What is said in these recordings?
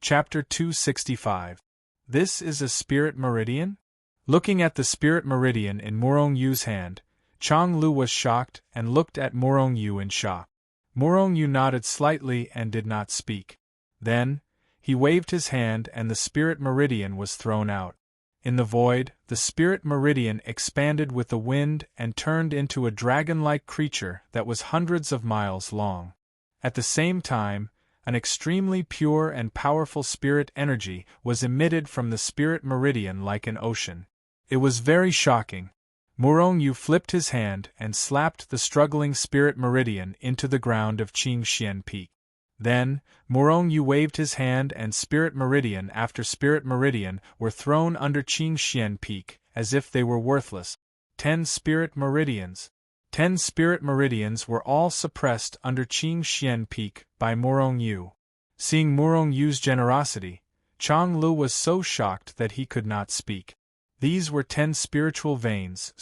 Chapter 265. This is a spirit meridian? Looking at the spirit meridian in Murong Yu's hand, Chang Lu was shocked and looked at Murong Yu in shock. Murong Yu nodded slightly and did not speak. Then, he waved his hand and the spirit meridian was thrown out. In the void, the spirit meridian expanded with the wind and turned into a dragon-like creature that was hundreds of miles long. At the same time, an extremely pure and powerful spirit energy was emitted from the spirit meridian like an ocean. It was very shocking. Murong Yu flipped his hand and slapped the struggling spirit meridian into the ground of Qingxian Peak. Then, Murong Yu waved his hand and spirit meridian after spirit meridian were thrown under Qingxian Peak, as if they were worthless. 10 spirit meridians. 10 spirit meridians were all suppressed under Qingxian Peak by Murong Yu. Seeing Murong Yu's generosity, Chang Lu was so shocked that he could not speak. These were 10 spiritual veins,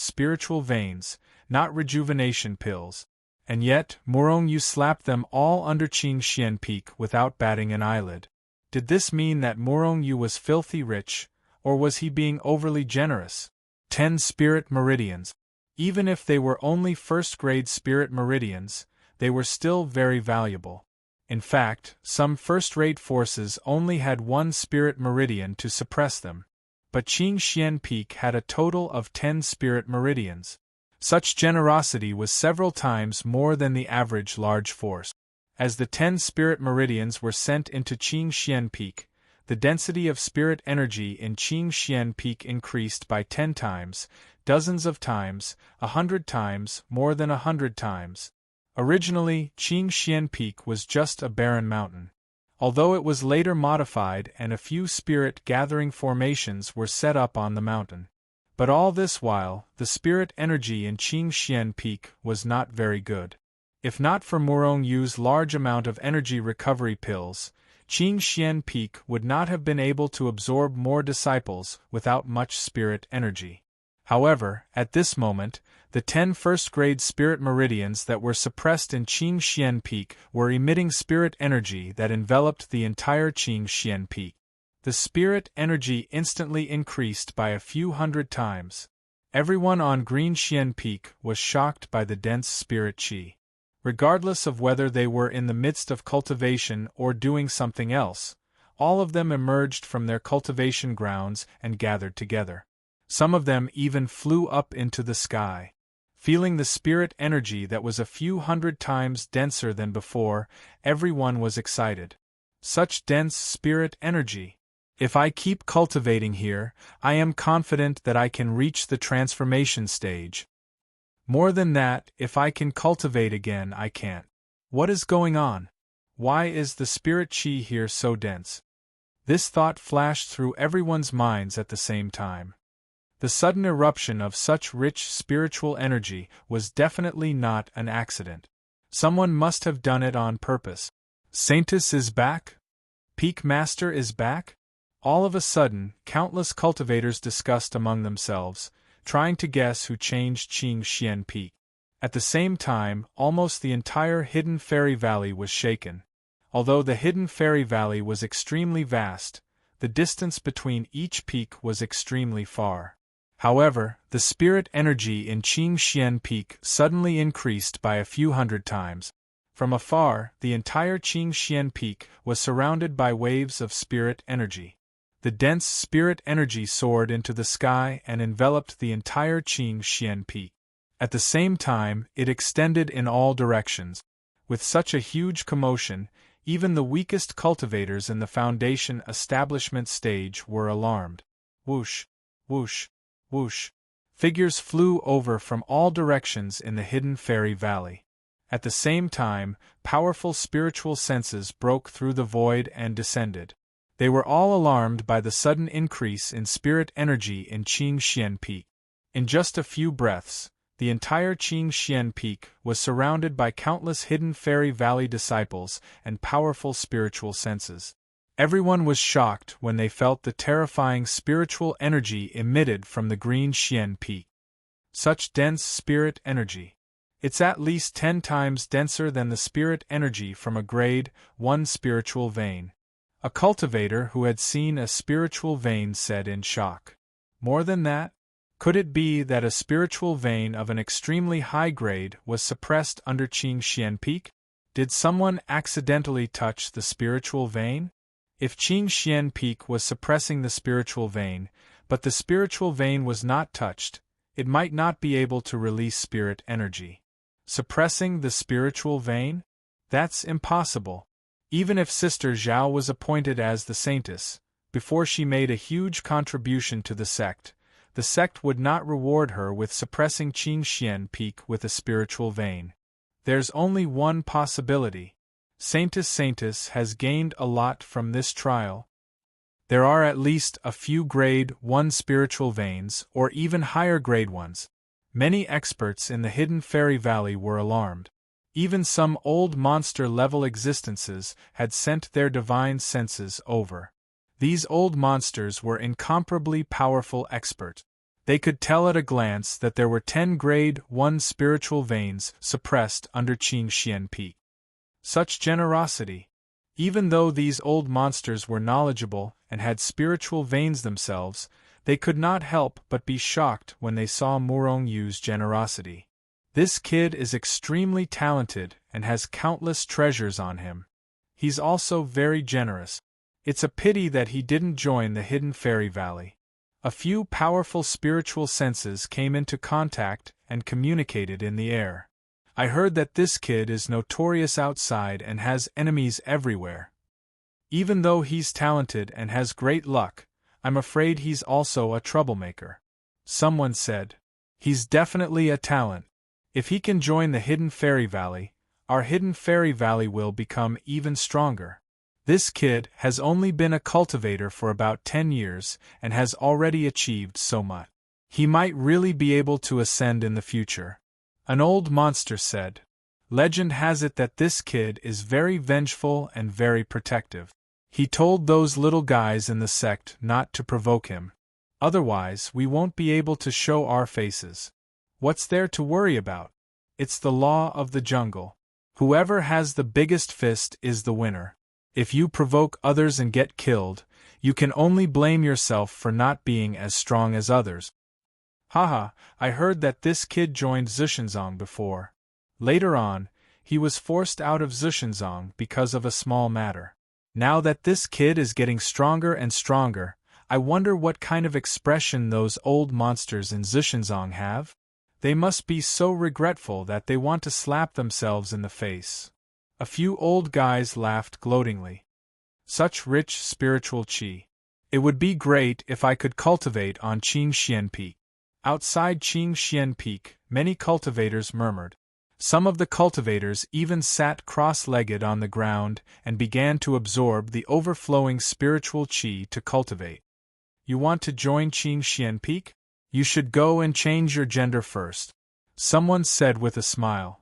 not rejuvenation pills. And yet, Murong Yu slapped them all under Qingxian Peak without batting an eyelid. Did this mean that Murong Yu was filthy rich, or was he being overly generous? 10 spirit meridians. Even if they were only first-grade spirit meridians, they were still very valuable. In fact, some first-rate forces only had 1 spirit meridian to suppress them. But Qingxian Peak had a total of 10 spirit meridians. Such generosity was several times more than the average large force. As the 10 spirit meridians were sent into Qingxian Peak, the density of spirit energy in Qingxian Peak increased by 10 times, dozens of times, 100 times, more than 100 times. Originally, Qingxian Peak was just a barren mountain. Although it was later modified and a few spirit-gathering formations were set up on the mountain. But all this while, the spirit energy in Qingxian Peak was not very good. If not for Murong Yu's large amount of energy recovery pills, Qingxian Peak would not have been able to absorb more disciples without much spirit energy. However, at this moment, the 10 first-grade spirit meridians that were suppressed in Qingxian Peak were emitting spirit energy that enveloped the entire Qingxian Peak. The spirit energy instantly increased by a few hundred times. Everyone on Greenxian Peak was shocked by the dense spirit qi. Regardless of whether they were in the midst of cultivation or doing something else, all of them emerged from their cultivation grounds and gathered together. Some of them even flew up into the sky. Feeling the spirit energy that was a few hundred times denser than before, everyone was excited. Such dense spirit energy! If I keep cultivating here, I am confident that I can reach the transformation stage. More than that, if I can cultivate again, I can't. What is going on? Why is the spirit qi here so dense? This thought flashed through everyone's minds at the same time. The sudden eruption of such rich spiritual energy was definitely not an accident. Someone must have done it on purpose. Saintess is back? Peak Master is back? All of a sudden, countless cultivators discussed among themselves, trying to guess who changed Qingxian Peak. At the same time, almost the entire Hidden Fairy Valley was shaken. Although the Hidden Fairy Valley was extremely vast, the distance between each peak was extremely far. However, the spirit energy in Qingxian Peak suddenly increased by a few hundred times. From afar, the entire Qingxian Peak was surrounded by waves of spirit energy. The dense spirit energy soared into the sky and enveloped the entire Qingxian Peak. At the same time, it extended in all directions. With such a huge commotion, even the weakest cultivators in the foundation establishment stage were alarmed. Whoosh, whoosh, whoosh. Figures flew over from all directions in the Hidden Fairy Valley. At the same time, powerful spiritual senses broke through the void and descended. They were all alarmed by the sudden increase in spirit energy in Qingxian Peak. In just a few breaths, the entire Qingxian Peak was surrounded by countless Hidden Fairy Valley disciples and powerful spiritual senses. Everyone was shocked when they felt the terrifying spiritual energy emitted from the Greenxian Peak. Such dense spirit energy. It's at least 10 times denser than the spirit energy from a grade 1 spiritual vein. A cultivator who had seen a spiritual vein said in shock. More than that? Could it be that a spiritual vein of an extremely high grade was suppressed under Qingxian Peak? Did someone accidentally touch the spiritual vein? If Qingxian Peak was suppressing the spiritual vein, but the spiritual vein was not touched, it might not be able to release spirit energy. Suppressing the spiritual vein? That's impossible. Even if Sister Zhao was appointed as the saintess, before she made a huge contribution to the sect would not reward her with suppressing Qingxian Peak with a spiritual vein. There's only one possibility. Saintess has gained a lot from this trial. There are at least a few grade 1 spiritual veins, or even higher grade ones. Many experts in the hidden fairy valley were alarmed. Even some old monster-level existences had sent their divine senses over. These old monsters were incomparably powerful experts. They could tell at a glance that there were 10 grade 1 spiritual veins suppressed under Qingxian Peak. Such generosity! Even though these old monsters were knowledgeable and had spiritual veins themselves, they could not help but be shocked when they saw Murong Yu's generosity. This kid is extremely talented and has countless treasures on him. He's also very generous. It's a pity that he didn't join the hidden fairy valley. A few powerful spiritual senses came into contact and communicated in the air. I heard that this kid is notorious outside and has enemies everywhere. Even though he's talented and has great luck, I'm afraid he's also a troublemaker. Someone said, he's definitely a talent. If he can join the hidden fairy valley, our hidden fairy valley will become even stronger. This kid has only been a cultivator for about 10 years and has already achieved so much. He might really be able to ascend in the future. An old monster said. Legend has it that this kid is very vengeful and very protective. He told those little guys in the sect not to provoke him. Otherwise, we won't be able to show our faces. What's there to worry about? It's the law of the jungle. Whoever has the biggest fist is the winner. If you provoke others and get killed, you can only blame yourself for not being as strong as others. Haha, I heard that this kid joined Zhushenzong before. Later on, he was forced out of Zhushenzong because of a small matter. Now that this kid is getting stronger and stronger, I wonder what kind of expression those old monsters in Zhushenzong have? They must be so regretful that they want to slap themselves in the face. A few old guys laughed gloatingly. Such rich spiritual qi. It would be great if I could cultivate on Qingxian Peak. Outside Qingxian Peak, many cultivators murmured. Some of the cultivators even sat cross-legged on the ground and began to absorb the overflowing spiritual qi to cultivate. You want to join Qingxian Peak? You should go and change your gender first. Someone said with a smile.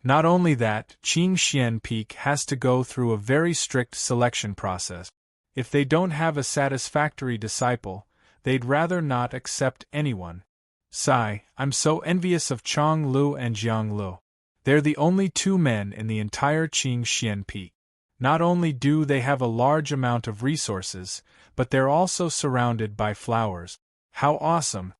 Not only that, Qingxian Peak has to go through a very strict selection process. If they don't have a satisfactory disciple, they'd rather not accept anyone. Sigh, I'm so envious of Chong Lu and Jiang Lu. They're the only 2 men in the entire Qingxian Peak. Not only do they have a large amount of resources, but they're also surrounded by flowers. How awesome!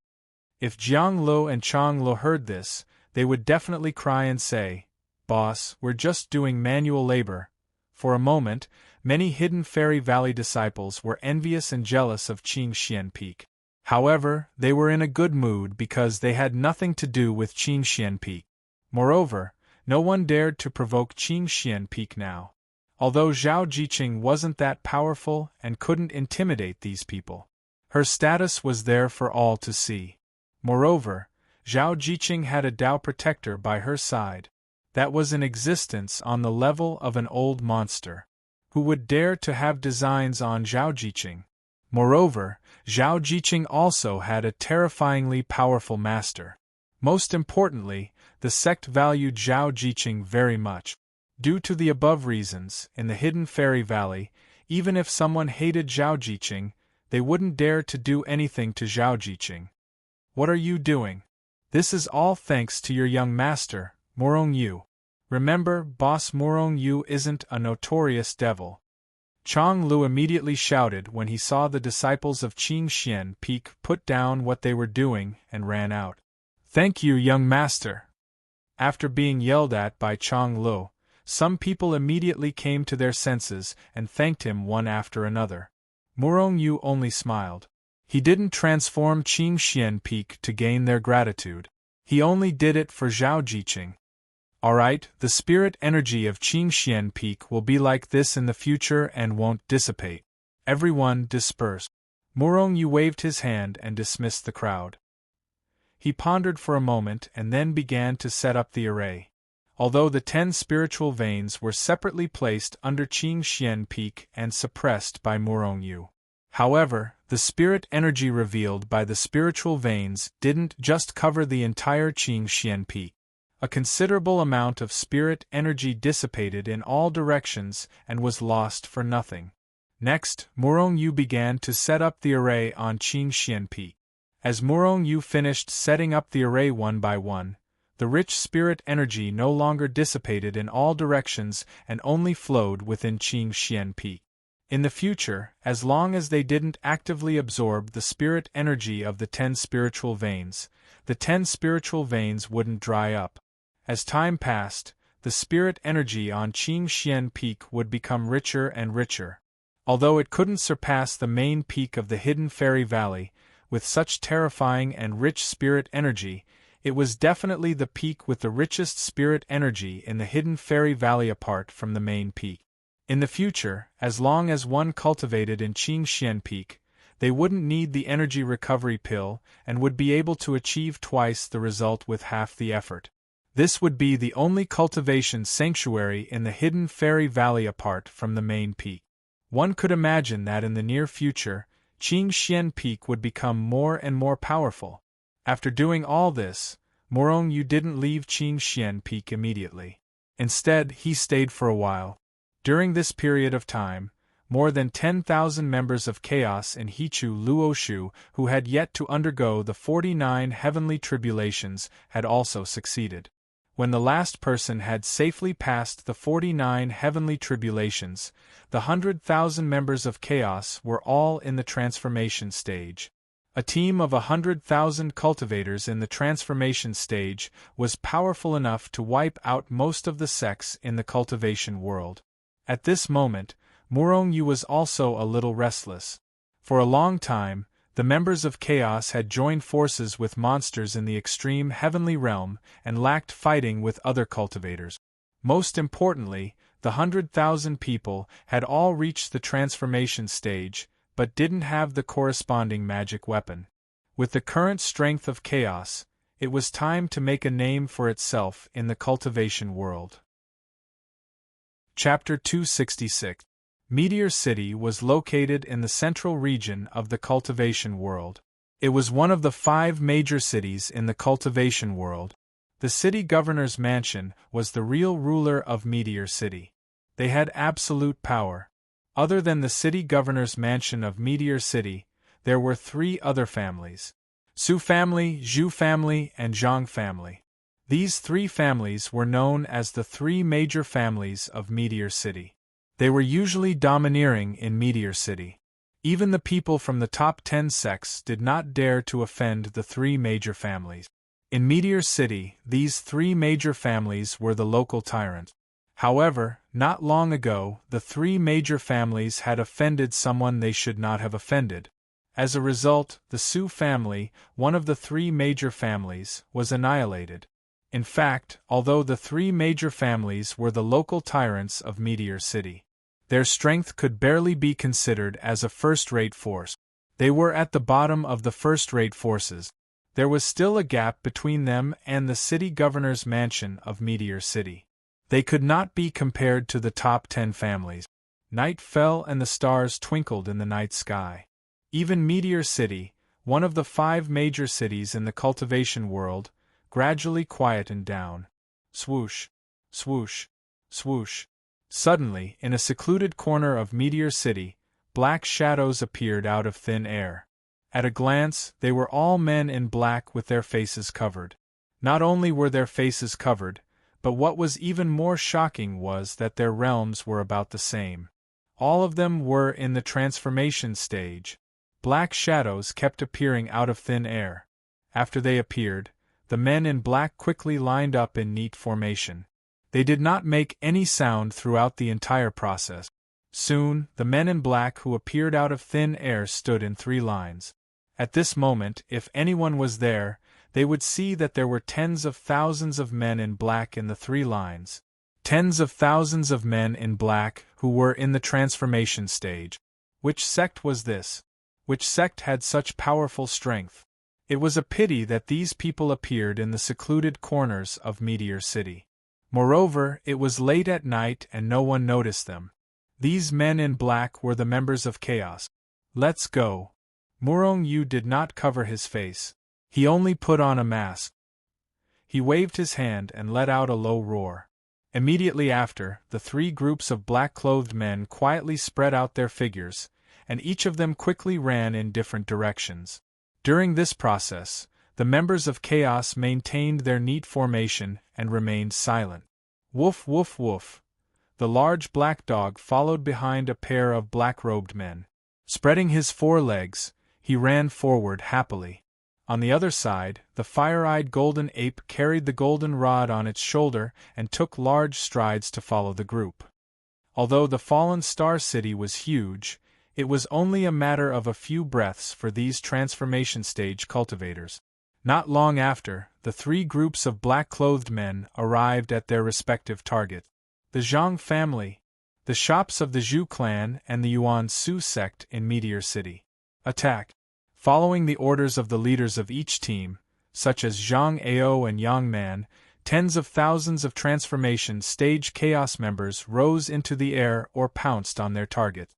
If Jiang Lu and Chong Lu heard this, they would definitely cry and say, "Boss, we're just doing manual labor." For a moment, many hidden fairy valley disciples were envious and jealous of Qingxian Peak. However, they were in a good mood because they had nothing to do with Qingxian Peak. Moreover, no one dared to provoke Qingxian Peak now. Although Zhao Jiqing wasn't that powerful and couldn't intimidate these people, her status was there for all to see. Moreover, Zhao Jiqing had a Dao protector by her side. That was in existence on the level of an old monster. Who would dare to have designs on Zhao Jiqing? Moreover, Zhao Jiqing also had a terrifyingly powerful master. Most importantly, the sect valued Zhao Jiqing very much. Due to the above reasons, in the hidden fairy valley, even if someone hated Zhao Jiqing, they wouldn't dare to do anything to Zhao Jiqing. What are you doing? This is all thanks to your young master, Murong Yu. Remember, Boss Murong Yu isn't a notorious devil. Chang Lu immediately shouted when he saw the disciples of Qing Xian Peak put down what they were doing and ran out. "Thank you, young master." After being yelled at by Chang Lu, some people immediately came to their senses and thanked him one after another. Murong Yu only smiled. He didn't transform Qing Xian Peak to gain their gratitude. He only did it for Zhao Jiqing. Alright, the spirit energy of Qing Xian Peak will be like this in the future and won't dissipate. Everyone dispersed. Murong Yu waved his hand and dismissed the crowd. He pondered for a moment and then began to set up the array. Although the 10 spiritual veins were separately placed under Qing Xian Peak and suppressed by Murong Yu. However, the spirit energy revealed by the spiritual veins didn't just cover the entire Qing Xian Peak. A considerable amount of spirit energy dissipated in all directions and was lost for nothing. Next, Murong Yu began to set up the array on Qing Xian Peak. As Murong Yu finished setting up the array one by one, the rich spirit energy no longer dissipated in all directions and only flowed within Qing Xian Peak. In the future, as long as they didn't actively absorb the spirit energy of the 10 spiritual veins, the 10 spiritual veins wouldn't dry up. As time passed, the spirit energy on Qing Xian Peak would become richer and richer. Although it couldn't surpass the main peak of the Hidden Fairy Valley, with such terrifying and rich spirit energy, it was definitely the peak with the richest spirit energy in the Hidden Fairy Valley apart from the main peak. In the future, as long as one cultivated in Qing Xian Peak, they wouldn't need the energy recovery pill and would be able to achieve twice the result with half the effort. This would be the only cultivation sanctuary in the Hidden Fairy Valley apart from the main peak. One could imagine that in the near future, Qing Xian Peak would become more and more powerful. After doing all this, Murong Yu didn't leave Qing Xian Peak immediately. Instead, he stayed for a while. During this period of time, more than 10,000 members of Chaos in Hichu Luoshu who had yet to undergo the 49 heavenly tribulations had also succeeded. When the last person had safely passed the 49 heavenly tribulations, the 100,000 members of Chaos were all in the transformation stage. A team of 100,000 cultivators in the transformation stage was powerful enough to wipe out most of the sects in the cultivation world. At this moment, Murong Yu was also a little restless. For a long time, the members of Chaos had joined forces with monsters in the extreme heavenly realm and lacked fighting with other cultivators. Most importantly, the 100,000 people had all reached the transformation stage, but didn't have the corresponding magic weapon. With the current strength of Chaos, it was time to make a name for itself in the cultivation world. Chapter 266. Meteor City was located in the central region of the cultivation world. It was one of the 5 major cities in the cultivation world. The city governor's mansion was the real ruler of Meteor City. They had absolute power. Other than the city governor's mansion of Meteor City, there were 3 other families: Su family, Zhu family, and Zhang family. These 3 families were known as the 3 major families of Meteor City. They were usually domineering in Meteor City. Even the people from the top 10 sects did not dare to offend the 3 major families. In Meteor City, these 3 major families were the local tyrants. However, not long ago, the 3 major families had offended someone they should not have offended. As a result, the Su family, one of the 3 major families, was annihilated. In fact, although the 3 major families were the local tyrants of Meteor City, their strength could barely be considered as a first-rate force. They were at the bottom of the first-rate forces. There was still a gap between them and the city governor's mansion of Meteor City. They could not be compared to the top 10 families. Night fell and the stars twinkled in the night sky. Even Meteor City, one of the 5 major cities in the cultivation world, gradually quietened down. Swoosh, swoosh, swoosh. Suddenly, in a secluded corner of Meteor City, black shadows appeared out of thin air. At a glance, they were all men in black with their faces covered. Not only were their faces covered, but what was even more shocking was that their realms were about the same. All of them were in the transformation stage. Black shadows kept appearing out of thin air. After they appeared, the men in black quickly lined up in neat formation. They did not make any sound throughout the entire process. Soon, the men in black who appeared out of thin air stood in 3 lines. At this moment, if anyone was there, they would see that there were tens of thousands of men in black in the 3 lines. Tens of thousands of men in black who were in the transformation stage. Which sect was this? Which sect had such powerful strength? It was a pity that these people appeared in the secluded corners of Meteor City. Moreover, it was late at night and no one noticed them. These men in black were the members of Chaos. Let's go. Murong Yu did not cover his face. He only put on a mask. He waved his hand and let out a low roar. Immediately after, the 3 groups of black-clothed men quietly spread out their figures, and each of them quickly ran in different directions. During this process, the members of Chaos maintained their neat formation and remained silent. Woof woof woof. The large black dog followed behind a pair of black-robed men. Spreading his 4 legs, he ran forward happily. On the other side, the fire-eyed golden ape carried the golden rod on its shoulder and took large strides to follow the group. Although the fallen star city was huge, it was only a matter of a few breaths for these transformation stage cultivators. Not long after, the 3 groups of black-clothed men arrived at their respective target. The Zhang family, the shops of the Zhu clan and the Yuan Su sect in Meteor City. Attack. Following the orders of the leaders of each team, such as Zhang Ao and Yang Man, tens of thousands of transformation stage chaos members rose into the air or pounced on their target.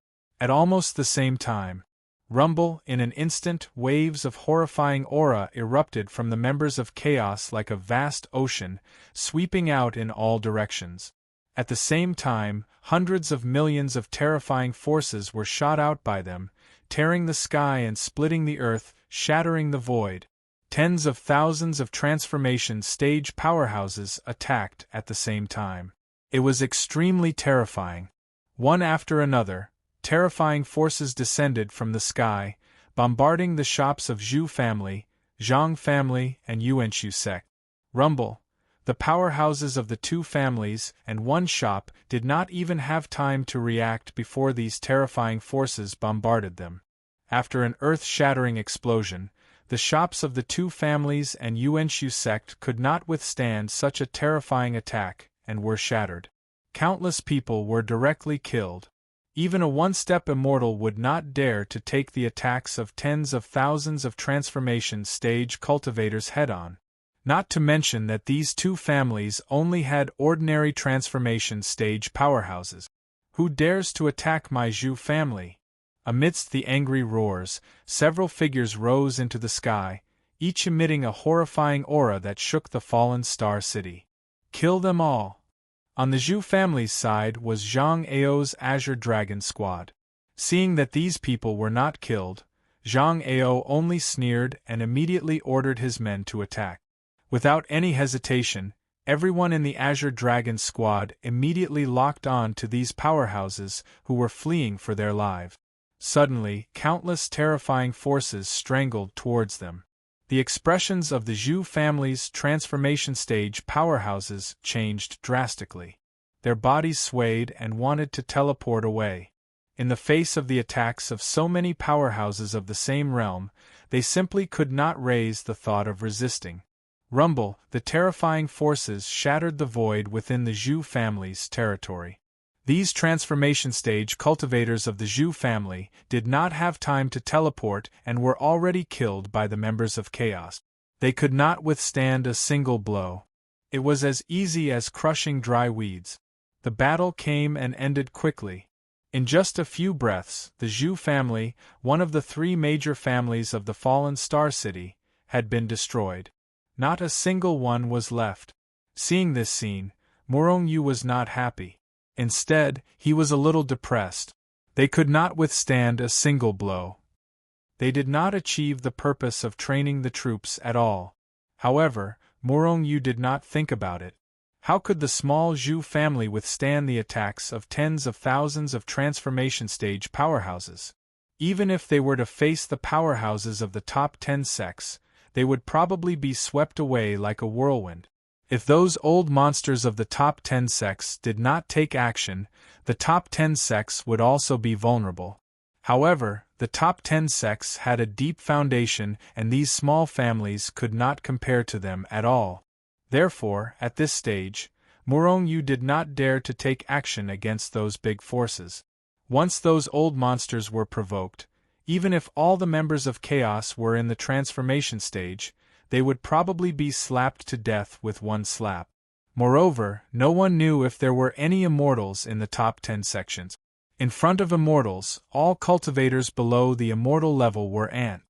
At almost the same time, rumble, in an instant, waves of horrifying aura erupted from the members of Chaos like a vast ocean, sweeping out in all directions. At the same time, hundreds of millions of terrifying forces were shot out by them, tearing the sky and splitting the earth, shattering the void. Tens of thousands of transformation stage powerhouses attacked at the same time. It was extremely terrifying. One after another, terrifying forces descended from the sky, bombarding the shops of Zhu family, Zhang family, and Yuanshu sect. Rumble. The powerhouses of the 2 families and 1 shop did not even have time to react before these terrifying forces bombarded them. After an earth-shattering explosion, the shops of the 2 families and Yuanshu sect could not withstand such a terrifying attack and were shattered. Countless people were directly killed. Even a 1-step immortal would not dare to take the attacks of tens of thousands of transformation stage cultivators head-on. Not to mention that these 2 families only had ordinary transformation stage powerhouses. Who dares to attack my Zhu family? Amidst the angry roars, several figures rose into the sky, each emitting a horrifying aura that shook the fallen star city. Kill them all! On the Zhu family's side was Zhang Ao's Azure Dragon squad. Seeing that these people were not killed, Zhang Ao only sneered and immediately ordered his men to attack. Without any hesitation, everyone in the Azure Dragon squad immediately locked on to these powerhouses who were fleeing for their lives. Suddenly, countless terrifying forces strangled towards them. The expressions of the Zhu family's transformation stage powerhouses changed drastically. Their bodies swayed and wanted to teleport away. In the face of the attacks of so many powerhouses of the same realm, they simply could not raise the thought of resisting. Rumble, the terrifying forces shattered the void within the Zhu family's territory. These transformation stage cultivators of the Zhu family did not have time to teleport and were already killed by the members of Chaos. They could not withstand a single blow. It was as easy as crushing dry weeds. The battle came and ended quickly. In just a few breaths, the Zhu family, one of the 3 major families of the fallen Star City, had been destroyed. Not a single one was left. Seeing this scene, Murong Yu was not happy. Instead, he was a little depressed. They could not withstand a single blow. They did not achieve the purpose of training the troops at all. However, Murong Yu did not think about it. How could the small Zhu family withstand the attacks of tens of thousands of transformation stage powerhouses? Even if they were to face the powerhouses of the top 10 sects, they would probably be swept away like a whirlwind. If those old monsters of the top 10 sects did not take action, the top 10 sects would also be vulnerable. However, the top 10 sects had a deep foundation and these small families could not compare to them at all. Therefore, at this stage, Murong-Yu did not dare to take action against those big forces. Once those old monsters were provoked, even if all the members of Chaos were in the transformation stage, they would probably be slapped to death with one slap. Moreover, no one knew if there were any immortals in the top 10 sections. In front of immortals, all cultivators below the immortal level were ant.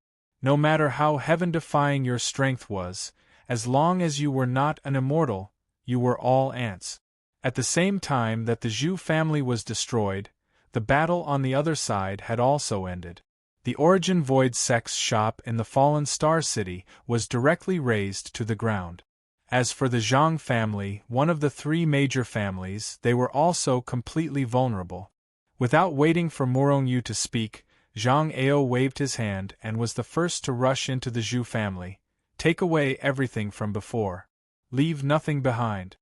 No matter how heaven-defying your strength was, as long as you were not an immortal, you were all ants. At the same time that the Zhu family was destroyed, the battle on the other side had also ended. The Origin Void Sect's shop in the Fallen Star City was directly razed to the ground. As for the Zhang family, one of the three major families, they were also completely vulnerable. Without waiting for Murong-Yu to speak, Zhang Ao waved his hand and was the first to rush into the Zhu family. Take away everything from before. Leave nothing behind.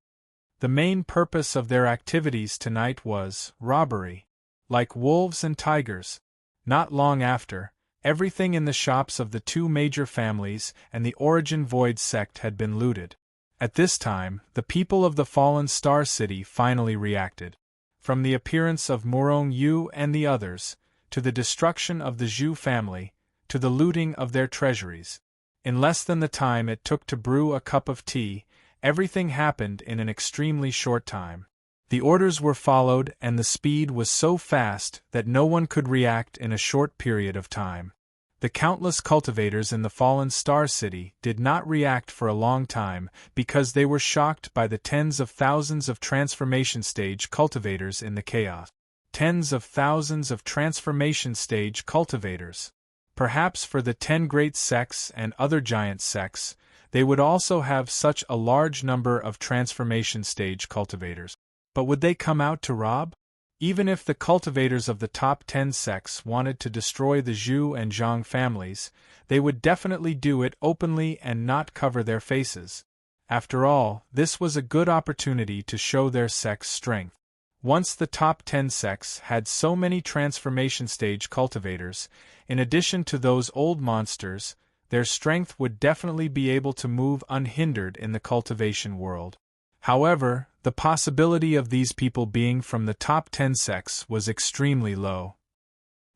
The main purpose of their activities tonight was robbery. Like wolves and tigers. Not long after, everything in the shops of the two major families and the Origin Void sect had been looted. At this time, the people of the Fallen Star City finally reacted. From the appearance of Murong-Yu and the others, to the destruction of the Zhu family, to the looting of their treasuries. In less than the time it took to brew a cup of tea, everything happened in an extremely short time. The orders were followed and the speed was so fast that no one could react in a short period of time. The countless cultivators in the Fallen Star City did not react for a long time because they were shocked by the tens of thousands of transformation stage cultivators in the chaos. Tens of thousands of transformation stage cultivators. Perhaps for the 10 great sects and other giant sects, they would also have such a large number of transformation stage cultivators. But would they come out to rob? Even if the cultivators of the top 10 sects wanted to destroy the Zhu and Zhang families, they would definitely do it openly and not cover their faces. After all, this was a good opportunity to show their sect's strength. Once the top 10 sects had so many transformation stage cultivators, in addition to those old monsters, their strength would definitely be able to move unhindered in the cultivation world. However, the possibility of these people being from the top 10 sects was extremely low.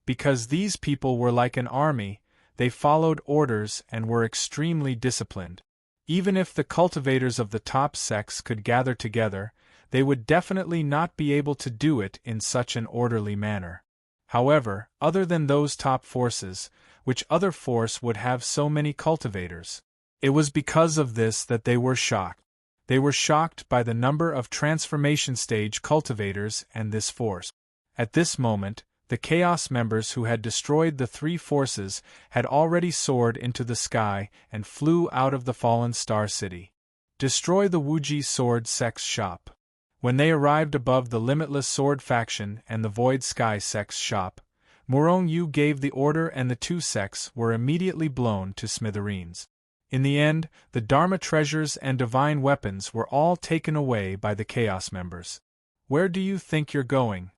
Because these people were like an army, they followed orders and were extremely disciplined. Even if the cultivators of the top sects could gather together, they would definitely not be able to do it in such an orderly manner. However, other than those top forces, which other force would have so many cultivators? It was because of this that they were shocked. They were shocked by the number of transformation stage cultivators and this force. At this moment, the Chaos members who had destroyed the three forces had already soared into the sky and flew out of the Fallen Star City. Destroy the Wuji Sword Sect's shop. When they arrived above the Limitless Sword faction and the Void Sky Sect's shop, Murong-Yu gave the order and the two sects were immediately blown to smithereens. In the end, the Dharma treasures and divine weapons were all taken away by the Chaos members. Where do you think you're going?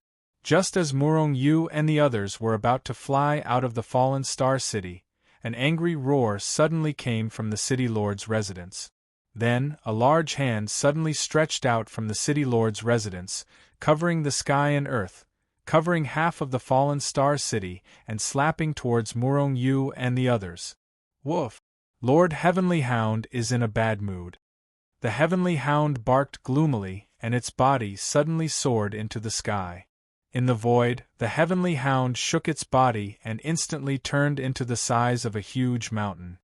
Just as Murong-Yu and the others were about to fly out of the Fallen Star City, an angry roar suddenly came from the City Lord's residence. Then, a large hand suddenly stretched out from the City Lord's residence, covering the sky and earth, covering half of the Fallen Star City and slapping towards Murong-Yu and the others. Woof! Lord Heavenly Hound is in a bad mood. The Heavenly Hound barked gloomily, and its body suddenly soared into the sky. In the void, the Heavenly Hound shook its body and instantly turned into the size of a huge mountain.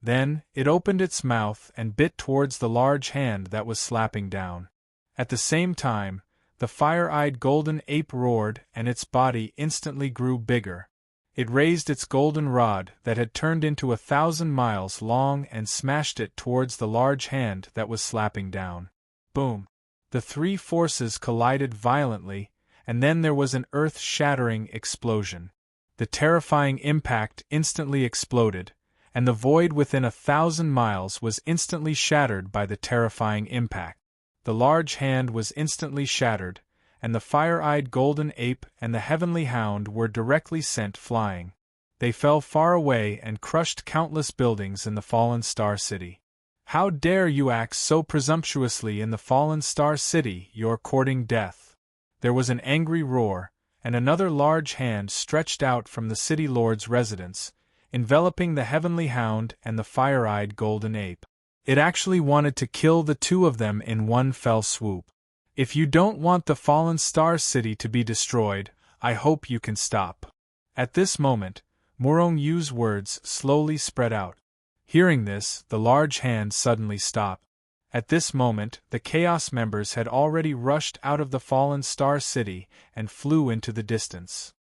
Then, it opened its mouth and bit towards the large hand that was slapping down. At the same time, the fire-eyed golden ape roared and its body instantly grew bigger. It raised its golden rod that had turned into 1,000 miles long and smashed it towards the large hand that was slapping down. Boom! The three forces collided violently, and then there was an earth-shattering explosion. The terrifying impact instantly exploded, and the void within 1,000 miles was instantly shattered by the terrifying impact. The large hand was instantly shattered, and the fire-eyed golden ape and the heavenly hound were directly sent flying. They fell far away and crushed countless buildings in the fallen Star City. "How dare you act so presumptuously in the fallen Star City? You're courting death." There was an angry roar, and another large hand stretched out from the City Lord's residence, enveloping the heavenly hound and the fire-eyed golden ape. It actually wanted to kill the two of them in one fell swoop. "If you don't want the fallen Star City to be destroyed, I hope you can stop." At this moment, Morong Yu's words slowly spread out. Hearing this, the large hand suddenly stopped. At this moment, the Chaos members had already rushed out of the fallen Star City and flew into the distance.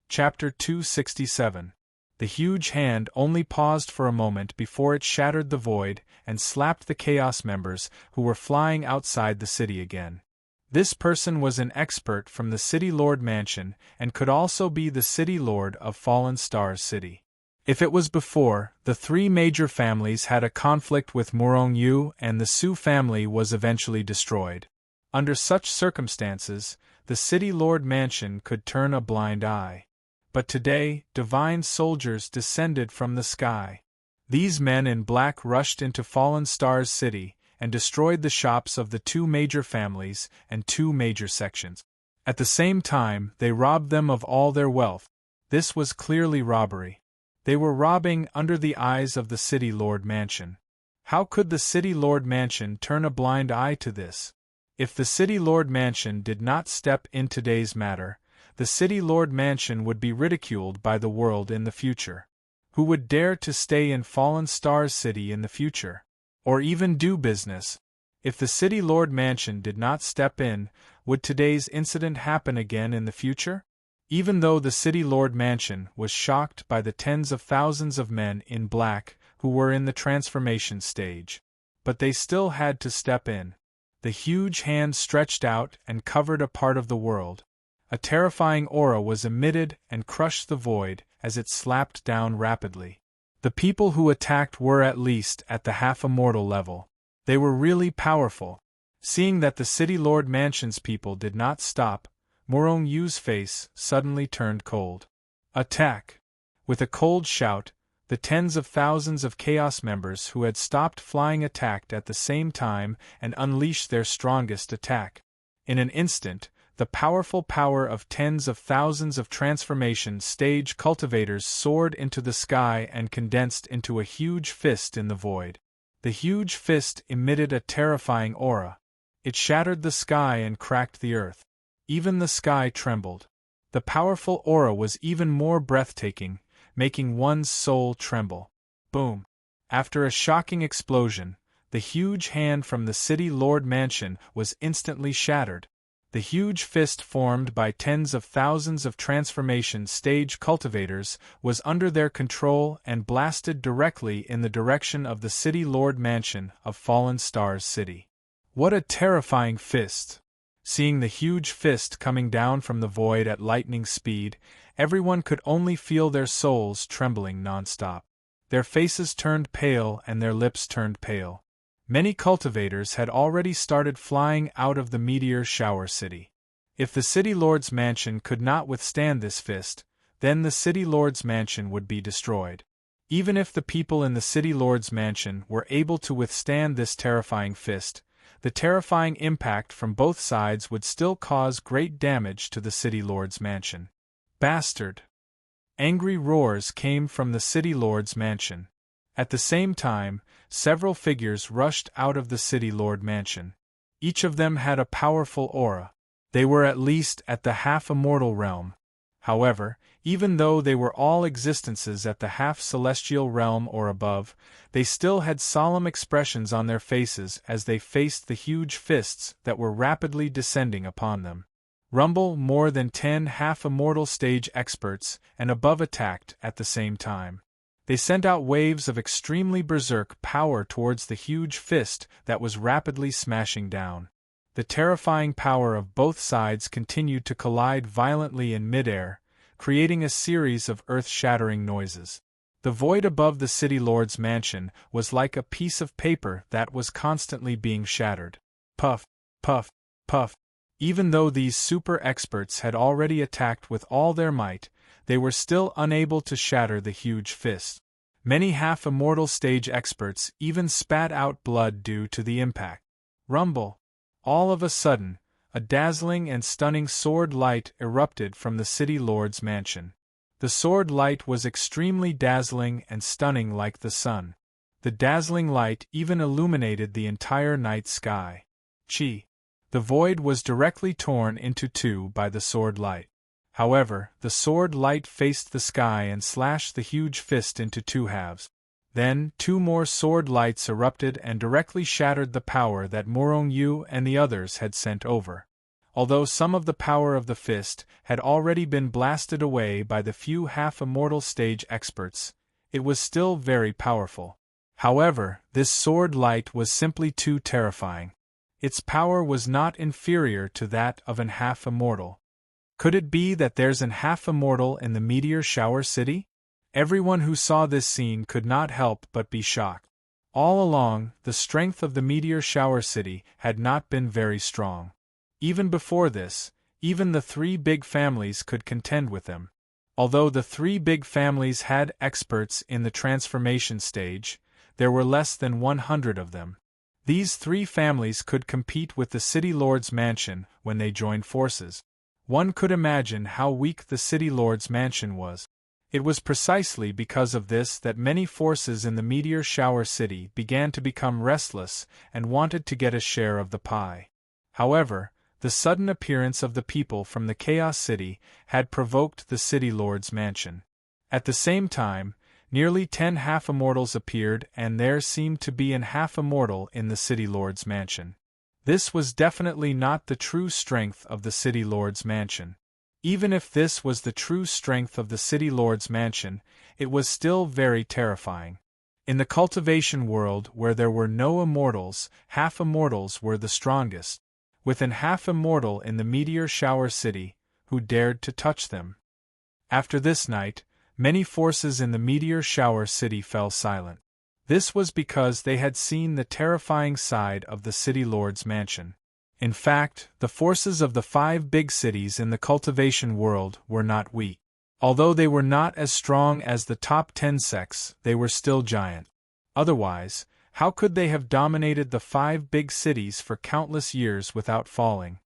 Chapter 267. The huge hand only paused for a moment before it shattered the void and slapped the Chaos members who were flying outside the city again. This person was an expert from the City Lord Mansion and could also be the City Lord of Fallen Stars City. If it was before, the three major families had a conflict with Morong Yu and the Su family was eventually destroyed. Under such circumstances, the City Lord Mansion could turn a blind eye. But today, divine soldiers descended from the sky. These men in black rushed into Fallen Stars City and destroyed the shops of the two major families and two major sections. At the same time, they robbed them of all their wealth. This was clearly robbery. They were robbing under the eyes of the City Lord Mansion. How could the City Lord Mansion turn a blind eye to this? If the City Lord Mansion did not step in today's matter, the City Lord Mansion would be ridiculed by the world in the future. Who would dare to stay in Fallen Stars City in the future? Or even do business? If the City Lord Mansion did not step in, would today's incident happen again in the future? Even though the City Lord Mansion was shocked by the tens of thousands of men in black who were in the transformation stage, but they still had to step in. The huge hand stretched out and covered a part of the world. A terrifying aura was emitted and crushed the void as it slapped down rapidly. The people who attacked were at least at the half-immortal level. They were really powerful. Seeing that the City Lord Mansion's people did not stop, Morong Yu's face suddenly turned cold. "Attack!" With a cold shout, the tens of thousands of Chaos members who had stopped flying attacked at the same time and unleashed their strongest attack. In an instant, the powerful power of tens of thousands of transformation stage cultivators soared into the sky and condensed into a huge fist in the void. The huge fist emitted a terrifying aura. It shattered the sky and cracked the earth. Even the sky trembled. The powerful aura was even more breathtaking, making one's soul tremble. Boom! After a shocking explosion, the huge hand from the City Lord Mansion was instantly shattered. The huge fist formed by tens of thousands of transformation stage cultivators was under their control and blasted directly in the direction of the City Lord Mansion of Fallen Stars City. What a terrifying fist! Seeing the huge fist coming down from the void at lightning speed, everyone could only feel their souls trembling non-stop. Their faces turned pale and their lips turned pale. Many cultivators had already started flying out of the meteor shower city. If the City Lord's Mansion could not withstand this fist, then the City Lord's Mansion would be destroyed. Even if the people in the City Lord's Mansion were able to withstand this terrifying fist, the terrifying impact from both sides would still cause great damage to the City Lord's Mansion. Bastard! Angry roars came from the City Lord's Mansion. At the same time, several figures rushed out of the City Lord Mansion. Each of them had a powerful aura. They were at least at the half-immortal realm. However, even though they were all existences at the half-celestial realm or above, they still had solemn expressions on their faces as they faced the huge fists that were rapidly descending upon them. Rumble, more than 10 half-immortal stage experts and above attacked at the same time. They sent out waves of extremely berserk power towards the huge fist that was rapidly smashing down. The terrifying power of both sides continued to collide violently in midair, creating a series of earth-shattering noises. The void above the city lord's mansion was like a piece of paper that was constantly being shattered. Puff, puff, puff. Even though these super experts had already attacked with all their might, they were still unable to shatter the huge fist. Many half-immortal stage experts even spat out blood due to the impact. Rumble! All of a sudden, a dazzling and stunning sword light erupted from the city lord's mansion. The sword light was extremely dazzling and stunning like the sun. The dazzling light even illuminated the entire night sky. Chi! The void was directly torn into two by the sword light. However, the sword light faced the sky and slashed the huge fist into two halves. Then, two more sword lights erupted and directly shattered the power that Morong Yu and the others had sent over. Although some of the power of the fist had already been blasted away by the few half-immortal stage experts, it was still very powerful. However, this sword light was simply too terrifying. Its power was not inferior to that of an half-immortal. Could it be that there's an half-immortal in the meteor shower city? Everyone who saw this scene could not help but be shocked. All along, the strength of the meteor shower city had not been very strong. Even before this, even the three big families could contend with them. Although the three big families had experts in the transformation stage, there were less than 100 of them. These three families could compete with the city lord's mansion when they joined forces. One could imagine how weak the city lord's mansion was. It was precisely because of this that many forces in the meteor shower city began to become restless and wanted to get a share of the pie. However, the sudden appearance of the people from the Chaos City had provoked the city lord's mansion. At the same time, nearly 10 half-immortals appeared and there seemed to be an half-immortal in the city lord's mansion. This was definitely not the true strength of the city lord's mansion. Even if this was the true strength of the city lord's mansion, it was still very terrifying. In the cultivation world where there were no immortals, half-immortals were the strongest. With an half-immortal in the meteor shower city, who dared to touch them? After this night, many forces in the meteor shower city fell silent. This was because they had seen the terrifying side of the city lord's mansion. In fact, the forces of the 5 big cities in the cultivation world were not weak. Although they were not as strong as the top 10 sects, they were still giant. Otherwise, how could they have dominated the 5 big cities for countless years without falling?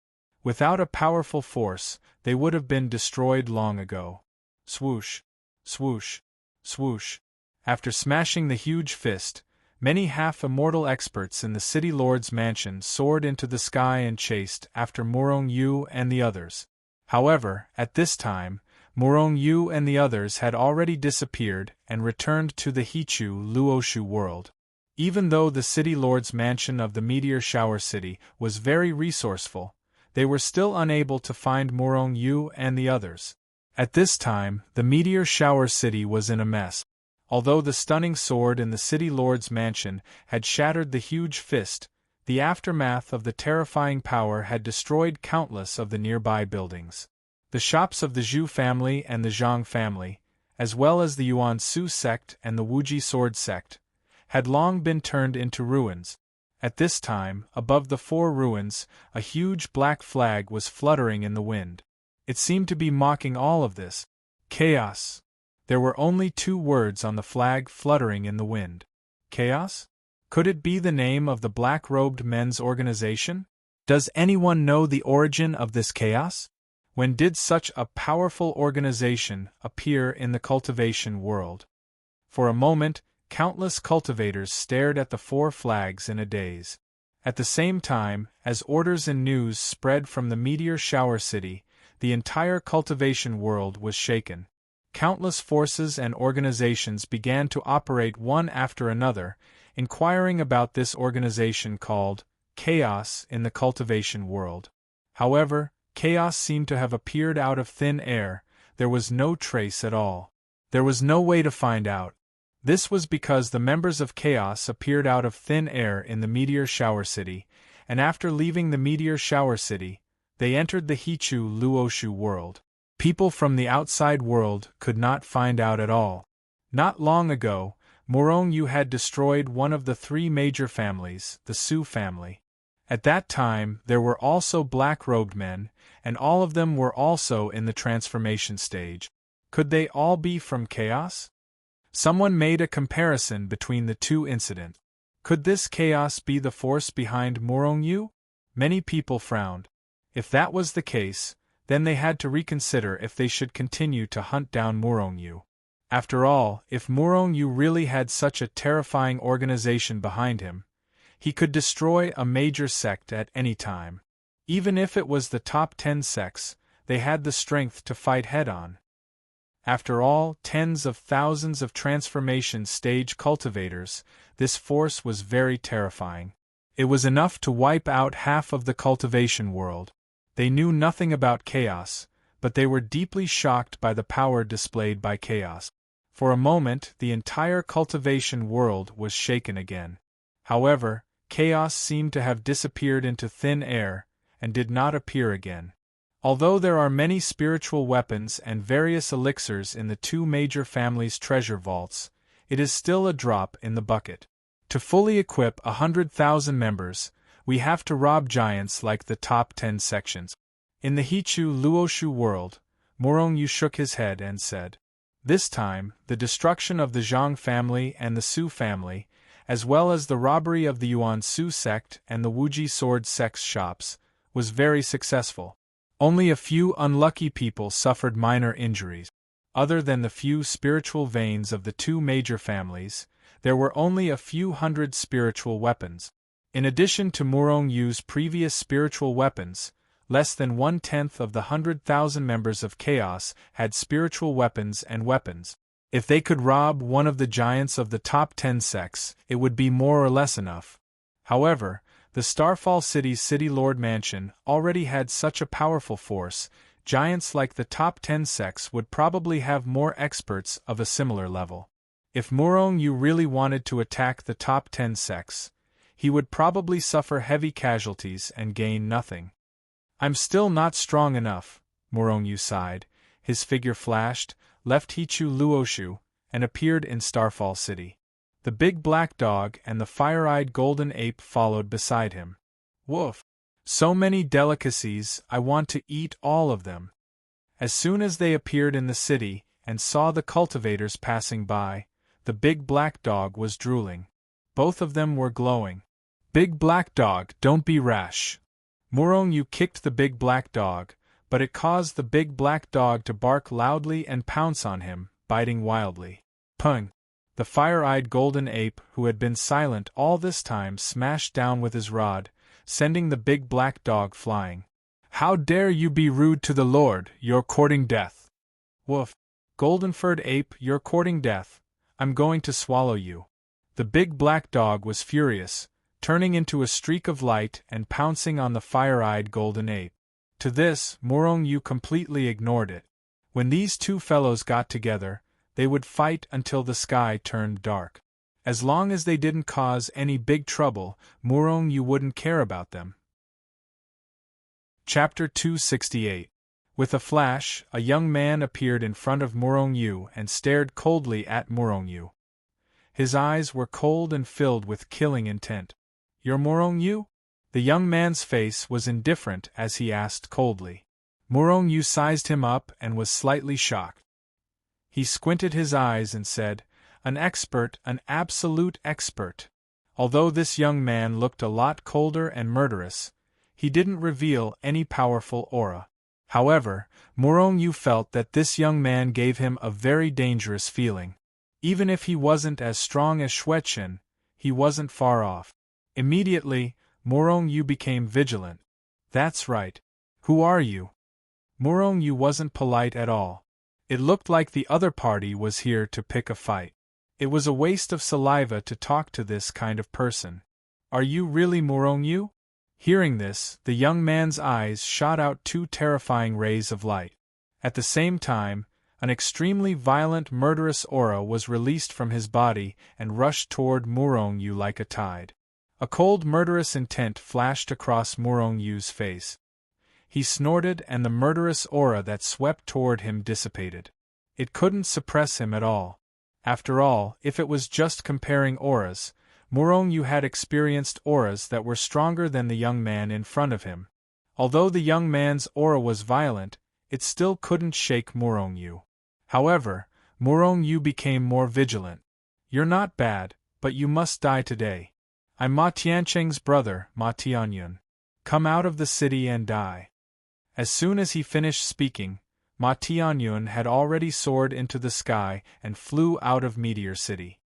Without a powerful force, they would have been destroyed long ago. Swoosh, swoosh, swoosh. After smashing the huge fist, many half-immortal experts in the city lord's mansion soared into the sky and chased after Morong Yu and the others. However, at this time, Morong Yu and the others had already disappeared and returned to the Hichu Luoshu world. Even though the city lord's mansion of the meteor shower city was very resourceful, they were still unable to find Morong Yu and the others. At this time, the meteor shower city was in a mess. Although the stunning sword in the city lord's mansion had shattered the huge fist, the aftermath of the terrifying power had destroyed countless of the nearby buildings. The shops of the Zhu family and the Zhang family, as well as the Yuan Su sect and the Wuji sword sect, had long been turned into ruins. At this time, above the 4 ruins, a huge black flag was fluttering in the wind. It seemed to be mocking all of this. Chaos. There were only 2 words on the flag fluttering in the wind. Chaos? Could it be the name of the black-robed men's organization? Does anyone know the origin of this chaos? When did such a powerful organization appear in the cultivation world? For a moment, countless cultivators stared at the 4 flags in a daze. At the same time, as orders and news spread from the meteor shower city, the entire cultivation world was shaken. Countless forces and organizations began to operate one after another, inquiring about this organization called Chaos in the cultivation world. However, chaos seemed to have appeared out of thin air. There was no trace at all. There was no way to find out. This was because the members of Chaos appeared out of thin air in the Meteor Shower City, and after leaving the Meteor Shower City, they entered the Hichu Luoshu world. People from the outside world could not find out at all. Not long ago, Morongyu had destroyed one of the three major families, the Su family. At that time there were also black-robed men, and all of them were also in the transformation stage. Could they all be from Chaos? Someone made a comparison between the two incidents. Could this Chaos be the force behind Morongyu? Many people frowned. If that was the case, then they had to reconsider if they should continue to hunt down Morongyu. After all, if Morongyu really had such a terrifying organization behind him, he could destroy a major sect at any time. Even if it was the top 10 sects, they had the strength to fight head-on. After all, tens of thousands of transformation stage cultivators, this force was very terrifying. It was enough to wipe out half of the cultivation world. They knew nothing about Chaos, but they were deeply shocked by the power displayed by Chaos. For a moment, the entire cultivation world was shaken again. However, Chaos seemed to have disappeared into thin air, and did not appear again. Although there are many spiritual weapons and various elixirs in the two major families' treasure vaults, it is still a drop in the bucket. To fully equip 100,000 members, we have to rob giants like the top 10 sections. In the Hichu Luoshu world, Morongyu shook his head and said, "This time, the destruction of the Zhang family and the Su family, as well as the robbery of the Yuan Su sect and the Wuji sword sect's shops, was very successful. Only a few unlucky people suffered minor injuries. Other than the few spiritual veins of the two major families, there were only a few hundred spiritual weapons. In addition to Morongyu's previous spiritual weapons, less than 1/10 of the 100,000 members of Chaos had spiritual weapons and weapons. If they could rob one of the giants of the top 10 sects, it would be more or less enough. However, the Starfall City's City Lord Mansion already had such a powerful force, giants like the top 10 sects would probably have more experts of a similar level. If Morongyu really wanted to attack the top 10 sects, he would probably suffer heavy casualties and gain nothing. "I'm still not strong enough," Morongyu sighed. His figure flashed, left Hichu Luoshu, and appeared in Starfall City. The big black dog and the fire-eyed golden ape followed beside him. "Woof! So many delicacies, I want to eat all of them." As soon as they appeared in the city and saw the cultivators passing by, the big black dog was drooling. Both of them were glowing. "Big black dog, don't be rash." Morongyu kicked the big black dog, but it caused the big black dog to bark loudly and pounce on him, biting wildly. "Pung!" The fire-eyed golden ape, who had been silent all this time, smashed down with his rod, sending the big black dog flying. "How dare you be rude to the Lord, you're courting death." "Woof! Golden-furred ape, you're courting death. I'm going to swallow you." The big black dog was furious, turning into a streak of light and pouncing on the fire-eyed golden ape. To this, Morongyu completely ignored it. When these two fellows got together, they would fight until the sky turned dark. As long as they didn't cause any big trouble, Morongyu wouldn't care about them. Chapter 268. With a flash, a young man appeared in front of Morongyu and stared coldly at Morongyu. His eyes were cold and filled with killing intent. "You're Morongyu?" The young man's face was indifferent as he asked coldly. Morongyu sized him up and was slightly shocked. He squinted his eyes and said, "An expert, an absolute expert." Although this young man looked a lot colder and murderous, he didn't reveal any powerful aura. However, Morongyu felt that this young man gave him a very dangerous feeling. Even if he wasn't as strong as Xueqin, he wasn't far off. Immediately, Morongyu became vigilant. "That's right. Who are you?" Morongyu wasn't polite at all. It looked like the other party was here to pick a fight. It was a waste of saliva to talk to this kind of person. "Are you really Morongyu?" Hearing this, the young man's eyes shot out two terrifying rays of light. At the same time, An extremely violent murderous aura was released from his body and rushed toward Murong Yu like a tide. A cold murderous intent flashed across Murong Yu's face. He snorted and the murderous aura that swept toward him dissipated. It couldn't suppress him at all. After all, if it was just comparing auras, Murong Yu had experienced auras that were stronger than the young man in front of him. Although the young man's aura was violent, it still couldn't shake Murong Yu. However, Murong Yu became more vigilant. "You're not bad, but you must die today. I'm Ma Tiancheng's brother, Ma Tianyun. Come out of the city and die." As soon as he finished speaking, Ma Tianyun had already soared into the sky and flew out of Meteor City.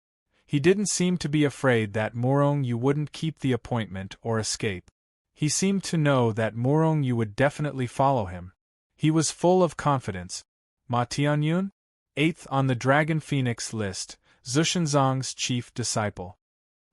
He didn't seem to be afraid that Murong Yu wouldn't keep the appointment or escape. He seemed to know that Murong Yu would definitely follow him. He was full of confidence. Ma Tianyun? 8th on the Dragon Phoenix list, Zushenzong's chief disciple.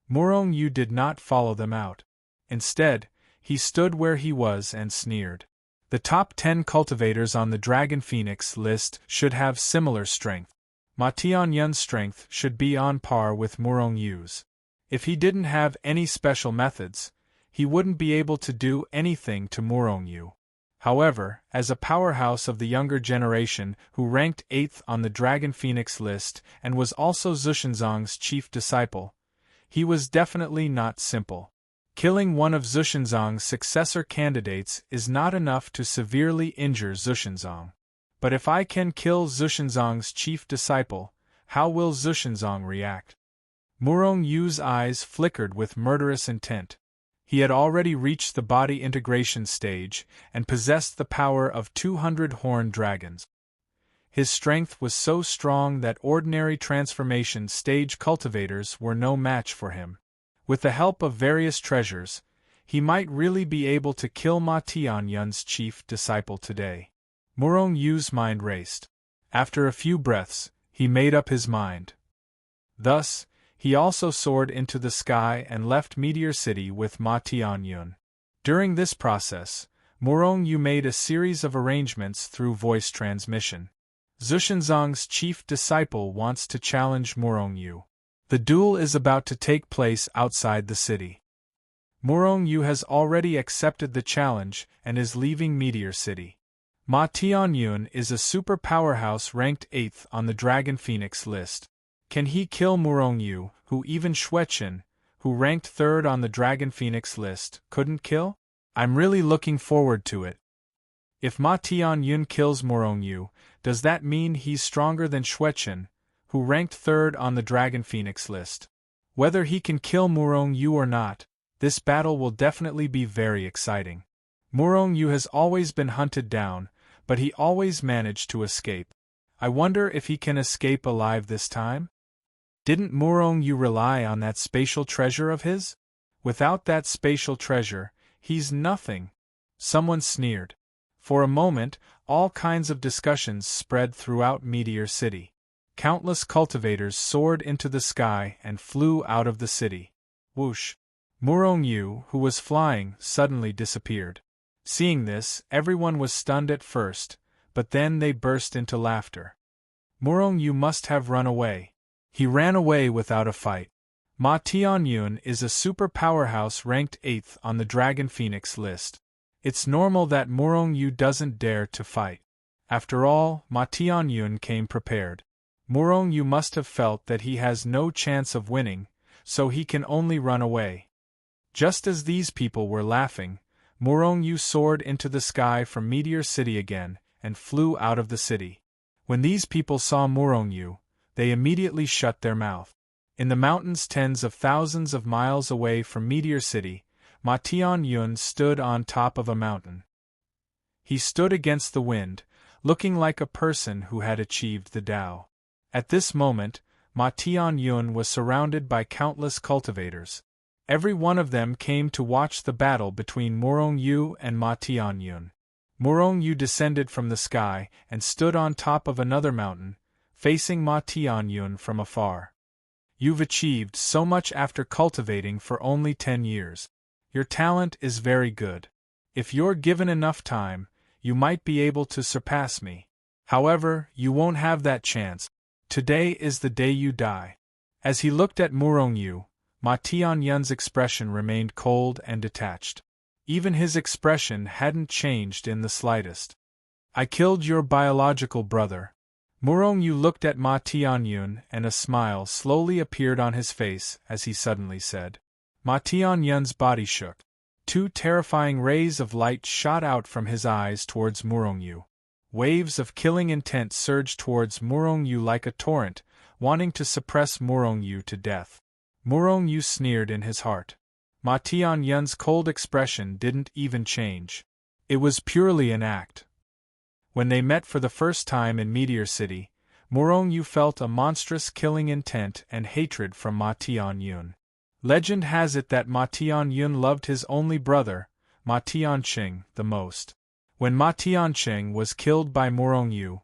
Murong Yu did not follow them out. Instead, he stood where he was and sneered. The top 10 cultivators on the Dragon Phoenix list should have similar strength. Ma Tianyun's strength should be on par with Murong Yu's. If he didn't have any special methods, he wouldn't be able to do anything to Murong Yu. However, as a powerhouse of the younger generation who ranked 8th on the Dragon Phoenix list and was also Zushenzong's chief disciple, he was definitely not simple. Killing one of Zushenzong's successor candidates is not enough to severely injure Zushenzong. But if I can kill Zushenzong's chief disciple, how will Zushenzong react? Murong Yu's eyes flickered with murderous intent. He had already reached the body integration stage and possessed the power of 200 horned dragons. His strength was so strong that ordinary transformation stage cultivators were no match for him. With the help of various treasures, he might really be able to kill Ma Tianyun's chief disciple today. Murong Yu's mind raced. After a few breaths, he made up his mind. Thus, he also soared into the sky and left Meteor City with Ma Tianyun. During this process, Murong Yu made a series of arrangements through voice transmission. Zushenzong's chief disciple wants to challenge Murong Yu. The duel is about to take place outside the city. Murong Yu has already accepted the challenge and is leaving Meteor City. Ma Tianyun is a super powerhouse ranked 8th on the Dragon Phoenix list. Can he kill Murong Yu, who even Xueqin, who ranked 3rd on the Dragon Phoenix list, couldn't kill? I'm really looking forward to it. If Ma Tianyun kills Murong Yu, does that mean he's stronger than Xueqin, who ranked 3rd on the Dragon Phoenix list? Whether he can kill Murong Yu or not, this battle will definitely be very exciting. Murong Yu has always been hunted down, but he always managed to escape. I wonder if he can escape alive this time? Didn't Murong Yu rely on that spatial treasure of his? Without that spatial treasure, he's nothing. Someone sneered. For a moment, all kinds of discussions spread throughout Meteor City. Countless cultivators soared into the sky and flew out of the city. Whoosh! Murong Yu, who was flying, suddenly disappeared. Seeing this, everyone was stunned at first, but then they burst into laughter. Murong Yu must have run away. He ran away without a fight. Ma Tianyun is a super powerhouse ranked 8th on the Dragon Phoenix list. It's normal that Murong Yu doesn't dare to fight. After all, Ma Tianyun came prepared. Murong Yu must have felt that he has no chance of winning, so he can only run away. Just as these people were laughing, Murong Yu soared into the sky from Meteor City again and flew out of the city. When these people saw Murong Yu, they immediately shut their mouth. In the mountains tens of thousands of miles away from Meteor City, Ma Tianyun stood on top of a mountain. He stood against the wind, looking like a person who had achieved the Tao. At this moment, Ma Tianyun was surrounded by countless cultivators. Every one of them came to watch the battle between Murong Yu and Ma Tianyun. Murong Yu descended from the sky and stood on top of another mountain, facing Ma Tianyun from afar. You've achieved so much after cultivating for only 10 years. Your talent is very good. If you're given enough time, you might be able to surpass me. However, you won't have that chance. Today is the day you die. As he looked at Murongyu, Ma Tianyun's expression remained cold and detached. Even his expression hadn't changed in the slightest. I killed your biological brother. Murongyu looked at Ma Tianyun and a smile slowly appeared on his face as he suddenly said. Ma Tianyun's body shook. Two terrifying rays of light shot out from his eyes towards Murongyu. Waves of killing intent surged towards Murongyu like a torrent, wanting to suppress Murongyu to death. Murongyu sneered in his heart. Ma Tianyun's cold expression didn't even change. It was purely an act. When they met for the first time in Meteor City, Murongyu felt a monstrous killing intent and hatred from Ma Tianyun. Legend has it that Ma Tianyun loved his only brother, Ma Tianqing, the most. When Ma Tianqing was killed by Murongyu,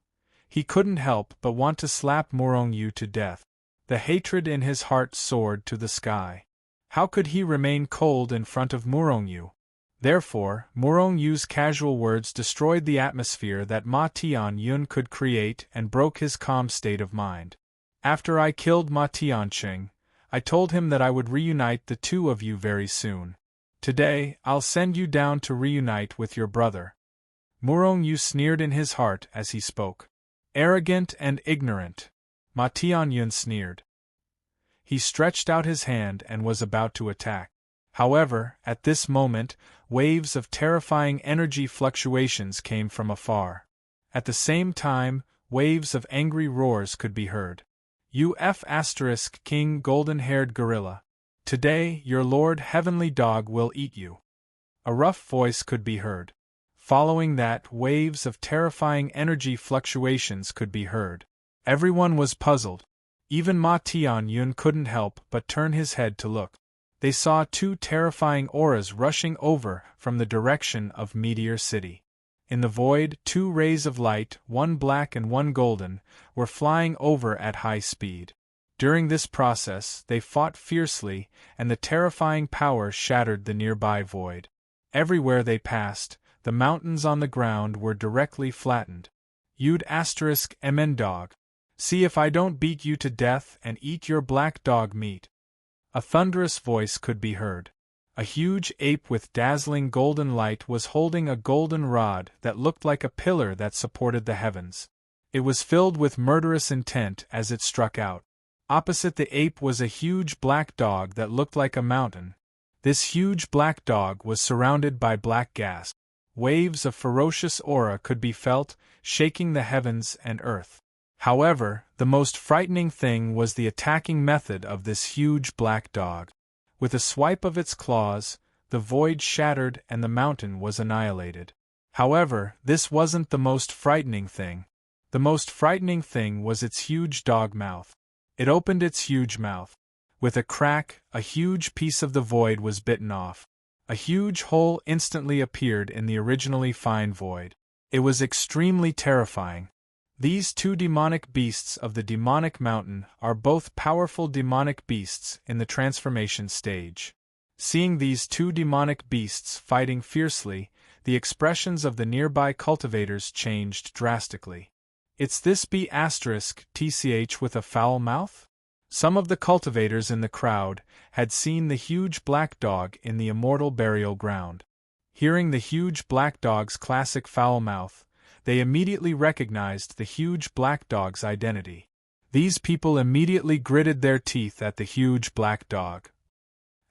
he couldn't help but want to slap Murongyu to death. The hatred in his heart soared to the sky. How could he remain cold in front of Murongyu? Therefore, Murongyu's casual words destroyed the atmosphere that Ma Tianyun could create and broke his calm state of mind. After I killed Ma Tianqing, I told him that I would reunite the two of you very soon. Today, I'll send you down to reunite with your brother. Murongyu sneered in his heart as he spoke. Arrogant and ignorant. Ma Tianyun sneered. He stretched out his hand and was about to attack. However, at this moment, waves of terrifying energy fluctuations came from afar. At the same time, waves of angry roars could be heard. King golden-haired gorilla. Today, your Lord Heavenly Dog will eat you. A rough voice could be heard. Following that, waves of terrifying energy fluctuations could be heard. Everyone was puzzled. Even Ma Tianyun couldn't help but turn his head to look. They saw two terrifying auras rushing over from the direction of Meteor City. In the void, two rays of light, one black and one golden, were flying over at high speed. During this process, they fought fiercely, and the terrifying power shattered the nearby void. Everywhere they passed, the mountains on the ground were directly flattened. Dog. See if I don't beat you to death and eat your black dog meat. A thunderous voice could be heard. A huge ape with dazzling golden light was holding a golden rod that looked like a pillar that supported the heavens. It was filled with murderous intent as it struck out. Opposite the ape was a huge black dog that looked like a mountain. This huge black dog was surrounded by black gas. Waves of ferocious aura could be felt, shaking the heavens and earth. However, the most frightening thing was the attacking method of this huge black dog. With a swipe of its claws, the void shattered and the mountain was annihilated. However, this wasn't the most frightening thing. The most frightening thing was its huge dog mouth. It opened its huge mouth. With a crack, a huge piece of the void was bitten off. A huge hole instantly appeared in the originally fine void. It was extremely terrifying. These two demonic beasts of the demonic mountain are both powerful demonic beasts in the transformation stage. Seeing these two demonic beasts fighting fiercely, the expressions of the nearby cultivators changed drastically. It's this B***TCH with a foul mouth? Some of the cultivators in the crowd had seen the huge black dog in the immortal burial ground. Hearing the huge black dog's classic foul mouth, they immediately recognized the huge black dog's identity. These people immediately gritted their teeth at the huge black dog.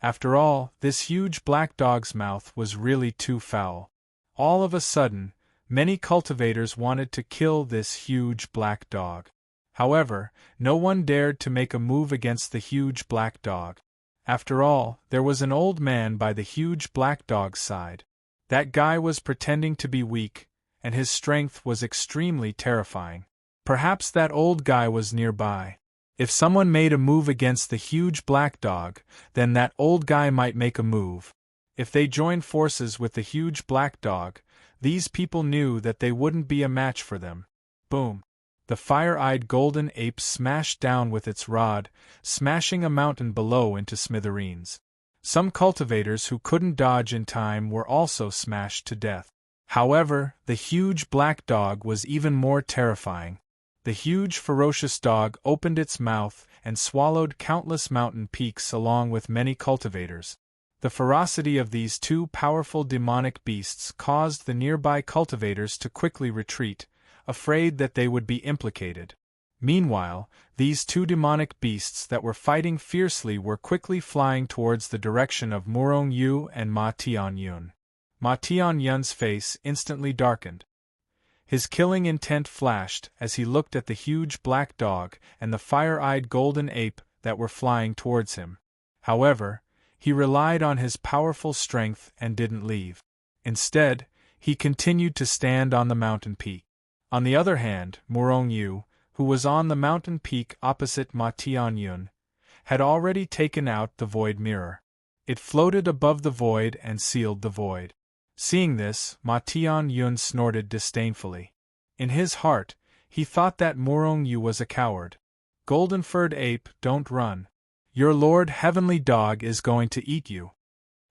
After all, this huge black dog's mouth was really too foul. All of a sudden, many cultivators wanted to kill this huge black dog. However, no one dared to make a move against the huge black dog. After all, there was an old man by the huge black dog's side. That guy was pretending to be weak, and his strength was extremely terrifying. Perhaps that old guy was nearby. If someone made a move against the huge black dog, then that old guy might make a move. If they joined forces with the huge black dog, these people knew that they wouldn't be a match for them. Boom! The fire-eyed golden ape smashed down with its rod, smashing a mountain below into smithereens. Some cultivators who couldn't dodge in time were also smashed to death. However, the huge black dog was even more terrifying. The huge ferocious dog opened its mouth and swallowed countless mountain peaks along with many cultivators. The ferocity of these two powerful demonic beasts caused the nearby cultivators to quickly retreat, afraid that they would be implicated. Meanwhile, these two demonic beasts that were fighting fiercely were quickly flying towards the direction of Murong Yu and Ma Tianyun. Ma Tianyun's face instantly darkened. His killing intent flashed as he looked at the huge black dog and the fire-eyed golden ape that were flying towards him. However, he relied on his powerful strength and didn't leave. Instead, he continued to stand on the mountain peak. On the other hand, Murong Yu, who was on the mountain peak opposite Ma Tianyun, had already taken out the void mirror. It floated above the void and sealed the void. Seeing this, Ma Tianyun snorted disdainfully. In his heart, he thought that Murong Yu was a coward. Golden-furred ape, don't run. Your Lord Heavenly Dog is going to eat you.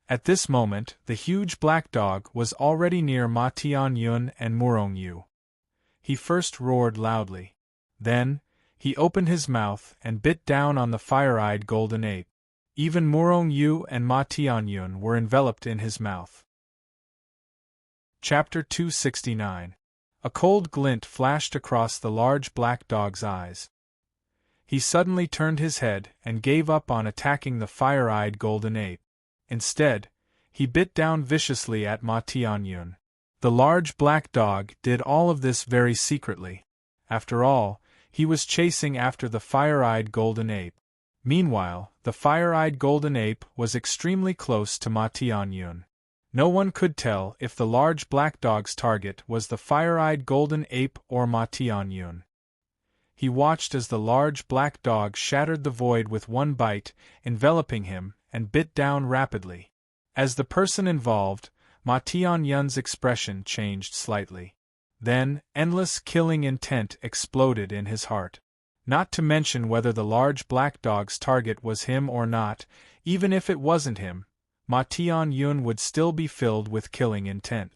At this moment, the huge black dog was already near Ma Tianyun and Murong Yu. He first roared loudly. Then, he opened his mouth and bit down on the fire-eyed golden ape. Even Murong Yu and Ma Tianyun were enveloped in his mouth. Chapter 269. A cold glint flashed across the large black dog's eyes. He suddenly turned his head and gave up on attacking the fire-eyed golden ape. Instead, he bit down viciously at Ma Tianyun. The large black dog did all of this very secretly. After all, he was chasing after the fire-eyed golden ape. Meanwhile, the fire-eyed golden ape was extremely close to Ma Tianyun. No one could tell if the large black dog's target was the fire-eyed golden ape or Ma Tianyun. He watched as the large black dog shattered the void with one bite, enveloping him, and bit down rapidly. As the person involved, Ma Tianyun's expression changed slightly. Then, endless killing intent exploded in his heart. Not to mention whether the large black dog's target was him or not, even if it wasn't him, Ma Tianyun would still be filled with killing intent.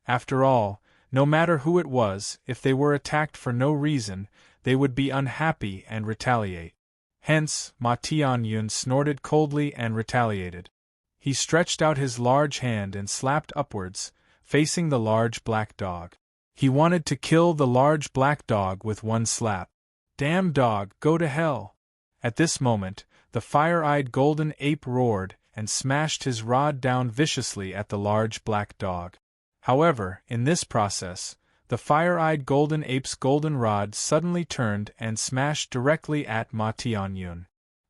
After all, no matter who it was, if they were attacked for no reason, they would be unhappy and retaliate. Hence, Ma Tianyun snorted coldly and retaliated. He stretched out his large hand and slapped upwards, facing the large black dog. He wanted to kill the large black dog with one slap. Damn dog, go to hell! At this moment, the fire-eyed golden ape roared and smashed his rod down viciously at the large black dog. However, in this process, the fire-eyed golden ape's golden rod suddenly turned and smashed directly at Ma Tianyun.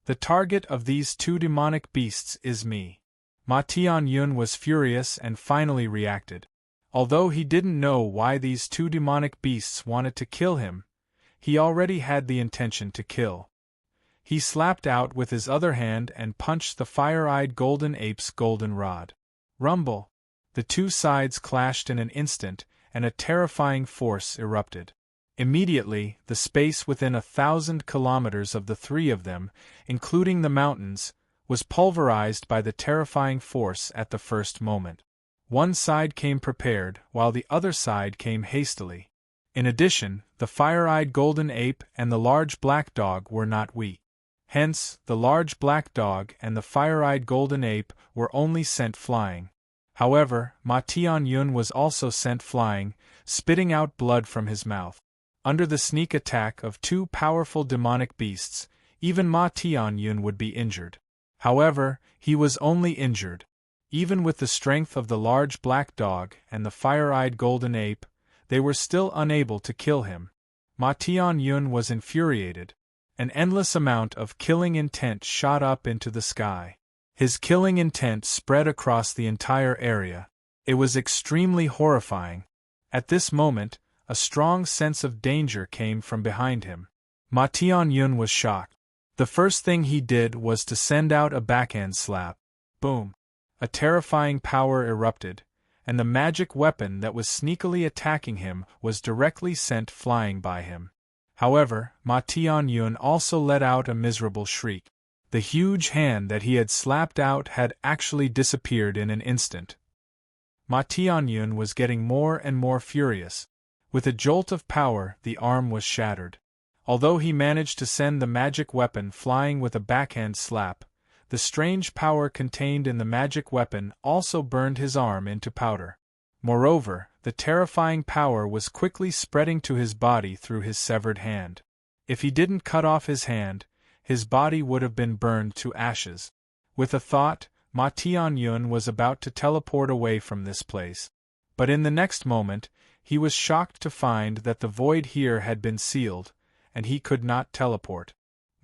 The target of these two demonic beasts is me. Ma Tianyun was furious and finally reacted. Although he didn't know why these two demonic beasts wanted to kill him, he already had the intention to kill. He slapped out with his other hand and punched the fire-eyed golden ape's golden rod. Rumble! The two sides clashed in an instant, and a terrifying force erupted. Immediately, the space within 1,000 kilometers of the three of them, including the mountains, was pulverized by the terrifying force at the first moment. One side came prepared, while the other side came hastily. In addition, the fire-eyed golden ape and the large black dog were not weak. Hence, the large black dog and the fire-eyed golden ape were only sent flying. However, Ma Tianyun was also sent flying, spitting out blood from his mouth. Under the sneak attack of two powerful demonic beasts, even Ma Tianyun would be injured. However, he was only injured. Even with the strength of the large black dog and the fire-eyed golden ape, they were still unable to kill him. Ma Tianyun was infuriated. An endless amount of killing intent shot up into the sky. His killing intent spread across the entire area. It was extremely horrifying. At this moment, a strong sense of danger came from behind him. Ma Tianyun was shocked. The first thing he did was to send out a backhand slap. Boom! A terrifying power erupted, and the magic weapon that was sneakily attacking him was directly sent flying by him. However, Ma Tianyun also let out a miserable shriek. The huge hand that he had slapped out had actually disappeared in an instant. Ma Tianyun was getting more and more furious. With a jolt of power, the arm was shattered. Although he managed to send the magic weapon flying with a backhand slap, the strange power contained in the magic weapon also burned his arm into powder. Moreover, the terrifying power was quickly spreading to his body through his severed hand. If he didn't cut off his hand, his body would have been burned to ashes. With a thought, Ma Tianyun was about to teleport away from this place. But in the next moment, he was shocked to find that the void here had been sealed, and he could not teleport.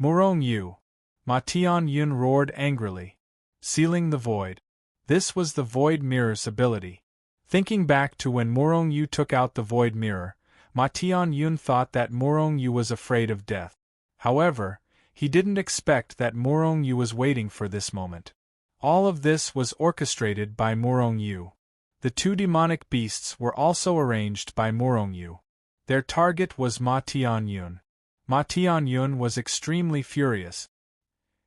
Murong Yu! Ma Tianyun roared angrily. Sealing the void. This was the void mirror's ability. Thinking back to when Murong Yu took out the void mirror, Ma Tianyun thought that Murong Yu was afraid of death. However, he didn't expect that Murong Yu was waiting for this moment. All of this was orchestrated by Murong Yu. The two demonic beasts were also arranged by Murong Yu. Their target was Ma Tianyun. Ma Tianyun was extremely furious.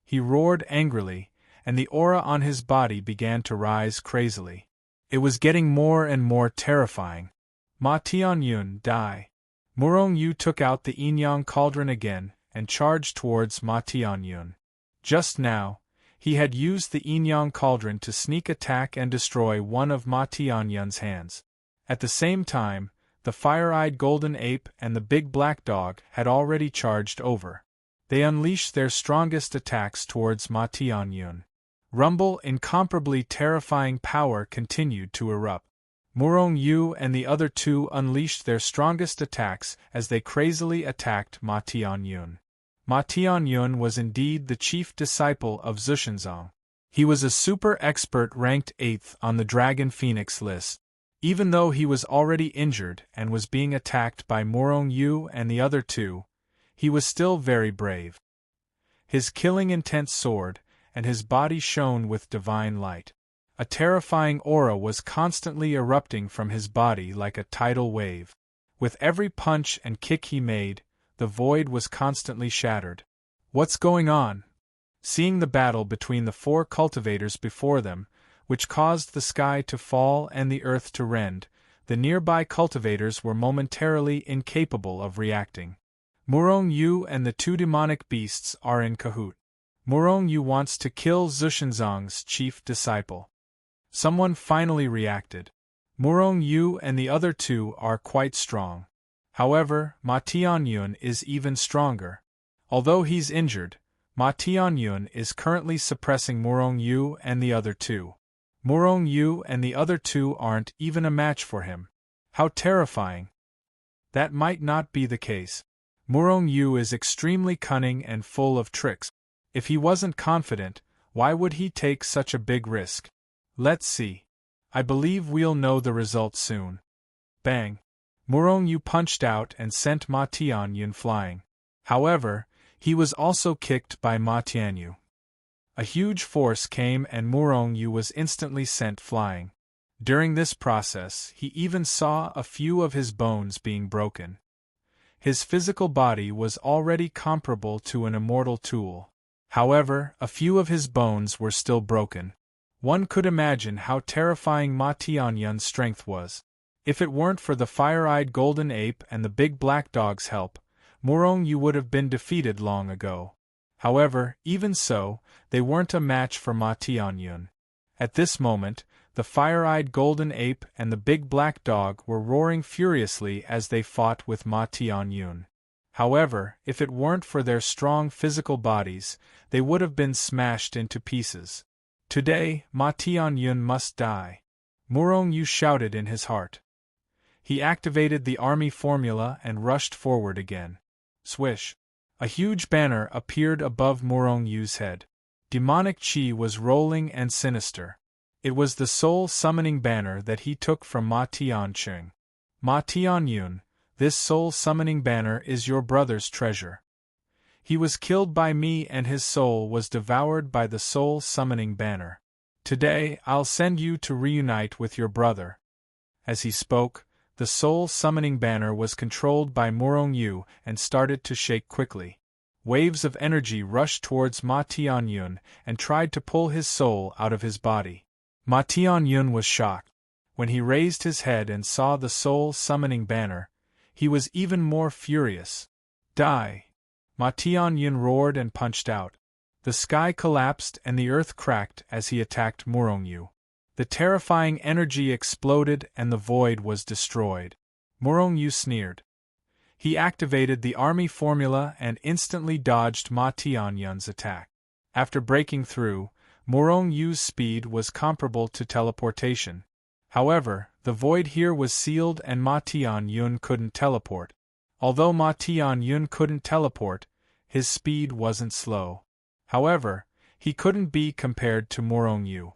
He roared angrily, and the aura on his body began to rise crazily. It was getting more and more terrifying. Ma Tianyun, die! Murong Yu took out the Yin-Yang cauldron again and charged towards Ma Tianyun. Just now, he had used the Yin-Yang cauldron to sneak attack and destroy one of Ma Tianyun's hands. At the same time, the fire-eyed golden ape and the big black dog had already charged over. They unleashed their strongest attacks towards Ma Tianyun. Rumble, incomparably terrifying power continued to erupt. Murong Yu and the other two unleashed their strongest attacks as they crazily attacked Ma Tianyun. Ma Tianyun was indeed the chief disciple of Zushenzong. He was a super expert ranked 8th on the Dragon Phoenix list. Even though he was already injured and was being attacked by Murong Yu and the other two, he was still very brave. His killing intent soared, and his body shone with divine light. A terrifying aura was constantly erupting from his body like a tidal wave. With every punch and kick he made, the void was constantly shattered. What's going on? Seeing the battle between the four cultivators before them, which caused the sky to fall and the earth to rend, the nearby cultivators were momentarily incapable of reacting. Murong Yu and the two demonic beasts are in cahoot. Murong Yu wants to kill Zushenzong's chief disciple. Someone finally reacted. Murong Yu and the other two are quite strong. However, Ma Tianyun is even stronger. Although he's injured, Ma Tianyun is currently suppressing Murong Yu and the other two. Murong Yu and the other two aren't even a match for him. How terrifying! That might not be the case. Murong Yu is extremely cunning and full of tricks. If he wasn't confident, why would he take such a big risk? Let's see. I believe we'll know the result soon. Bang! Murong Yu punched out and sent Ma Tianyun flying. However, he was also kicked by Ma Tianyu. A huge force came and Murong Yu was instantly sent flying. During this process, he even saw a few of his bones being broken. His physical body was already comparable to an immortal tool. However, a few of his bones were still broken. One could imagine how terrifying Ma Tianyun's strength was. If it weren't for the fire-eyed golden ape and the big black dog's help, Murong Yu would have been defeated long ago. However, even so, they weren't a match for Ma Tianyun. At this moment, the fire-eyed golden ape and the big black dog were roaring furiously as they fought with Ma Tianyun. However, if it weren't for their strong physical bodies, they would have been smashed into pieces. Today, Ma Tianyun must die. Murong Yu shouted in his heart. He activated the army formula and rushed forward again. Swish! A huge banner appeared above Murong Yu's head. Demonic chi was rolling and sinister. It was the soul summoning banner that he took from Ma Tiancheng. Ma Tianyun, this soul summoning banner is your brother's treasure. He was killed by me and his soul was devoured by the soul summoning banner. Today I'll send you to reunite with your brother. As he spoke, the soul summoning banner was controlled by Murong Yu and started to shake quickly. Waves of energy rushed towards Ma Tianyun and tried to pull his soul out of his body. Ma Tianyun was shocked. When he raised his head and saw the soul-summoning banner, he was even more furious. Die! Ma Tianyun roared and punched out. The sky collapsed and the earth cracked as he attacked Murongyu. The terrifying energy exploded and the void was destroyed. Murongyu sneered. He activated the army formula and instantly dodged Ma Tianyun's attack. After breaking through, Murongyu's speed was comparable to teleportation. However, the void here was sealed and Ma Tianyun couldn't teleport. Although Ma Tianyun couldn't teleport, his speed wasn't slow. However, he couldn't be compared to Murongyu.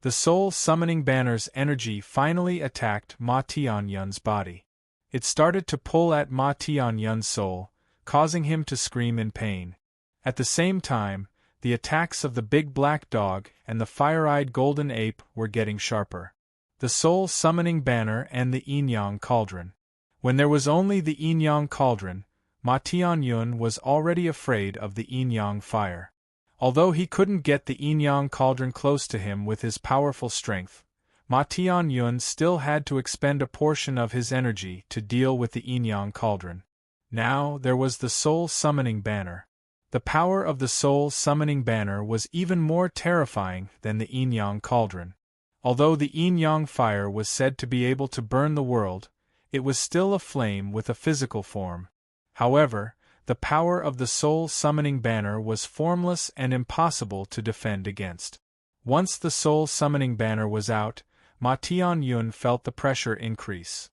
The soul-summoning banner's energy finally attacked Ma Tianyun's body. It started to pull at Ma Tianyun's soul, causing him to scream in pain. At the same time, the attacks of the big black dog and the fire-eyed golden ape were getting sharper. The soul-summoning banner and the Yin-Yang cauldron. When there was only the Yin-Yang cauldron, Ma Tianyun was already afraid of the Yin-Yang fire. Although he couldn't get the Yin-Yang cauldron close to him with his powerful strength, Ma Tianyun still had to expend a portion of his energy to deal with the Yin-Yang cauldron. Now there was the soul-summoning banner. The power of the soul-summoning banner was even more terrifying than the Yin-Yang cauldron. Although the Yin-Yang fire was said to be able to burn the world, it was still a flame with a physical form. However, the power of the soul-summoning banner was formless and impossible to defend against. Once the soul-summoning banner was out, Ma Tianyun felt the pressure increase.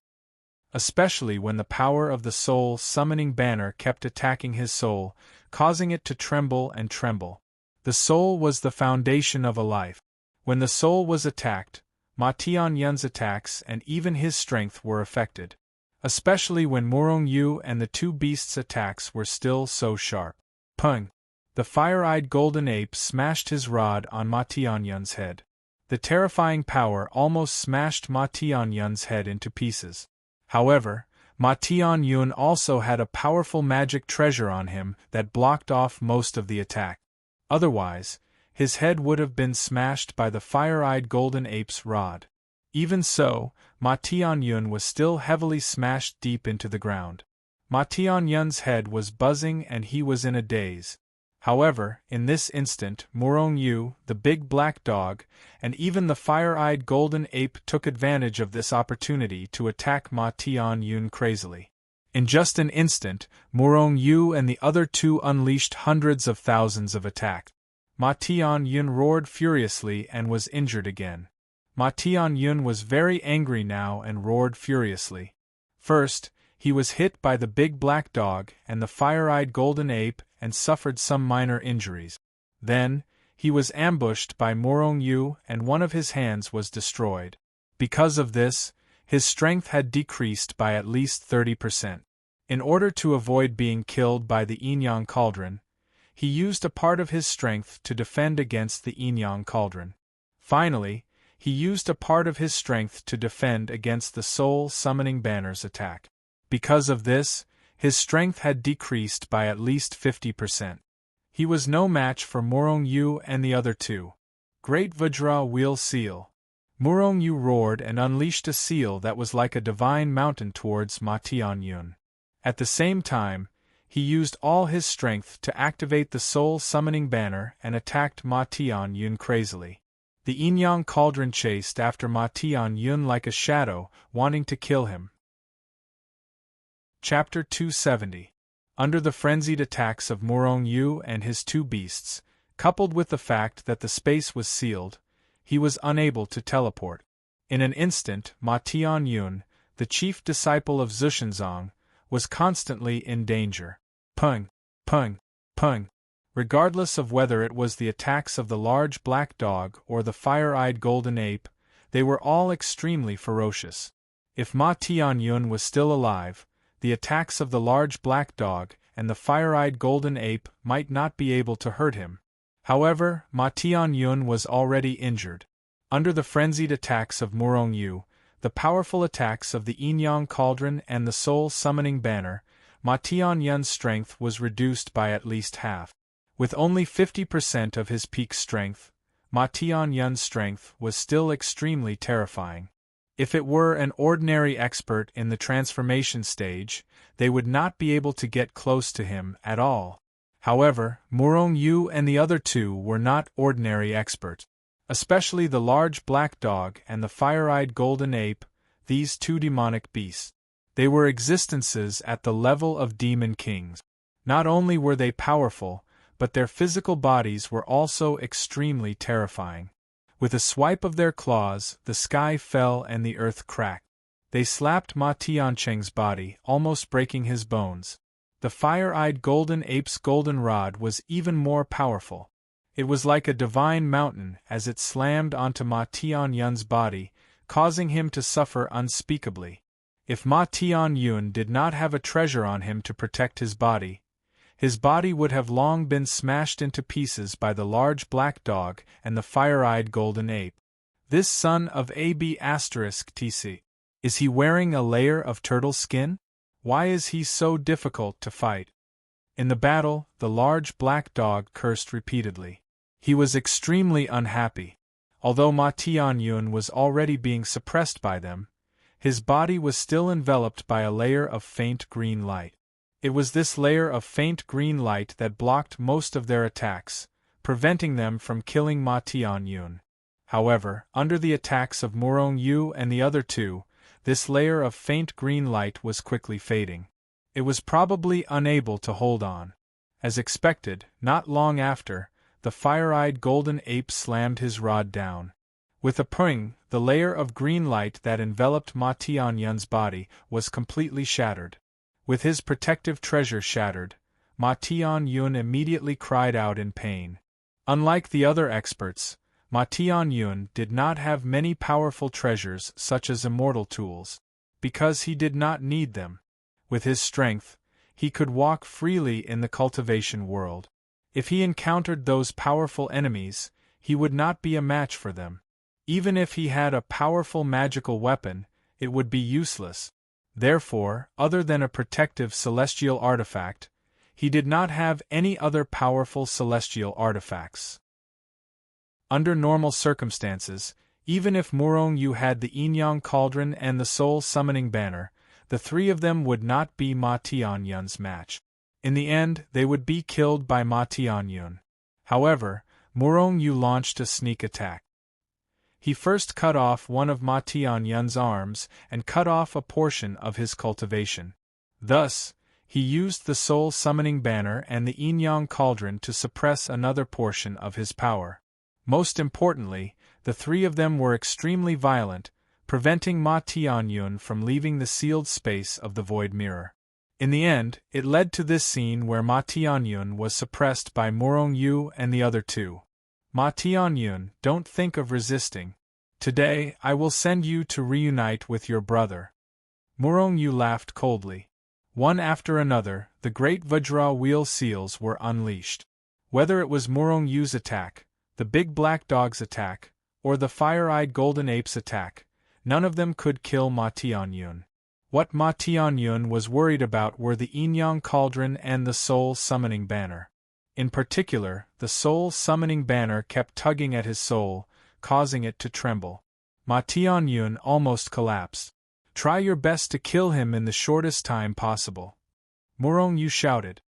Especially when the power of the soul-summoning banner kept attacking his soul, causing it to tremble and tremble. The soul was the foundation of a life. When the soul was attacked, Ma Tianyun's attacks and even his strength were affected. Especially when Murongyu and the two beasts' attacks were still so sharp. Pung! The fire-eyed golden ape smashed his rod on Ma Tianyun's head. The terrifying power almost smashed Ma Tianyun's head into pieces. However, Ma Tianyun also had a powerful magic treasure on him that blocked off most of the attack. Otherwise, his head would have been smashed by the fire-eyed golden ape's rod. Even so, Ma Tianyun was still heavily smashed deep into the ground. Ma Tianyun's head was buzzing and he was in a daze. However, in this instant, Murongyu, the big black dog, and even the fire-eyed golden ape took advantage of this opportunity to attack Ma Tianyun crazily. In just an instant, Murongyu and the other two unleashed hundreds of thousands of attacks. Ma Tianyun roared furiously and was injured again. Ma Tianyun was very angry now and roared furiously. First, he was hit by the big black dog and the fire-eyed golden ape and suffered some minor injuries. Then, he was ambushed by Murongyu and one of his hands was destroyed. Because of this, his strength had decreased by at least 30%. In order to avoid being killed by the Yin-Yang cauldron, he used a part of his strength to defend against the Yin-Yang cauldron. Finally, he used a part of his strength to defend against the soul-summoning banner's attack. Because of this, his strength had decreased by at least 50%. He was no match for Murongyu and the other two. Great Vajra Wheel Seal. Murongyu roared and unleashed a seal that was like a divine mountain towards Ma Tianyun. At the same time, he used all his strength to activate the soul-summoning banner and attacked Ma Tianyun crazily. The Yin-Yang cauldron chased after Ma Tianyun like a shadow, wanting to kill him. Chapter 270. Under the frenzied attacks of Murongyu and his two beasts, coupled with the fact that the space was sealed, he was unable to teleport. In an instant, Ma Tianyun, the chief disciple of Xushenzong, was constantly in danger. Pung! Pung! Pung! Regardless of whether it was the attacks of the large black dog or the fire-eyed golden ape, they were all extremely ferocious. If Ma Tianyun was still alive, the attacks of the large black dog and the fire-eyed golden ape might not be able to hurt him. However, Ma Tianyun was already injured. Under the frenzied attacks of Murongyu, the powerful attacks of the Yin-Yang cauldron and the soul-summoning banner, Ma Tianyun's strength was reduced by at least half. With only 50% of his peak strength, Ma Tianyun's strength was still extremely terrifying. If it were an ordinary expert in the transformation stage, they would not be able to get close to him at all. However, Murong Yu and the other two were not ordinary experts. Especially the large black dog and the fire-eyed golden ape, these two demonic beasts. They were existences at the level of demon kings. Not only were they powerful, but their physical bodies were also extremely terrifying. With a swipe of their claws, the sky fell and the earth cracked. They slapped Ma Tiancheng's body, almost breaking his bones. The fire-eyed golden ape's golden rod was even more powerful. It was like a divine mountain as it slammed onto Ma Tianyun's body, causing him to suffer unspeakably. If Ma Tianyun did not have a treasure on him to protect his body would have long been smashed into pieces by the large black dog and the fire-eyed golden ape. This son of AB*TC. Is he wearing a layer of turtle skin? Why is he so difficult to fight? In the battle, the large black dog cursed repeatedly. He was extremely unhappy. Although Ma Tianyun was already being suppressed by them, his body was still enveloped by a layer of faint green light. It was this layer of faint green light that blocked most of their attacks, preventing them from killing Ma Tianyun. However, under the attacks of Murong Yu and the other two, this layer of faint green light was quickly fading. It was probably unable to hold on. As expected, not long after, the fire-eyed golden ape slammed his rod down. With a pring, the layer of green light that enveloped Ma Tianyun's body was completely shattered. With his protective treasure shattered, Ma Tianyun immediately cried out in pain. Unlike the other experts, Ma Tianyun did not have many powerful treasures such as immortal tools, because he did not need them. With his strength, he could walk freely in the cultivation world. If he encountered those powerful enemies, he would not be a match for them. Even if he had a powerful magical weapon, it would be useless. Therefore, other than a protective celestial artifact, he did not have any other powerful celestial artifacts. Under normal circumstances, even if Murong Yu had the Yin-Yang Cauldron and the Soul Summoning Banner, the three of them would not be Ma Tianyun's match. In the end, they would be killed by Ma Tianyun. However, Murong Yu launched a sneak attack. He first cut off one of Ma Tianyun's arms and cut off a portion of his cultivation. Thus, he used the Soul Summoning Banner and the Yin-Yang Cauldron to suppress another portion of his power. Most importantly, the three of them were extremely violent, preventing Ma Tianyun from leaving the sealed space of the Void Mirror. In the end, it led to this scene where Ma Tianyun was suppressed by Murong Yu and the other two. Ma Tianyun, don't think of resisting. Today, I will send you to reunite with your brother. Murong Yu laughed coldly. One after another, the great Vajra wheel seals were unleashed. Whether it was Murong Yu's attack, the big black dog's attack, or the fire-eyed golden ape's attack, none of them could kill Ma Tianyun. What Ma Tianyun was worried about were the Yin-Yang Cauldron and the Soul Summoning Banner. In particular, the Soul Summoning Banner kept tugging at his soul, causing it to tremble. Ma Tianyun almost collapsed. Try your best to kill him in the shortest time possible. Murong Yu shouted.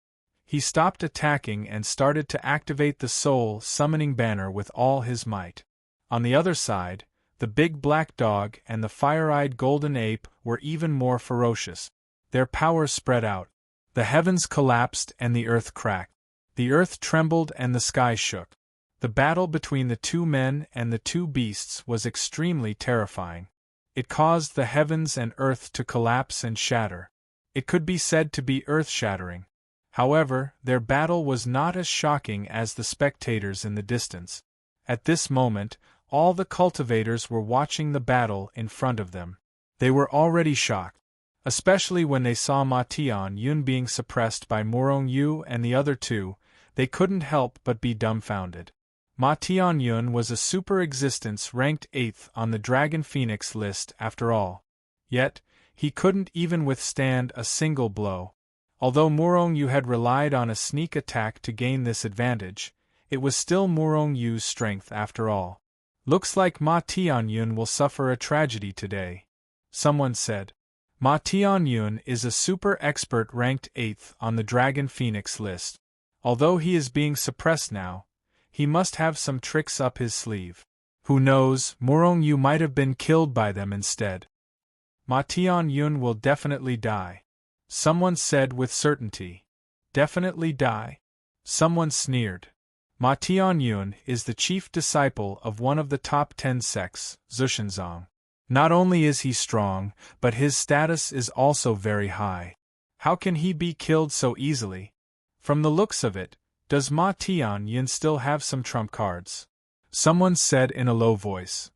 He stopped attacking and started to activate the Soul Summoning Banner with all his might. On the other side, the big black dog and the fire-eyed golden ape were even more ferocious. Their power spread out. The heavens collapsed and the earth cracked. The earth trembled and the sky shook. The battle between the two men and the two beasts was extremely terrifying. It caused the heavens and earth to collapse and shatter. It could be said to be earth-shattering. However, their battle was not as shocking as the spectators in the distance. At this moment, all the cultivators were watching the battle in front of them. They were already shocked, especially when they saw Ma Tianyun being suppressed by Murong Yu and the other two. They couldn't help but be dumbfounded. Ma Tianyun was a super existence ranked 8th on the Dragon Phoenix list after all. Yet, he couldn't even withstand a single blow. Although Murong Yu had relied on a sneak attack to gain this advantage, it was still Murong Yu's strength after all. Looks like Ma Tianyun will suffer a tragedy today, someone said. Ma Tianyun is a super expert ranked 8th on the Dragon Phoenix list. Although he is being suppressed now, he must have some tricks up his sleeve. Who knows, Morong Yu might have been killed by them instead. Ma Tianyun will definitely die, someone said with certainty. Definitely die? Someone sneered. Ma Tianyun is the chief disciple of one of the top 10 sects, Zhushenzong. Not only is he strong, but his status is also very high. How can he be killed so easily? From the looks of it, does Ma Tianyun still have some trump cards? Someone said in a low voice.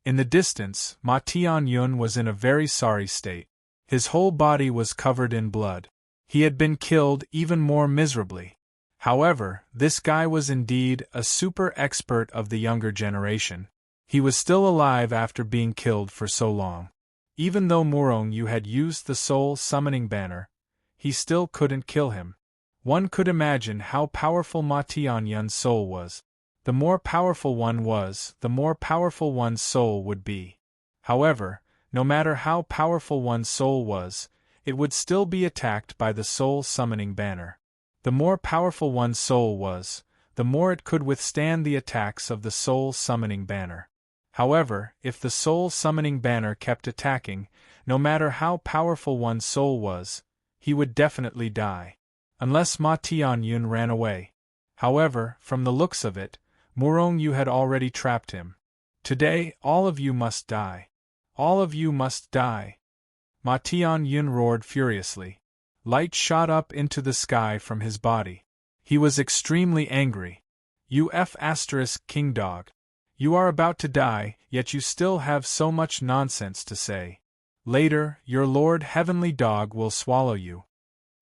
In the distance, Ma Tianyun was in a very sorry state. His whole body was covered in blood. He had been killed even more miserably. However, this guy was indeed a super expert of the younger generation. He was still alive after being killed for so long. Even though Morong Yu had used the soul summoning banner, he still couldn't kill him. One could imagine how powerful Ma Tianyun's soul was. The more powerful one was, the more powerful one's soul would be. However, no matter how powerful one's soul was, it would still be attacked by the soul summoning banner. The more powerful one's soul was, the more it could withstand the attacks of the soul summoning banner. However, if the soul summoning banner kept attacking, no matter how powerful one's soul was, he would definitely die. Unless Ma Tianyun ran away. However, from the looks of it, Morong Yu had already trapped him. Today, all of you must die. All of you must die. Ma Tianyun roared furiously. Light shot up into the sky from his body. He was extremely angry. You King Dog. You are about to die, yet you still have so much nonsense to say. Later, your Lord Heavenly Dog will swallow you.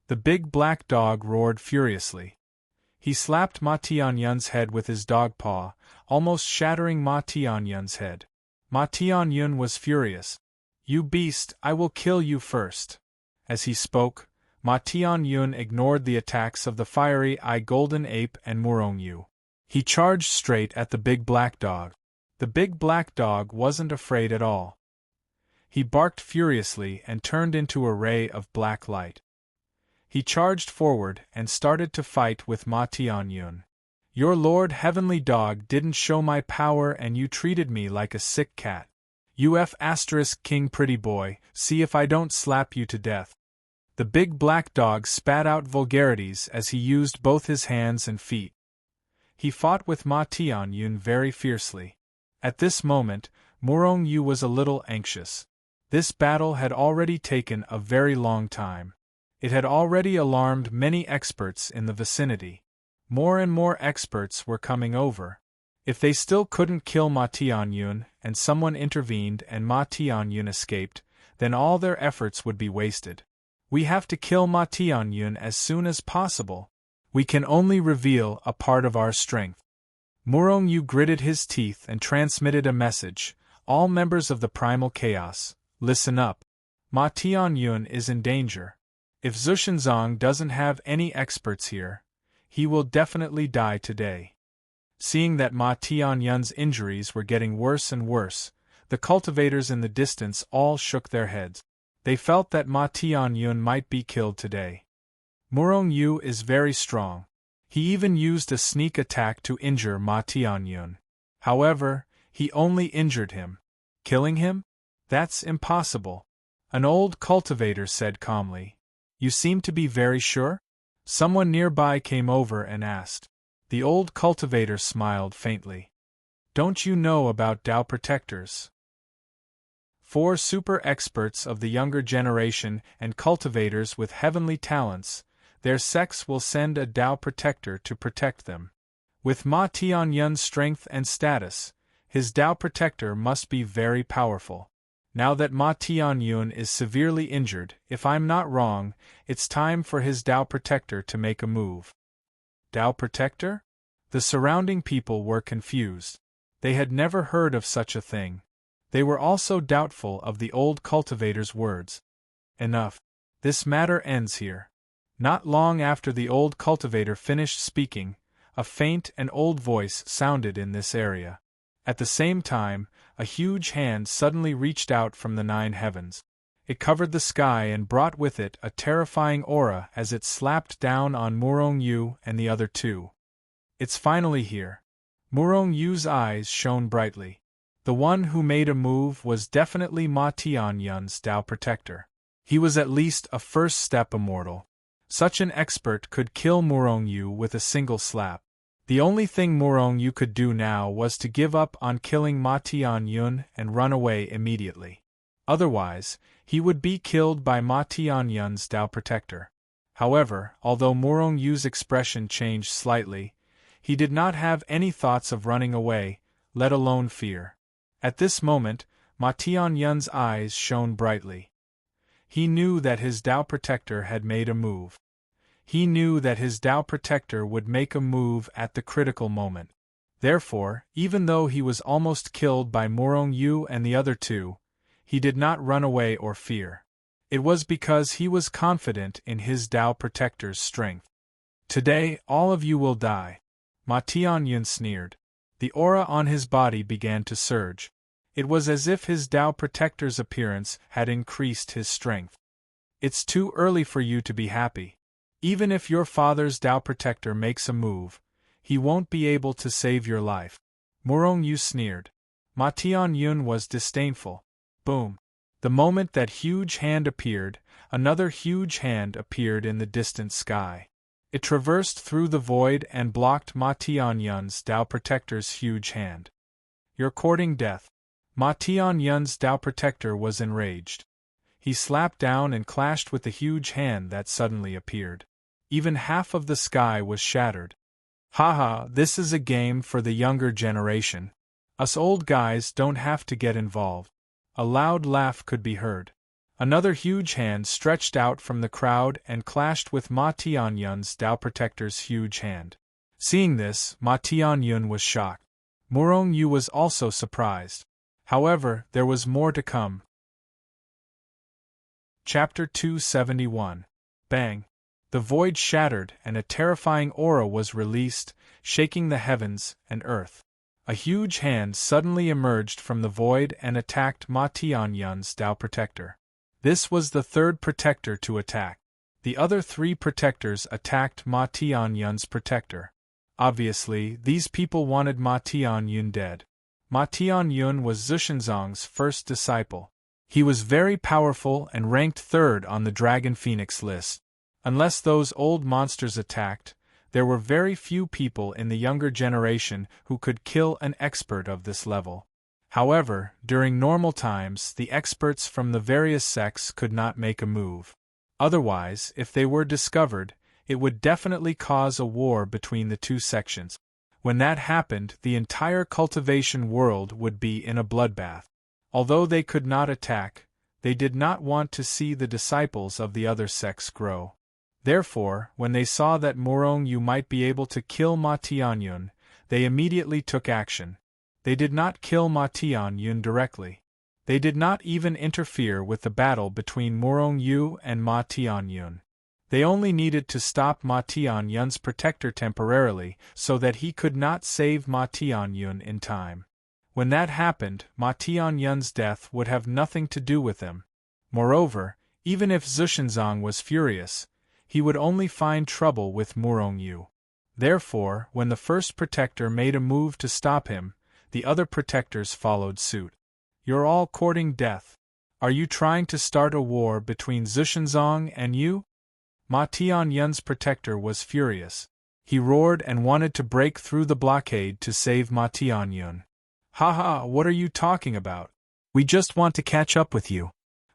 The big black dog roared furiously. He slapped Ma Tianyun's head with his dog paw, almost shattering Ma Tianyun's head. Ma Tianyun was furious. You beast, I will kill you first. As he spoke, Ma Tianyun ignored the attacks of the fiery eye golden ape and Morong Yu. He charged straight at the big black dog. The big black dog wasn't afraid at all. He barked furiously and turned into a ray of black light. He charged forward and started to fight with Ma Tianyun. Your Lord Heavenly Dog didn't show my power and you treated me like a sick cat. You King Pretty Boy, see if I don't slap you to death. The big black dog spat out vulgarities as he used both his hands and feet. He fought with Ma Tianyun very fiercely. At this moment, Morong Yu was a little anxious. This battle had already taken a very long time. It had already alarmed many experts in the vicinity. More and more experts were coming over. If they still couldn't kill Ma Tianyun and someone intervened and Ma Tianyun escaped, then all their efforts would be wasted. We have to kill Ma Tianyun as soon as possible. We can only reveal a part of our strength. Morong Yu gritted his teeth and transmitted a message. All members of the Primal Chaos, listen up. Ma Tianyun is in danger. If Zhushenzong doesn't have any experts here, he will definitely die today. Seeing that Ma Tianyun's injuries were getting worse and worse, the cultivators in the distance all shook their heads. They felt that Ma Tianyun might be killed today. Morong Yu is very strong. He even used a sneak attack to injure Ma Tianyun. However, he only injured him. Killing him? That's impossible. An old cultivator said calmly. You seem to be very sure? Someone nearby came over and asked. The old cultivator smiled faintly. Don't you know about Tao Protectors? 4 super experts of the younger generation and cultivators with heavenly talents, their sects will send a Tao Protector to protect them. With Ma Tianyun's strength and status, his Tao Protector must be very powerful. Now that Ma Tianyun is severely injured, if I'm not wrong, it's time for his Tao Protector to make a move. Tao Protector? The surrounding people were confused. They had never heard of such a thing. They were also doubtful of the old cultivator's words. Enough. This matter ends here. Not long after the old cultivator finished speaking, a faint and old voice sounded in this area. At the same time, a huge hand suddenly reached out from the 9 heavens. It covered the sky and brought with it a terrifying aura as it slapped down on Murong Yu and the other 2. It's finally here. Murong Yu's eyes shone brightly. The one who made a move was definitely Ma Tianyun's Tao Protector. He was at least a first-step immortal. Such an expert could kill Murong Yu with a single slap. The only thing Murong Yu could do now was to give up on killing Ma Tianyun and run away immediately. Otherwise, he would be killed by Ma Tianyun's Tao Protector. However, although Murong Yu's expression changed slightly, he did not have any thoughts of running away, let alone fear. At this moment, Ma Tianyun's eyes shone brightly. He knew that his Tao Protector had made a move. He knew that his Tao Protector would make a move at the critical moment. Therefore, even though he was almost killed by Murong Yu and the other 2, he did not run away or fear. It was because he was confident in his Tao Protector's strength. Today, all of you will die. Ma Tianyun sneered. The aura on his body began to surge. It was as if his Tao Protector's appearance had increased his strength. It's too early for you to be happy. Even if your father's Tao Protector makes a move, he won't be able to save your life. Murong Yu sneered. Ma Tianyun was disdainful. Boom. The moment that huge hand appeared, another huge hand appeared in the distant sky. It traversed through the void and blocked Ma Tianyun's Tao Protector's huge hand. You're courting death. Ma Tianyun's Tao Protector was enraged. He slapped down and clashed with the huge hand that suddenly appeared. Even half of the sky was shattered. Haha, this is a game for the younger generation. Us old guys don't have to get involved. A loud laugh could be heard. Another huge hand stretched out from the crowd and clashed with Ma Tianyun's Tao Protector's huge hand. Seeing this, Ma Tianyun was shocked. Murong Yu was also surprised. However, there was more to come. Chapter 271. Bang! The void shattered and a terrifying aura was released, shaking the heavens and earth. A huge hand suddenly emerged from the void and attacked Ma Tianyun's Tao Protector. This was the 3rd protector to attack. The other 3 protectors attacked Ma Tianyun's protector. Obviously, these people wanted Ma Tianyun dead. Ma Tianyun was Zushenzong's first disciple. He was very powerful and ranked 3rd on the Dragon Phoenix list. Unless those old monsters attacked, there were very few people in the younger generation who could kill an expert of this level. However, during normal times the experts from the various sects could not make a move. Otherwise, if they were discovered, it would definitely cause a war between the 2 sections. When that happened, the entire cultivation world would be in a bloodbath. Although they could not attack, they did not want to see the disciples of the other sects grow. Therefore, when they saw that Murong Yu might be able to kill Ma Tianyun, they immediately took action. They did not kill Ma Tianyun directly. They did not even interfere with the battle between Murong Yu and Ma Tianyun. They only needed to stop Ma Tianyun's protector temporarily so that he could not save Ma Tianyun in time. When that happened, Ma Tianyun's death would have nothing to do with him. Moreover, even if Zushenzong was furious, he would only find trouble with Murong Yu. Therefore, when the first protector made a move to stop him, the other protectors followed suit. You're all courting death. Are you trying to start a war between Zushenzong and you? Ma Tianyun's protector was furious. He roared and wanted to break through the blockade to save Ma Tianyun. Haha, what are you talking about? We just want to catch up with you.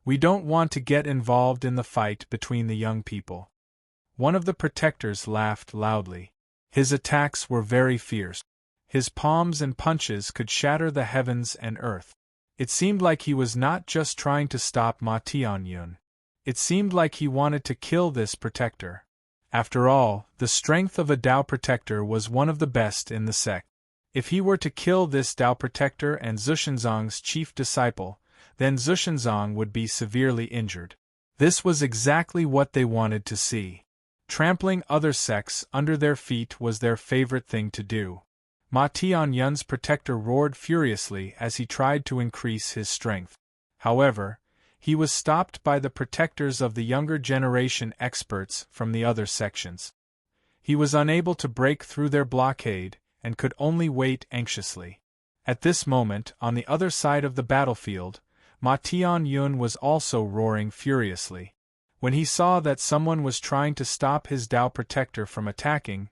We don't want to get involved in the fight between the young people. One of the protectors laughed loudly. His attacks were very fierce. His palms and punches could shatter the heavens and earth. It seemed like he was not just trying to stop Ma Tianyun. It seemed like he wanted to kill this protector. After all, the strength of a Tao protector was one of the best in the sect. If he were to kill this Tao protector and Zushenzong's chief disciple, then Zushenzong would be severely injured. This was exactly what they wanted to see. Trampling other sects under their feet was their favorite thing to do. Ma Tianyun's protector roared furiously as he tried to increase his strength. However, he was stopped by the protectors of the younger generation experts from the other sections. He was unable to break through their blockade, and could only wait anxiously. At this moment, on the other side of the battlefield, Ma Tianyun was also roaring furiously. When he saw that someone was trying to stop his Dao protector from attacking,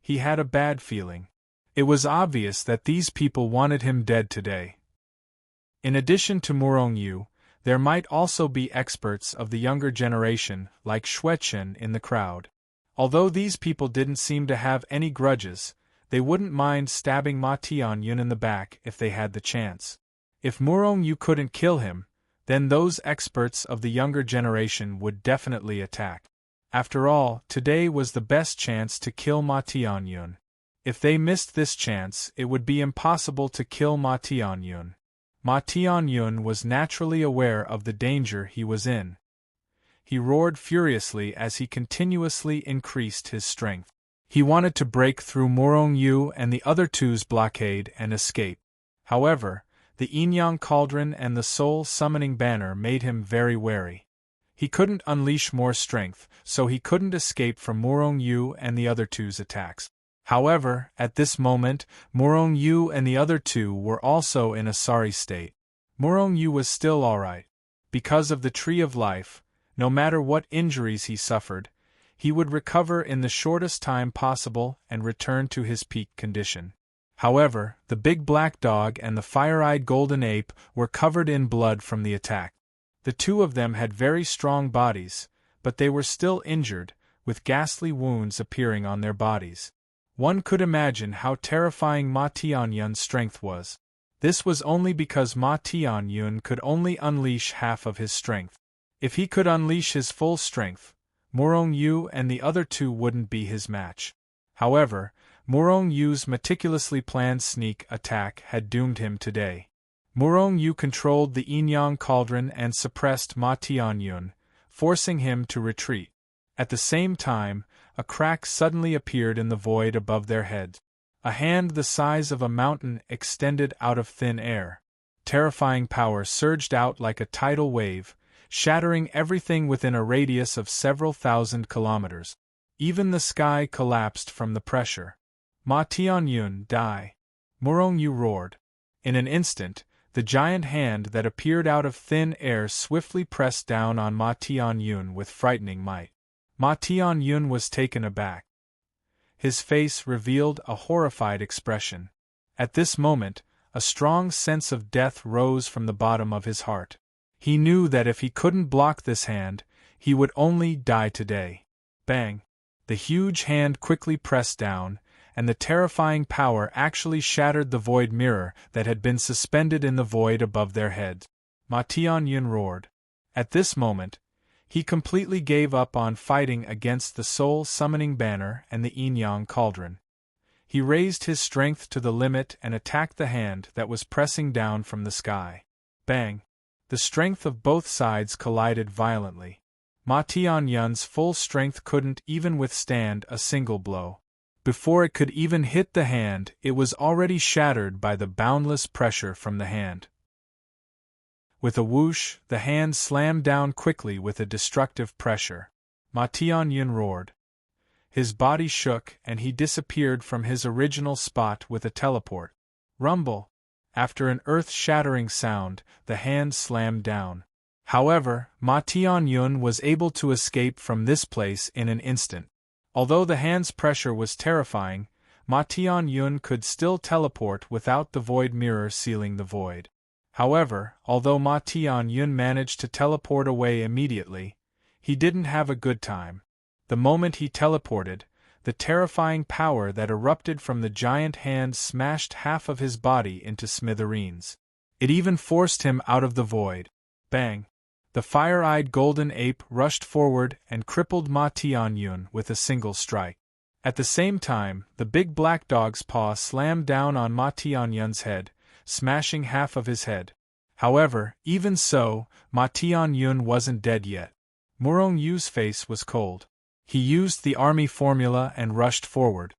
he had a bad feeling. It was obvious that these people wanted him dead today. In addition to Murongyu, there might also be experts of the younger generation, like Xuechen, in the crowd. Although these people didn't seem to have any grudges, they wouldn't mind stabbing Ma Tianyun in the back if they had the chance. If Murongyu couldn't kill him, then those experts of the younger generation would definitely attack. After all, today was the best chance to kill Ma Tianyun. If they missed this chance, it would be impossible to kill Ma Tianyun. Ma Tianyun was naturally aware of the danger he was in. He roared furiously as he continuously increased his strength. He wanted to break through Murongyu and the other two's blockade and escape. However, the Yin-Yang Cauldron and the Soul Summoning Banner made him very wary. He couldn't unleash more strength, so he couldn't escape from Murongyu and the other two's attacks. However, at this moment, Murongyu and the other two were also in a sorry state. Murongyu was still alright. Because of the Tree of Life, no matter what injuries he suffered, he would recover in the shortest time possible and return to his peak condition. However, the big black dog and the fire-eyed golden ape were covered in blood from the attack. The two of them had very strong bodies, but they were still injured, with ghastly wounds appearing on their bodies. One could imagine how terrifying Ma Tianyun's strength was. This was only because Ma Tianyun could only unleash half of his strength. If he could unleash his full strength, Murongyu and the other two wouldn't be his match. However, Murongyu's meticulously planned sneak attack had doomed him today. Murongyu controlled the Yin-Yang Cauldron and suppressed Ma Tianyun, forcing him to retreat. At the same time, a crack suddenly appeared in the void above their heads. A hand the size of a mountain extended out of thin air. Terrifying power surged out like a tidal wave, shattering everything within a radius of several thousand kilometers. Even the sky collapsed from the pressure. Ma Tianyun, die! Murongyu roared. In an instant, the giant hand that appeared out of thin air swiftly pressed down on Ma Tianyun with frightening might. Ma Tianyun was taken aback. His face revealed a horrified expression. At this moment, a strong sense of death rose from the bottom of his heart. He knew that if he couldn't block this hand, he would only die today. Bang! The huge hand quickly pressed down, and the terrifying power actually shattered the void mirror that had been suspended in the void above their heads. Ma Tianyun roared. At this moment, he completely gave up on fighting against the Soul Summoning Banner and the Yin-Yang Cauldron. He raised his strength to the limit and attacked the hand that was pressing down from the sky. Bang! The strength of both sides collided violently. Ma Tianyun's full strength couldn't even withstand a single blow. Before it could even hit the hand, it was already shattered by the boundless pressure from the hand. With a whoosh, the hand slammed down quickly with a destructive pressure. Ma Tianyun roared. His body shook and he disappeared from his original spot with a teleport. Rumble! After an earth-shattering sound, the hand slammed down. However, Ma Tianyun was able to escape from this place in an instant. Although the hand's pressure was terrifying, Ma Tianyun could still teleport without the void mirror sealing the void. However, although Ma Tianyun managed to teleport away immediately, he didn't have a good time. The moment he teleported, the terrifying power that erupted from the giant hand smashed half of his body into smithereens. It even forced him out of the void. Bang! The fire-eyed golden ape rushed forward and crippled Ma Tianyun with a single strike. At the same time, the big black dog's paw slammed down on Ma Tianyun's head, smashing half of his head. However, even so, Ma Tianyun wasn't dead yet. Murongyu's face was cold. He used the army formula and rushed forward.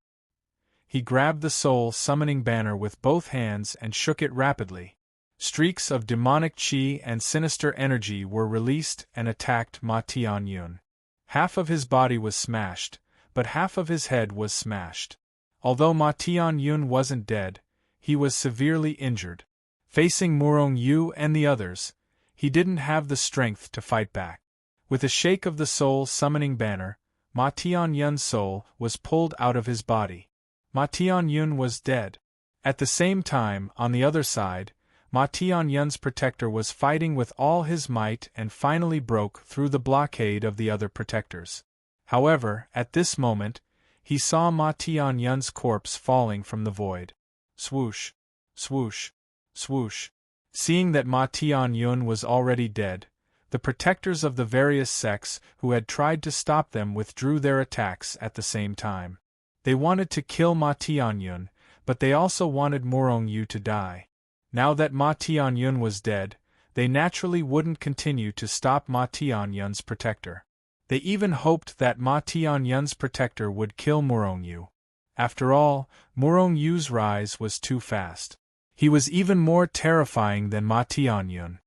He grabbed the soul-summoning banner with both hands and shook it rapidly. Streaks of demonic qi and sinister energy were released and attacked Ma Tianyun. Half of his body was smashed, but half of his head was smashed. Although Ma Tianyun wasn't dead, he was severely injured. Facing Murong Yu and the others, he didn't have the strength to fight back. With a shake of the soul-summoning banner, Ma Tianyun's soul was pulled out of his body. Ma Tianyun was dead. At the same time, on the other side, Ma Tianyun's protector was fighting with all his might and finally broke through the blockade of the other protectors. However, at this moment, he saw Ma Tianyun's corpse falling from the void. Swoosh, swoosh, swoosh. Seeing that Ma Tianyun was already dead, the protectors of the various sects who had tried to stop them withdrew their attacks at the same time. They wanted to kill Ma Tianyun, but they also wanted Murong Yu to die. Now that Ma Tianyun was dead, they naturally wouldn't continue to stop Ma Tianyun's protector. They even hoped that Ma Tianyun's protector would kill Murong Yu. After all, Murong Yu's rise was too fast. He was even more terrifying than Ma Tianyun.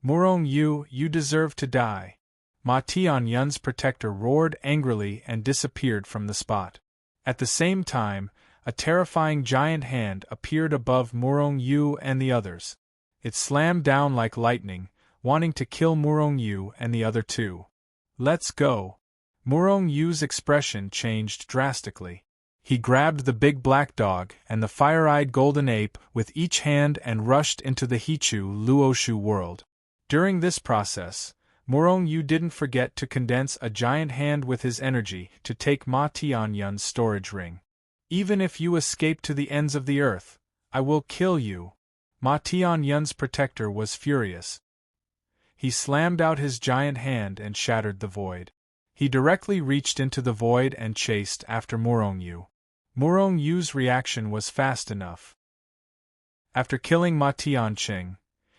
Murong Yu, you deserve to die. Ma Tianyun's protector roared angrily and disappeared from the spot. At the same time, a terrifying giant hand appeared above Murong Yu and the others. It slammed down like lightning, wanting to kill Murong Yu and the other two. Let's go. Murong Yu's expression changed drastically. He grabbed the big black dog and the fire-eyed golden ape with each hand and rushed into the Hichu Luoshu world. During this process, Murong Yu didn't forget to condense a giant hand with his energy to take Ma Tianyun's storage ring. Even if you escape to the ends of the earth, I will kill you. Ma Tianyun's protector was furious. He slammed out his giant hand and shattered the void. He directly reached into the void and chased after Murong Yu. Murong Yu's reaction was fast enough. After killing Ma Tianqing,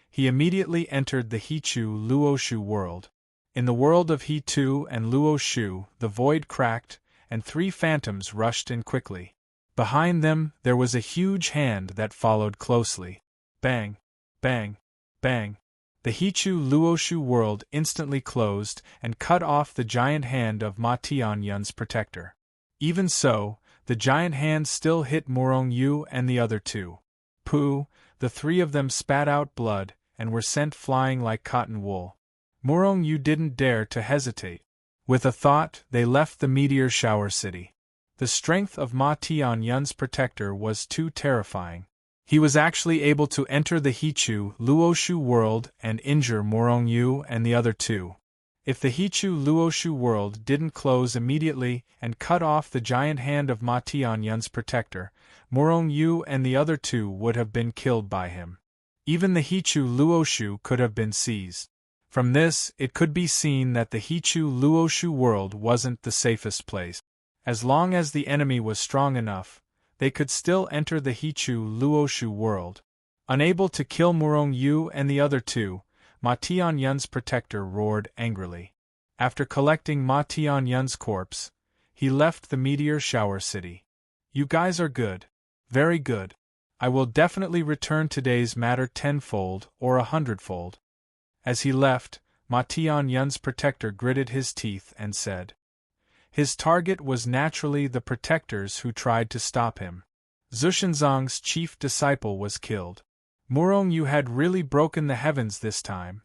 he immediately entered the Hichu Luoshu world. In the world of Hitu and Luoshu, the void cracked, and 3 phantoms rushed in quickly. Behind them, there was a huge hand that followed closely. Bang! Bang! Bang! The Hichu Luoshu world instantly closed and cut off the giant hand of Ma Tianyun's protector. Even so, the giant hand still hit Murong Yu and the other two. Pooh! The 3 of them spat out blood and were sent flying like cotton wool. Murong Yu didn't dare to hesitate. With a thought, they left the meteor shower city. The strength of Ma Tianyun's protector was too terrifying. He was actually able to enter the Hichu Luoshu world and injure Murong Yu and the other two. If the Hichu Luoshu world didn't close immediately and cut off the giant hand of Ma Tianyun's protector, Murong Yu and the other two would have been killed by him. Even the Hichu Luoshu could have been seized. From this, it could be seen that the Hichu Luoshu world wasn't the safest place. As long as the enemy was strong enough, they could still enter the Hichu Luoshu world. Unable to kill Murong Yu and the other two, Ma Tianyun's protector roared angrily. After collecting Ma Tianyun's corpse, he left the meteor shower city. You guys are good. Very good. I will definitely return today's matter 10-fold or 100-fold. As he left, Ma Tianyun's protector gritted his teeth and said. His target was naturally the protectors who tried to stop him. Zushenzong's chief disciple was killed. Murong Yu had really broken the heavens this time.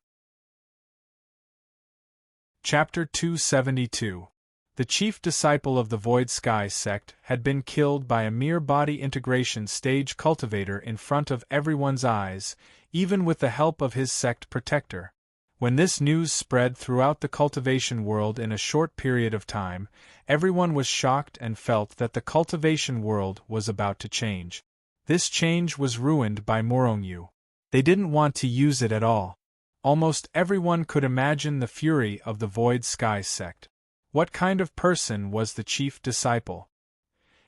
Chapter 272. The chief disciple of the Void Sky sect had been killed by a mere body integration stage cultivator in front of everyone's eyes, even with the help of his sect protector. When this news spread throughout the cultivation world in a short period of time, everyone was shocked and felt that the cultivation world was about to change. This change was ruined by Murong Yu. They didn't want to use it at all. Almost everyone could imagine the fury of the Void Sky sect. What kind of person was the chief disciple?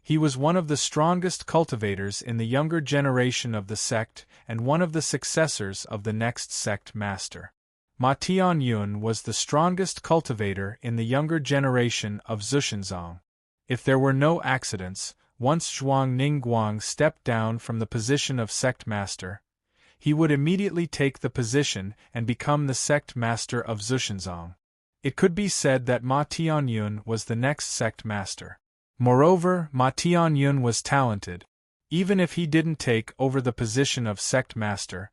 He was one of the strongest cultivators in the younger generation of the sect and one of the successors of the next sect master. Ma Tianyun was the strongest cultivator in the younger generation of Zushenzong. If there were no accidents, once Zhuang Ningguang stepped down from the position of sect master, he would immediately take the position and become the sect master of Zhushenzong. It could be said that Ma Tianyun was the next sect master. Moreover, Ma Tianyun was talented. Even if he didn't take over the position of sect master,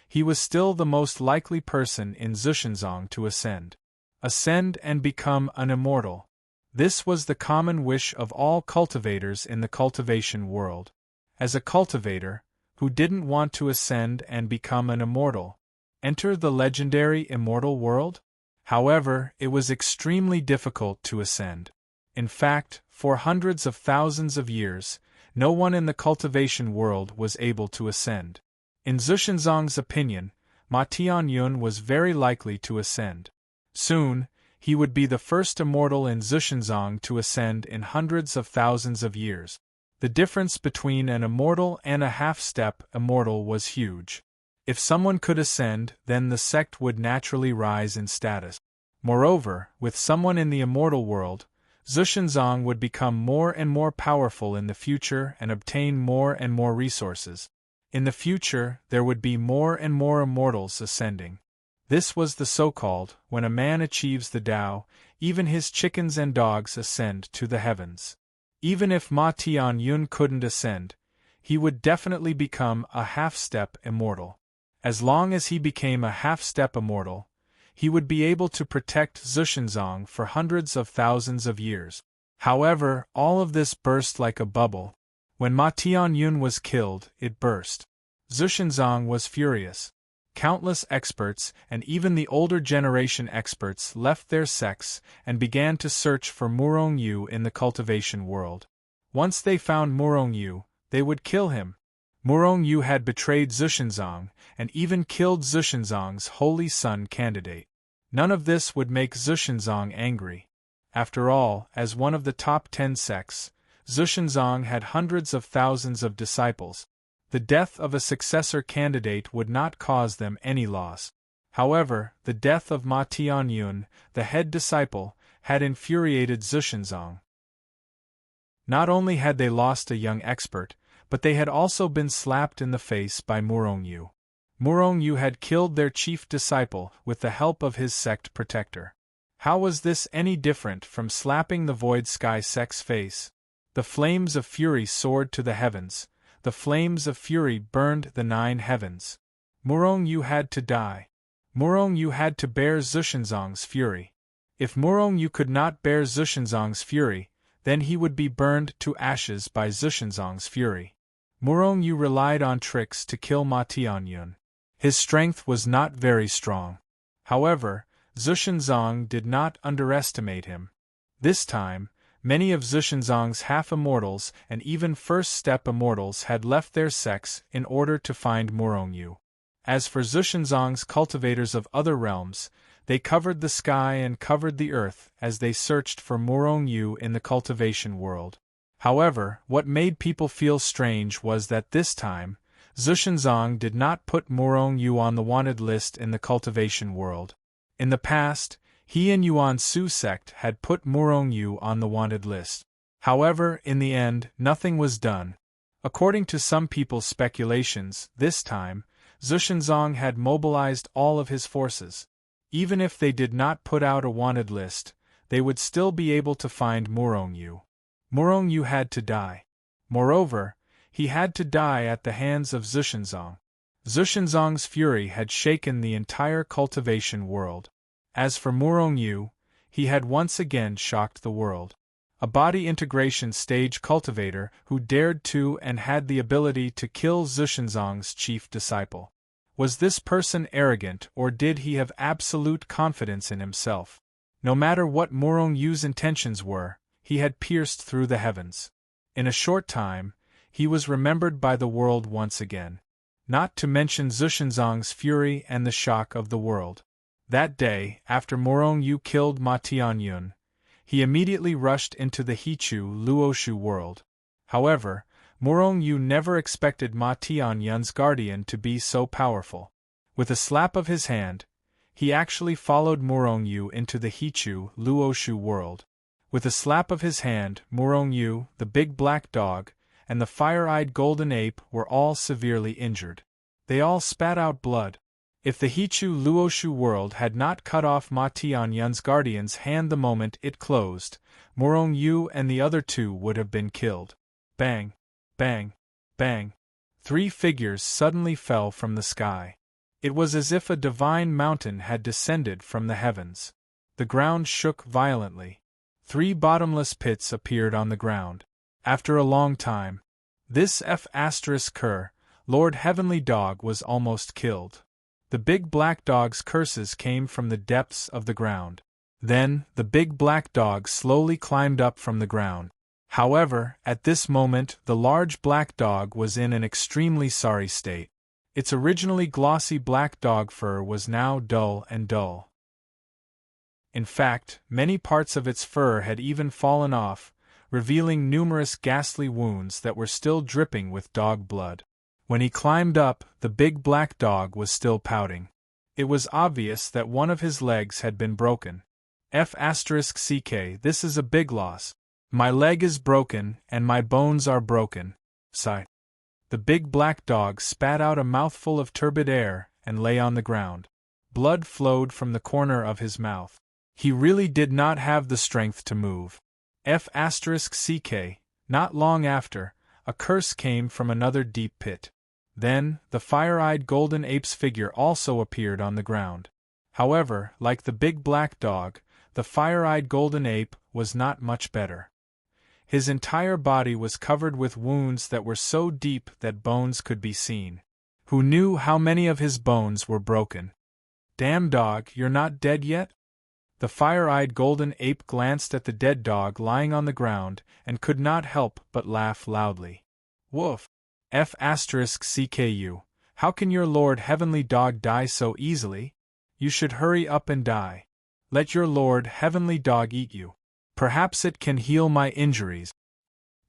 he was still the most likely person in Zhushenzong to ascend. Ascend and become an immortal. This was the common wish of all cultivators in the cultivation world. As a cultivator, who didn't want to ascend and become an immortal, enter the legendary immortal world? However, it was extremely difficult to ascend. In fact, for hundreds of thousands of years, no one in the cultivation world was able to ascend. In Zhushenzong's opinion, Ma Tianyun was very likely to ascend. Soon, he would be the first immortal in Zhushenzong to ascend in hundreds of thousands of years. The difference between an immortal and a half-step immortal was huge. If someone could ascend, then the sect would naturally rise in status. Moreover, with someone in the immortal world, Zhushenzong would become more and more powerful in the future and obtain more and more resources. In the future, there would be more and more immortals ascending. This was the so-called, when a man achieves the Tao, even his chickens and dogs ascend to the heavens. Even if Ma Tianyun couldn't ascend, he would definitely become a half-step immortal. As long as he became a half-step immortal, he would be able to protect Zhushenzong for hundreds of thousands of years. However, all of this burst like a bubble. When Ma Tianyun was killed, it burst. Zhushenzong was furious. Countless experts and even the older generation experts left their sects and began to search for Murong Yu in the cultivation world. Once they found Murong Yu, they would kill him. Murong Yu had betrayed Zhushenzong and even killed Zhushenzong's holy son candidate. None of this would make Zhushenzong angry. After all, as one of the top 10 sects, Zhushenzong had hundreds of thousands of disciples. The death of a successor candidate would not cause them any loss. However, the death of Ma Tianyun, the head disciple, had infuriated Zhushenzong. Not only had they lost a young expert, but they had also been slapped in the face by Murong Yu. Murong Yu had killed their chief disciple with the help of his sect protector. How was this any different from slapping the Void Sky sect's face? The flames of fury soared to the heavens. The flames of fury burned the 9 heavens. Murong Yu had to die. Murong Yu had to bear Zhushenzong's fury. If Murong Yu could not bear Zhushenzong's fury, then he would be burned to ashes by Zhushenzong's fury. Murong Yu relied on tricks to kill Ma Tianyun. His strength was not very strong. However, Zhushenzong did not underestimate him. This time, many of Zhushenzong's half-immortals and even first-step immortals had left their sects in order to find Murong Yu. As for Zhushenzong's cultivators of other realms, they covered the sky and covered the earth as they searched for Murong Yu in the cultivation world. However, what made people feel strange was that this time, Zhushenzong did not put Murong Yu on the wanted list in the cultivation world. In the past, he and Yuan Su sect had put Murong Yu on the wanted list. However, in the end, nothing was done. According to some people's speculations, this time, Zhushenzong had mobilized all of his forces. Even if they did not put out a wanted list, they would still be able to find Murong Yu. Murong Yu had to die. Moreover, he had to die at the hands of Zhushenzong. Zhushenzong's fury had shaken the entire cultivation world. As for Murong Yu, he had once again shocked the world. A body integration stage cultivator who dared to and had the ability to kill Zhushenzong's chief disciple. Was this person arrogant or did he have absolute confidence in himself? No matter what Murong Yu's intentions were, he had pierced through the heavens. In a short time, he was remembered by the world once again. Not to mention Zhushenzong's fury and the shock of the world. That day, after Murong Yu killed Ma Tianyun, he immediately rushed into the Hichu Luoshu world. However, Murong Yu never expected Ma Tianyun's guardian to be so powerful. With a slap of his hand, he actually followed Murong Yu into the Hichu Luoshu world. With a slap of his hand, Murong Yu, the big black dog, and the fire-eyed golden ape were all severely injured. They all spat out blood. If the Hichu Luoshu world had not cut off Ma Tianyun's guardian's hand the moment it closed, Murong Yu and the other two would have been killed. Bang! Bang! Bang! 3 figures suddenly fell from the sky. It was as if a divine mountain had descended from the heavens. The ground shook violently. 3 bottomless pits appeared on the ground. After a long time, this F***Kerr, Lord Heavenly Dog, was almost killed. The big black dog's curses came from the depths of the ground. Then, the big black dog slowly climbed up from the ground. However, at this moment the large black dog was in an extremely sorry state. Its originally glossy black dog fur was now dull and dull. In fact, many parts of its fur had even fallen off, revealing numerous ghastly wounds that were still dripping with dog blood. When he climbed up, the big black dog was still pouting. It was obvious that one of his legs had been broken. F***ck, this is a big loss. My leg is broken, and my bones are broken. Sigh. The big black dog spat out a mouthful of turbid air and lay on the ground. Blood flowed from the corner of his mouth. He really did not have the strength to move. F***ck. Not long after, a curse came from another deep pit. Then, the fire-eyed golden ape's figure also appeared on the ground. However, like the big black dog, the fire-eyed golden ape was not much better. His entire body was covered with wounds that were so deep that bones could be seen. Who knew how many of his bones were broken? Damn dog, you're not dead yet? The fire-eyed golden ape glanced at the dead dog lying on the ground and could not help but laugh loudly. Woof! F***cku, how can your Lord Heavenly Dog die so easily? You should hurry up and die. Let your Lord Heavenly Dog eat you. Perhaps it can heal my injuries.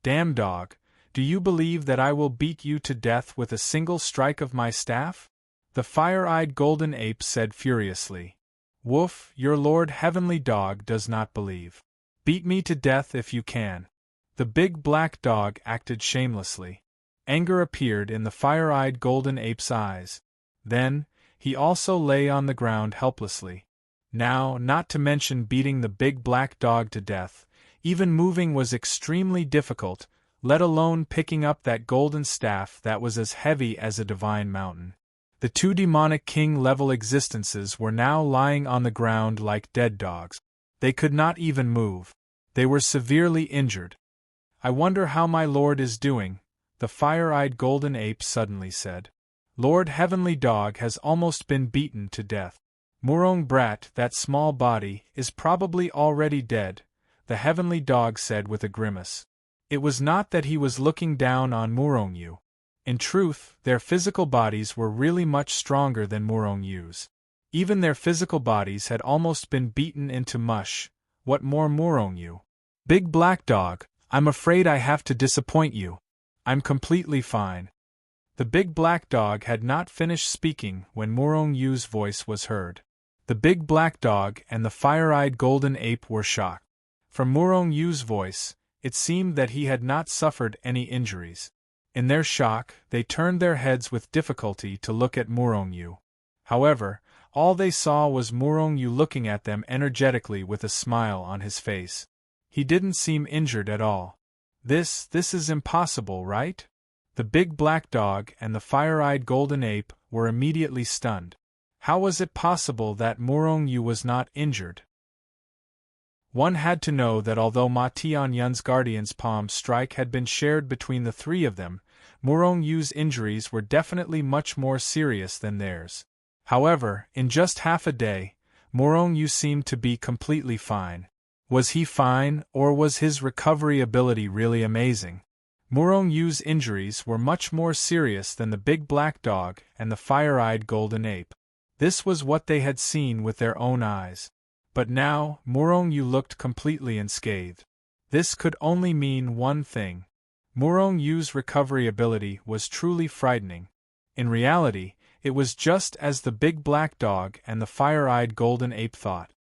Damn dog, do you believe that I will beat you to death with a single strike of my staff? The fire-eyed golden ape said furiously. Woof, your Lord Heavenly Dog does not believe. Beat me to death if you can. The big black dog acted shamelessly. Anger appeared in the fire-eyed golden ape's eyes. Then, he also lay on the ground helplessly. Now, not to mention beating the big black dog to death, even moving was extremely difficult, let alone picking up that golden staff that was as heavy as a divine mountain. The 2 demonic king-level existences were now lying on the ground like dead dogs. They could not even move. They were severely injured. I wonder how my lord is doing, the fire-eyed golden ape suddenly said. Lord Heavenly Dog has almost been beaten to death. Murong Brat, that small body, is probably already dead, the Heavenly Dog said with a grimace. It was not that he was looking down on Murong Yu. In truth, their physical bodies were really much stronger than Murong Yu's. Even their physical bodies had almost been beaten into mush. What more Murong Yu? Big black dog, I'm afraid I have to disappoint you. I'm completely fine. The big black dog had not finished speaking when Murong Yu's voice was heard. The big black dog and the fire-eyed golden ape were shocked. From Murong Yu's voice, it seemed that he had not suffered any injuries. In their shock, they turned their heads with difficulty to look at Murong Yu. However, all they saw was Murong Yu looking at them energetically with a smile on his face. He didn't seem injured at all. This is impossible, right? The big black dog and the fire-eyed golden ape were immediately stunned. How was it possible that Murong Yu was not injured? One had to know that although Ma Tianyun's guardian's palm strike had been shared between the 3 of them, Murong Yu's injuries were definitely much more serious than theirs. However, in just half a day, Murong Yu seemed to be completely fine. Was he fine, or was his recovery ability really amazing? Murong Yu's injuries were much more serious than the big black dog and the fire-eyed golden ape. This was what they had seen with their own eyes. But now, Murong Yu looked completely unscathed. This could only mean one thing. Murong Yu's recovery ability was truly frightening. In reality, it was just as the big black dog and the fire-eyed golden ape thought.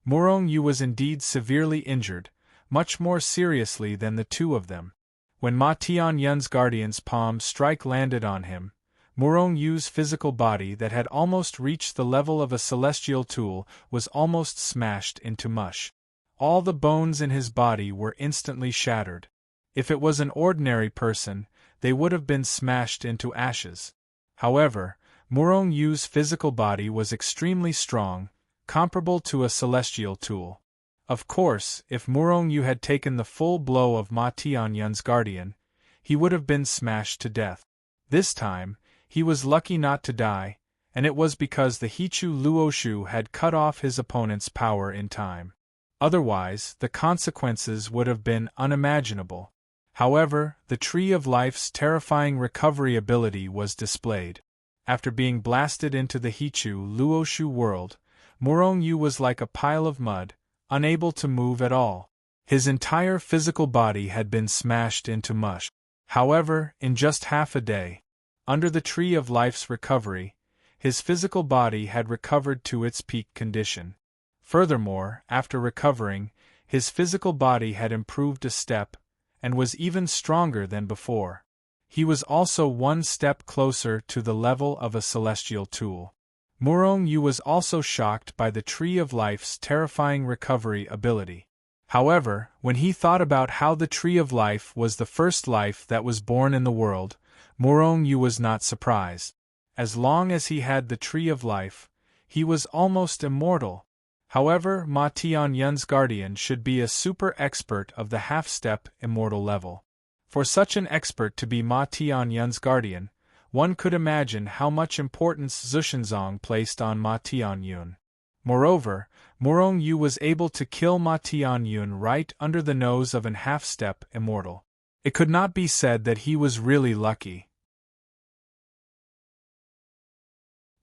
Murong Yu was indeed severely injured, much more seriously than the two of them. When Ma Tianyun's guardian's palm strike landed on him, Murong Yu's physical body that had almost reached the level of a celestial tool was almost smashed into mush. All the bones in his body were instantly shattered. If it was an ordinary person, they would have been smashed into ashes. However, Murong Yu's physical body was extremely strong, comparable to a celestial tool. Of course, if Murong Yu had taken the full blow of Ma Tianyun's guardian, he would have been smashed to death. This time, he was lucky not to die, and it was because the Hichu Luoshu had cut off his opponent's power in time. Otherwise, the consequences would have been unimaginable. However, the Tree of Life's terrifying recovery ability was displayed. After being blasted into the Hichu Luoshu world, Murong Yu was like a pile of mud, unable to move at all. His entire physical body had been smashed into mush. However, in just half a day, under the Tree of Life's recovery, his physical body had recovered to its peak condition. Furthermore, after recovering, his physical body had improved a step, and was even stronger than before. He was also one step closer to the level of a celestial tool. Murong Yu was also shocked by the Tree of Life's terrifying recovery ability. However, when he thought about how the Tree of Life was the first life that was born in the world, Murong Yu was not surprised. As long as he had the Tree of Life, he was almost immortal. However, Ma Tianyun's guardian should be a super expert of the half-step immortal level. For such an expert to be Ma Tianyun's guardian, one could imagine how much importance Zushenzong placed on Ma Tianyun. Moreover, Murong Yu was able to kill Ma Tianyun right under the nose of an half-step immortal. It could not be said that he was really lucky.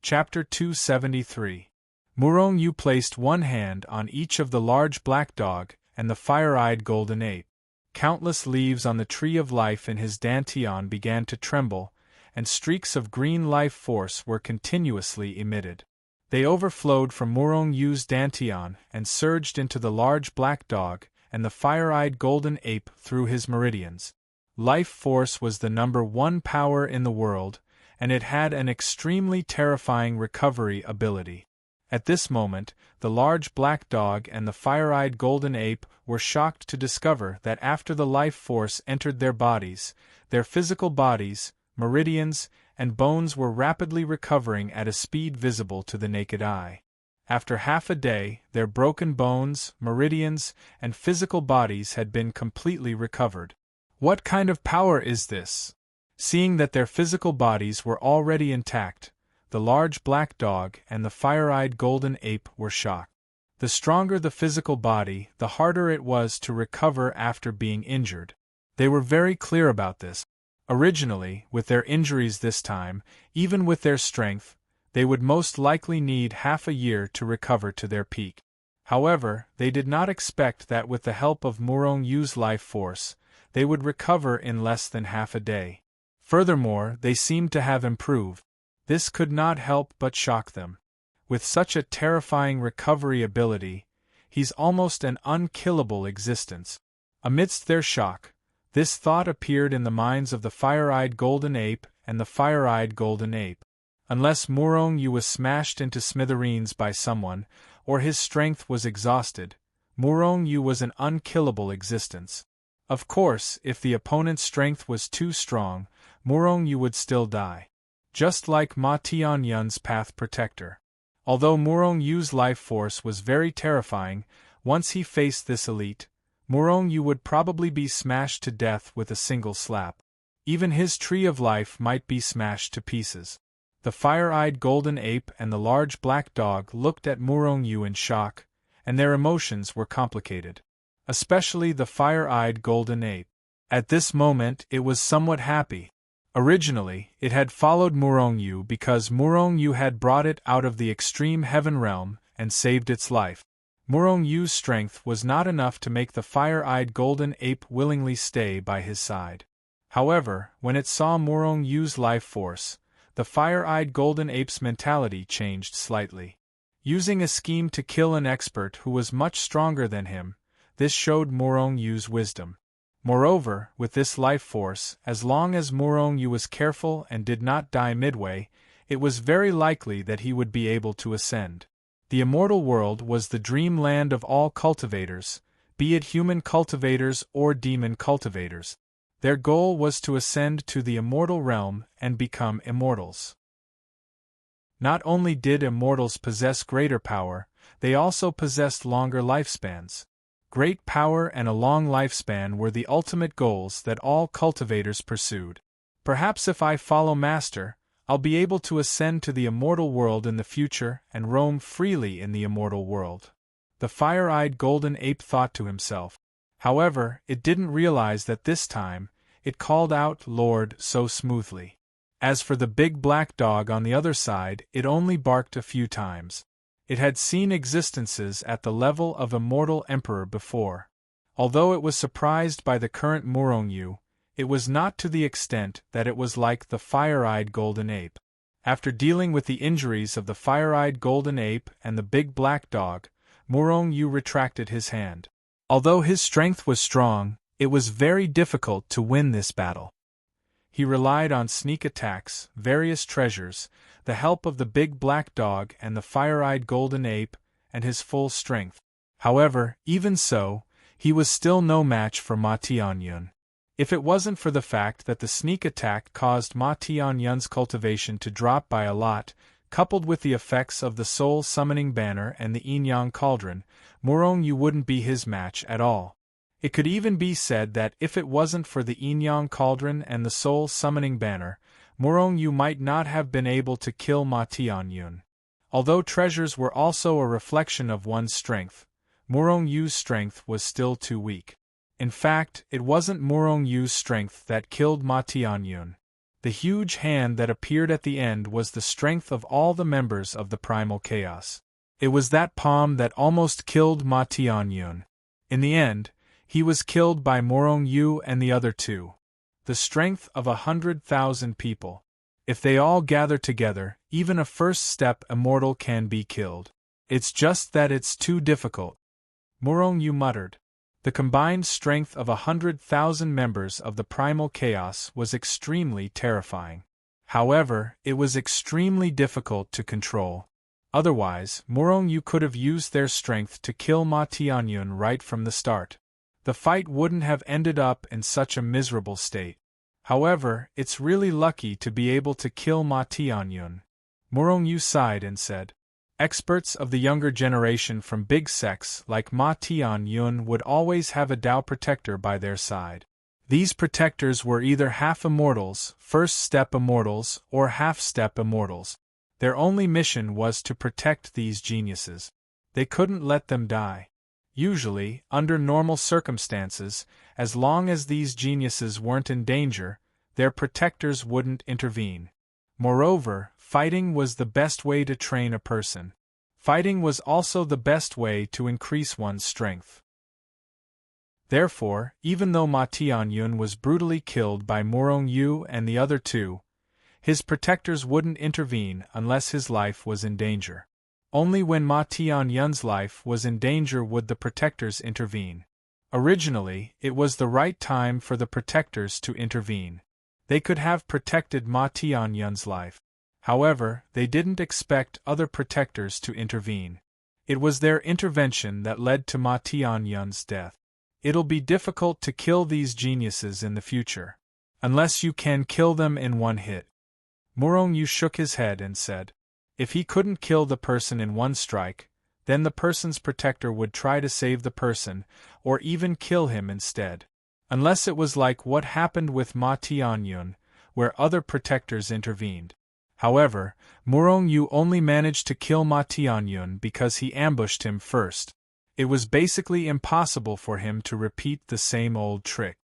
Chapter 273. Murong Yu placed one hand on each of the large black dog and the fire-eyed golden ape. Countless leaves on the Tree of Life in his dantian began to tremble, and streaks of green life force were continuously emitted. They overflowed from Murong Yu's dantian and surged into the large black dog and the fire-eyed golden ape through his meridians. Life force was the number one power in the world, and it had an extremely terrifying recovery ability. At this moment, the large black dog and the fire-eyed golden ape were shocked to discover that after the life force entered their bodies, their physical bodies, meridians, and bones were rapidly recovering at a speed visible to the naked eye. After half a day, their broken bones, meridians, and physical bodies had been completely recovered. What kind of power is this? Seeing that their physical bodies were already intact, the large black dog and the fire-eyed golden ape were shocked. The stronger the physical body, the harder it was to recover after being injured. They were very clear about this. Originally, with their injuries this time, even with their strength, they would most likely need half a year to recover to their peak. However, they did not expect that with the help of Murong Yu's life force, they would recover in less than half a day. Furthermore, they seemed to have improved. This could not help but shock them. With such a terrifying recovery ability, he's almost an unkillable existence. Amidst their shock, this thought appeared in the minds of the fire-eyed golden ape and the fire-eyed golden ape. Unless Murong Yu was smashed into smithereens by someone, or his strength was exhausted, Murong Yu was an unkillable existence. Of course, if the opponent's strength was too strong, Murong Yu would still die. Just like Ma Tianyun's Path Protector. Although Murong Yu's life force was very terrifying, once he faced this elite, Murong Yu would probably be smashed to death with a single slap. Even his Tree of Life might be smashed to pieces. The fire-eyed golden ape and the large black dog looked at Murong Yu in shock, and their emotions were complicated. Especially the fire-eyed golden ape. At this moment it was somewhat happy. Originally, it had followed Murong Yu because Murong Yu had brought it out of the extreme heaven realm and saved its life. Murong Yu's strength was not enough to make the fire-eyed golden ape willingly stay by his side. However, when it saw Murong Yu's life force, the fire-eyed golden ape's mentality changed slightly. Using a scheme to kill an expert who was much stronger than him, This showed Morong Yu's wisdom. Moreover, with this life force, as long as Morong Yu was careful and did not die midway, it was very likely that he would be able to ascend. The immortal world was the dream land of all cultivators, be it human cultivators or demon cultivators. Their goal was to ascend to the immortal realm and become immortals. Not only did immortals possess greater power, they also possessed longer lifespans. Great power and a long lifespan were the ultimate goals that all cultivators pursued. Perhaps if I follow Master, I'll be able to ascend to the immortal world in the future and roam freely in the immortal world. The fire-eyed golden ape thought to himself. However, it didn't realize that this time, it called out "Lord" so smoothly. As for the big black dog on the other side, it only barked a few times. It had seen existences at the level of immortal emperor before. Although it was surprised by the current Morong Yu, it was not to the extent that it was like the fire-eyed golden ape. After dealing with the injuries of the fire-eyed golden ape and the big black dog, Morong Yu retracted his hand. Although his strength was strong, it was very difficult to win this battle. He relied on sneak attacks, various treasures, the help of the big black dog and the fire-eyed golden ape, and his full strength. However, even so, he was still no match for Ma Tianyun. If it wasn't for the fact that the sneak attack caused Ma Tianyun's cultivation to drop by a lot, coupled with the effects of the soul summoning banner and the yin-yang cauldron, Morong Yu wouldn't be his match at all. It could even be said that if it wasn't for the yin-yang cauldron and the soul summoning banner, Morong Yu might not have been able to kill Ma Tianyun. Although treasures were also a reflection of one's strength, Morong Yu's strength was still too weak. In fact, it wasn't Morong Yu's strength that killed Ma Tianyun. The huge hand that appeared at the end was the strength of all the members of the primal chaos. It was that palm that almost killed Ma Tianyun. In the end, he was killed by Morong Yu and the other two. The strength of 100,000 people. If they all gather together, even a first-step immortal can be killed. It's just that it's too difficult. Morong Yu muttered. The combined strength of 100,000 members of the primal chaos was extremely terrifying. However, it was extremely difficult to control. Otherwise, Morong Yu could have used their strength to kill Ma Tianyun right from the start. The fight wouldn't have ended up in such a miserable state. However, it's really lucky to be able to kill Ma Tianyun. Morong Yu sighed and said, experts of the younger generation from big sects like Ma Tianyun would always have a Tao protector by their side. These protectors were either half-immortals, first-step immortals, or half-step immortals. Their only mission was to protect these geniuses. They couldn't let them die. Usually, under normal circumstances, as long as these geniuses weren't in danger, their protectors wouldn't intervene. Moreover, fighting was the best way to train a person. Fighting was also the best way to increase one's strength. Therefore, even though Ma Tianyun was brutally killed by Morong Yu and the other two, his protectors wouldn't intervene unless his life was in danger. Only when Ma Tianyun's life was in danger would the protectors intervene. Originally, it was the right time for the protectors to intervene. They could have protected Ma Tianyun's life. However, they didn't expect other protectors to intervene. It was their intervention that led to Ma Tianyun's death. It'll be difficult to kill these geniuses in the future. Unless you can kill them in one hit. Morong Yu shook his head and said, if he couldn't kill the person in one strike, then the person's protector would try to save the person, or even kill him instead. Unless it was like what happened with Ma Tianyun, where other protectors intervened. However, Morong Yu only managed to kill Ma Tianyun because he ambushed him first. It was basically impossible for him to repeat the same old trick.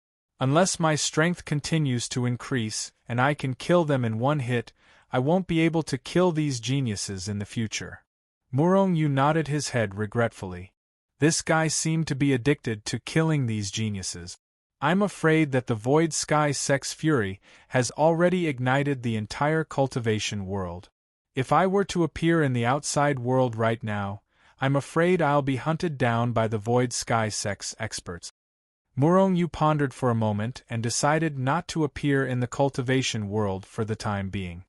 Unless my strength continues to increase and I can kill them in one hit, I won't be able to kill these geniuses in the future. Morong Yu nodded his head regretfully. This guy seemed to be addicted to killing these geniuses. I'm afraid that the Void Sky Sex Fury has already ignited the entire cultivation world. If I were to appear in the outside world right now, I'm afraid I'll be hunted down by the Void Sky sex experts. Murong-Yu pondered for a moment and decided not to appear in the cultivation world for the time being.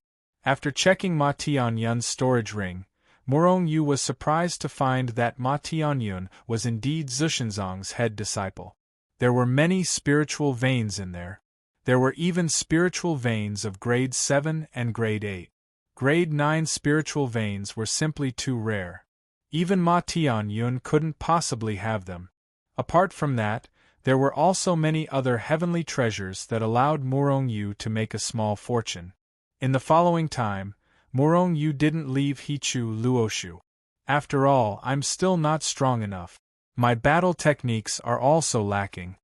After checking Ma Tianyun's storage ring, Murong-Yu was surprised to find that Ma Tianyun was indeed Zushenzong's head disciple. There were many spiritual veins in there. There were even spiritual veins of grade 7 and grade 8. Grade 9 spiritual veins were simply too rare. Even Ma Tianyun couldn't possibly have them. Apart from that, there were also many other heavenly treasures that allowed Murong-Yu to make a small fortune. In the following time, Murong-Yu didn't leave Hichu Luoshu. After all, I'm still not strong enough. My battle techniques are also lacking.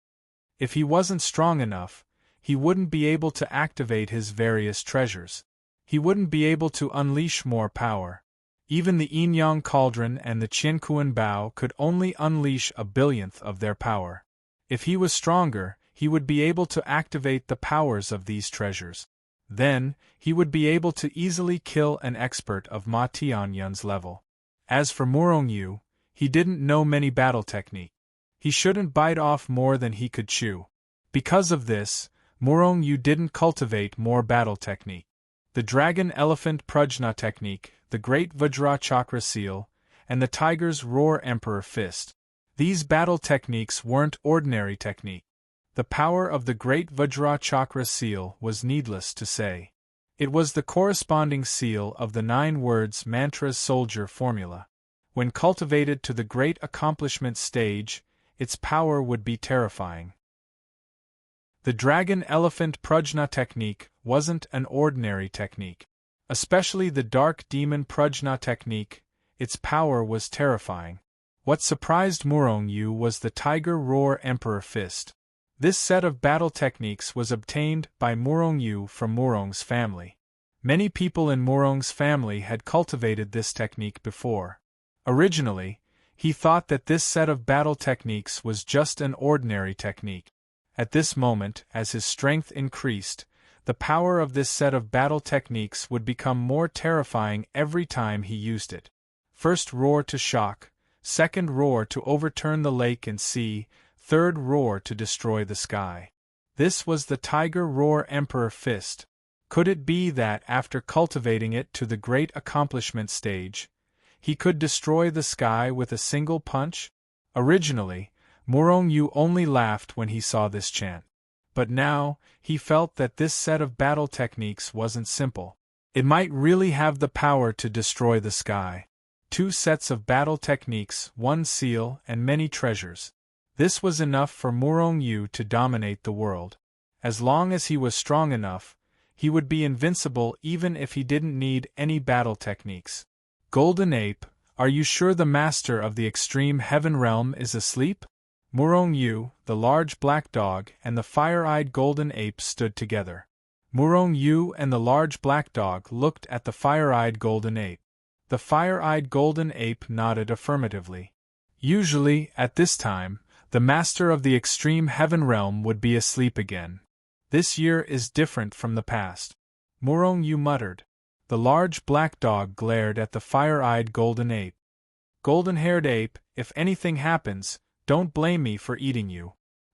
If he wasn't strong enough, he wouldn't be able to activate his various treasures. He wouldn't be able to unleash more power. Even the Yin-Yang Cauldron and the Qiankuan Bao could only unleash a billionth of their power. If he was stronger, he would be able to activate the powers of these treasures. Then, he would be able to easily kill an expert of Ma Tianyun's level. As for Murong-Yu, he didn't know many battle technique. He shouldn't bite off more than he could chew. Because of this, Murong-Yu didn't cultivate more battle technique. The Dragon Elephant Prajna technique, the Great Vajra Chakra Seal, and the Tiger's Roar Emperor Fist. These battle techniques weren't ordinary technique. The power of the Great Vajra Chakra Seal was needless to say. It was the corresponding seal of the 9 words mantra's soldier formula. When cultivated to the Great Accomplishment stage, its power would be terrifying. The Dragon Elephant Prajna technique wasn't an ordinary technique. Especially the Dark Demon Prajna technique, its power was terrifying. What surprised Murong-Yu was the Tiger Roar Emperor Fist. This set of battle techniques was obtained by Murong-Yu from Murong's family. Many people in Murong's family had cultivated this technique before. Originally, he thought that this set of battle techniques was just an ordinary technique. At this moment, as his strength increased, the power of this set of battle techniques would become more terrifying every time he used it. First roar to shock, second roar to overturn the lake and sea, third roar to destroy the sky. This was the Tiger Roar Emperor Fist. Could it be that after cultivating it to the Great Accomplishment stage, he could destroy the sky with a single punch? Originally, Murong-Yu only laughed when he saw this chant. But now, he felt that this set of battle techniques wasn't simple. It might really have the power to destroy the sky. 2 sets of battle techniques, 1 seal, and many treasures. This was enough for Murong-Yu to dominate the world. As long as he was strong enough, he would be invincible even if he didn't need any battle techniques. Golden Ape, are you sure the master of the extreme heaven realm is asleep? Murong-Yu, the large black dog, and the fire-eyed golden ape stood together. Murong-Yu and the large black dog looked at the fire-eyed golden ape. The fire-eyed golden ape nodded affirmatively. Usually, at this time, the master of the extreme heaven realm would be asleep again. This year is different from the past. Murong-Yu muttered. The large black dog glared at the fire-eyed golden ape. Golden-haired ape, if anything happens, don't blame me for eating you.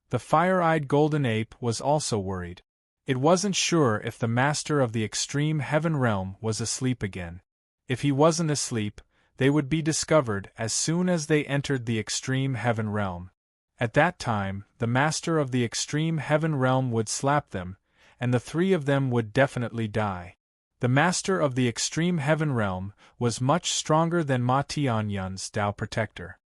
The fire-eyed golden ape was also worried. It wasn't sure if the master of the extreme heaven realm was asleep again. If he wasn't asleep, they would be discovered as soon as they entered the extreme heaven realm. At that time, the master of the extreme heaven realm would slap them, and the 3 of them would definitely die. The master of the extreme heaven realm was much stronger than Ma Tianyun's Tao Protector.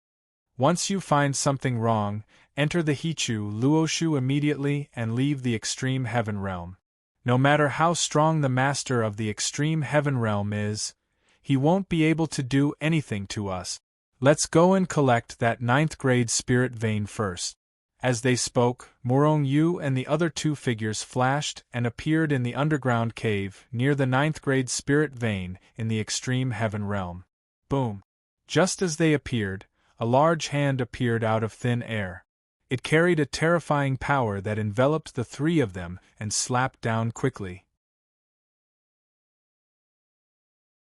Once you find something wrong, enter the Hichu Luoshu immediately and leave the extreme heaven realm. No matter how strong the master of the extreme heaven realm is, he won't be able to do anything to us. Let's go and collect that 9th grade spirit vein first. As they spoke, Murong-Yu and the other 2 figures flashed and appeared in the underground cave near the 9th grade spirit vein in the extreme heaven realm. Boom! Just as they appeared, a large hand appeared out of thin air. It carried a terrifying power that enveloped the 3 of them and slapped down quickly.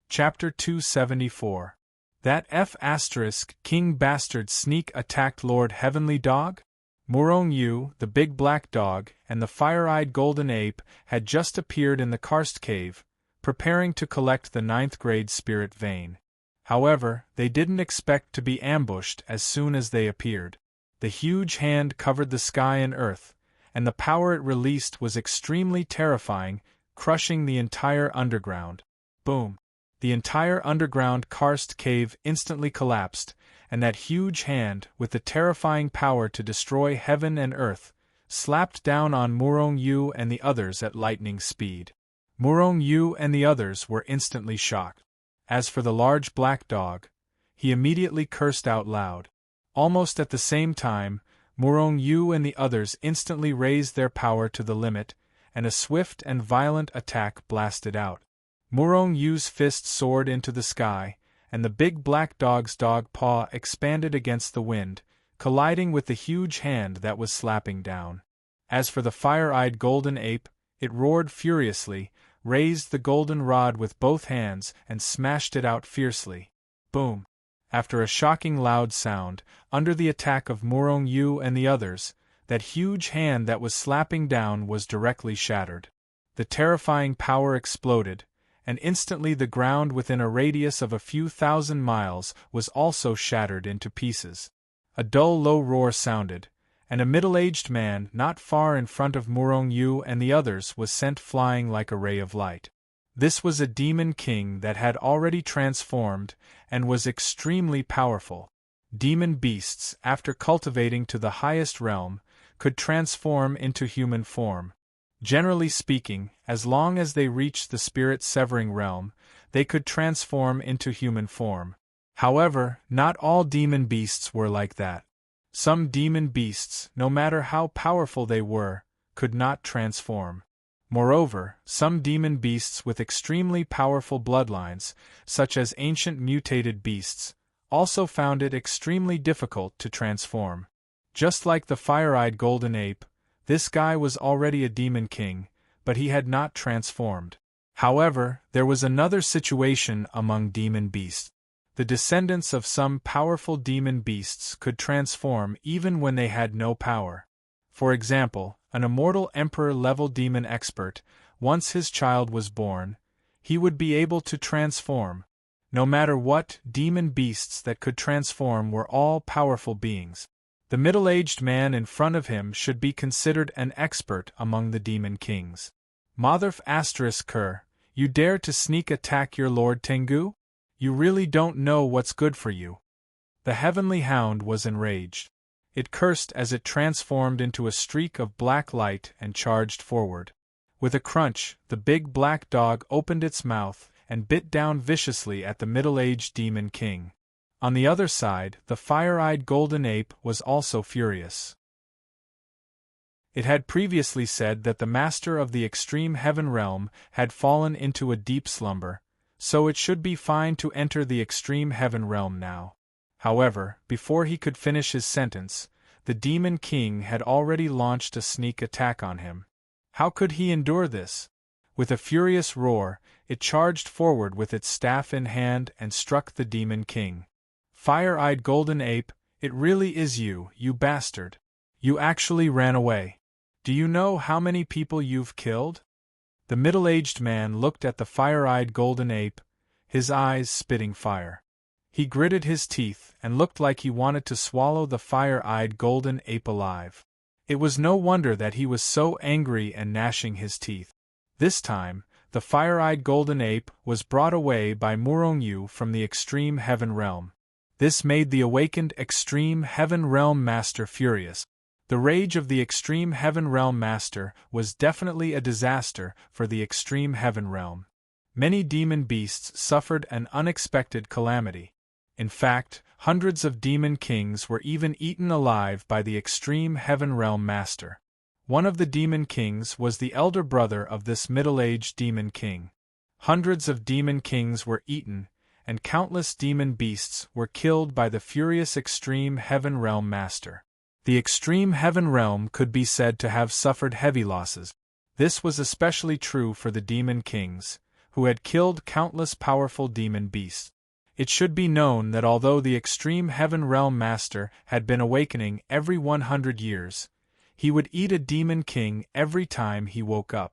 Chapter 274. That King bastard sneak attacked Lord Heavenly Dog? Murong Yu, the big black dog, and the fire-eyed golden ape had just appeared in the karst cave, preparing to collect the ninth-grade spirit vein. However, they didn't expect to be ambushed as soon as they appeared. The huge hand covered the sky and earth, and the power it released was extremely terrifying, crushing the entire underground. Boom! The entire underground karst cave instantly collapsed, and that huge hand, with the terrifying power to destroy heaven and earth, slapped down on Murong Yu and the others at lightning speed. Murong Yu and the others were instantly shocked. As for the large black dog, he immediately cursed out loud. Almost at the same time, Murong Yu and the others instantly raised their power to the limit, and a swift and violent attack blasted out. Murong Yu's fist soared into the sky, and the big black dog's dog paw expanded against the wind, colliding with the huge hand that was slapping down. As for the fire-eyed golden ape, it roared furiously, raised the golden rod with both hands and smashed it out fiercely. Boom! After a shocking loud sound, under the attack of Murong Yu and the others, that huge hand that was slapping down was directly shattered. The terrifying power exploded, and instantly the ground within a radius of a few thousand miles was also shattered into pieces. A dull low roar sounded, and a middle-aged man not far in front of Murong Yu and the others was sent flying like a ray of light. This was a demon king that had already transformed and was extremely powerful. Demon beasts, after cultivating to the highest realm, could transform into human form. Generally speaking, as long as they reached the spirit-severing realm, they could transform into human form. However, not all demon beasts were like that. Some demon beasts, no matter how powerful they were, could not transform. Moreover, some demon beasts with extremely powerful bloodlines, such as ancient mutated beasts, also found it extremely difficult to transform. Just like the fire-eyed golden ape, this guy was already a demon king, but he had not transformed. However, there was another situation among demon beasts. The descendants of some powerful demon beasts could transform even when they had no power. For example, an immortal emperor-level demon expert, once his child was born, he would be able to transform. No matter what, demon beasts that could transform were all powerful beings. The middle-aged man in front of him should be considered an expert among the demon kings. Motherf***, you dare to sneak attack your Lord Tengu? You really don't know what's good for you. The heavenly hound was enraged. It cursed as it transformed into a streak of black light and charged forward. With a crunch, the big black dog opened its mouth and bit down viciously at the middle-aged demon king. On the other side, the fire-eyed golden ape was also furious. It had previously said that the master of the extreme heaven realm had fallen into a deep slumber, so it should be fine to enter the extreme heaven realm now. However, before he could finish his sentence, the demon king had already launched a sneak attack on him. How could he endure this? With a furious roar, it charged forward with its staff in hand and struck the demon king. Fire-eyed golden ape, it really is you, you bastard. You actually ran away. Do you know how many people you've killed? The middle-aged man looked at the fire-eyed golden ape, his eyes spitting fire. He gritted his teeth and looked like he wanted to swallow the fire-eyed golden ape alive. It was no wonder that he was so angry and gnashing his teeth. This time, the fire-eyed golden ape was brought away by Murong Yu from the extreme heaven realm. This made the awakened extreme heaven realm master furious. The rage of the extreme heaven realm master was definitely a disaster for the extreme heaven realm. Many demon beasts suffered an unexpected calamity. In fact, hundreds of demon kings were even eaten alive by the extreme heaven realm master. One of the demon kings was the elder brother of this middle-aged demon king. Hundreds of demon kings were eaten, and countless demon beasts were killed by the furious extreme heaven realm master. The extreme heaven realm could be said to have suffered heavy losses. This was especially true for the demon kings, who had killed countless powerful demon beasts. It should be known that although the Extreme Heaven Realm Master had been awakening every 100 years, he would eat a Demon King every time he woke up.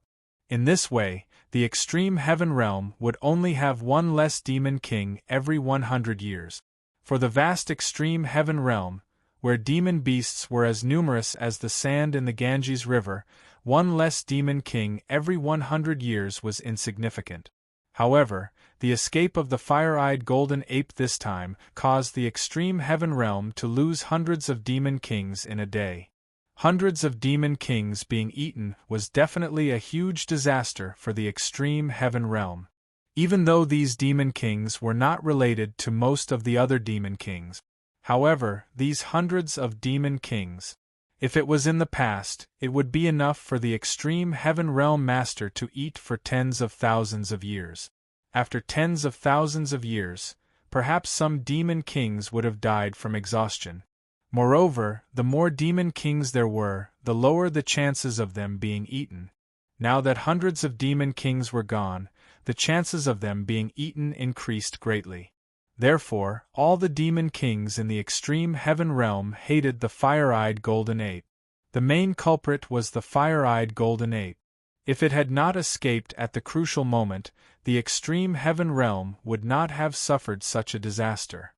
In this way, the Extreme Heaven Realm would only have one less Demon King every 100 years. For the vast Extreme Heaven Realm, where demon beasts were as numerous as the sand in the Ganges River, one less Demon King every 100 years was insignificant. However, the escape of the fire-eyed golden ape this time caused the Extreme Heaven Realm to lose hundreds of Demon Kings in a day. Hundreds of Demon Kings being eaten was definitely a huge disaster for the Extreme Heaven Realm. Even though these Demon Kings were not related to most of the other Demon Kings. However, these hundreds of Demon Kings, if it was in the past, it would be enough for the Extreme Heaven Realm Master to eat for tens of thousands of years. After tens of thousands of years, perhaps some Demon Kings would have died from exhaustion. Moreover, the more Demon Kings there were, the lower the chances of them being eaten. Now that hundreds of Demon Kings were gone, the chances of them being eaten increased greatly. Therefore, all the Demon Kings in the Extreme Heaven Realm hated the fire-eyed golden ape. The main culprit was the fire-eyed golden ape. If it had not escaped at the crucial moment, the Extreme Heaven Realm would not have suffered such a disaster.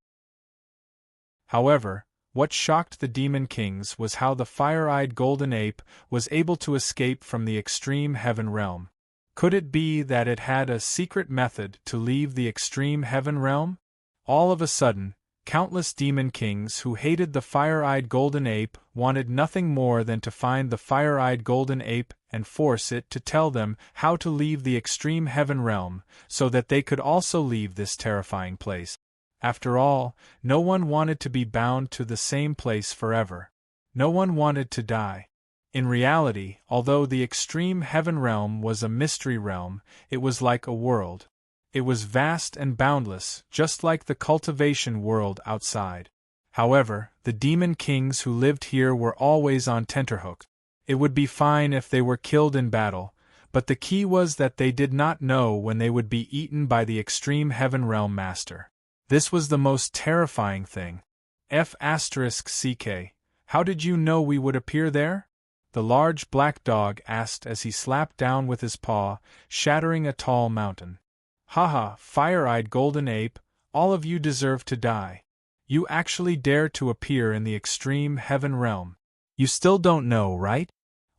However, what shocked the Demon Kings was how the fire-eyed golden ape was able to escape from the Extreme Heaven Realm. Could it be that it had a secret method to leave the Extreme Heaven Realm? All of a sudden, countless Demon Kings who hated the fire-eyed golden ape wanted nothing more than to find the fire-eyed golden ape and force it to tell them how to leave the Extreme Heaven Realm, so that they could also leave this terrifying place. After all, no one wanted to be bound to the same place forever. No one wanted to die. In reality, although the Extreme Heaven Realm was a mystery realm, it was like a world. It was vast and boundless, just like the cultivation world outside. However, the Demon Kings who lived here were always on tenterhooks. It would be fine if they were killed in battle, but the key was that they did not know when they would be eaten by the Extreme Heaven Realm Master. This was the most terrifying thing. F***ck, how did you know we would appear there? The large black dog asked as he slapped down with his paw, shattering a tall mountain. Haha, fire-eyed golden ape, all of you deserve to die. You actually dare to appear in the Extreme Heaven Realm. You still don't know, right?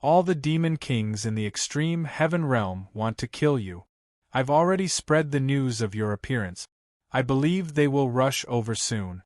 All the Demon Kings in the Extreme Heaven Realm want to kill you. I've already spread the news of your appearance. I believe they will rush over soon.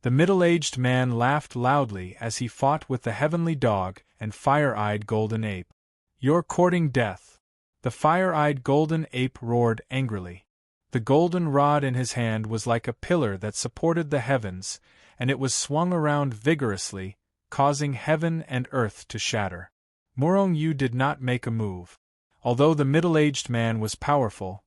The middle-aged man laughed loudly as he fought with the heavenly dog and fire-eyed golden ape. You're courting death. The fire-eyed golden ape roared angrily. The golden rod in his hand was like a pillar that supported the heavens, and it was swung around vigorously, causing heaven and earth to shatter. Morong Yu did not make a move. Although the middle-aged man was powerful,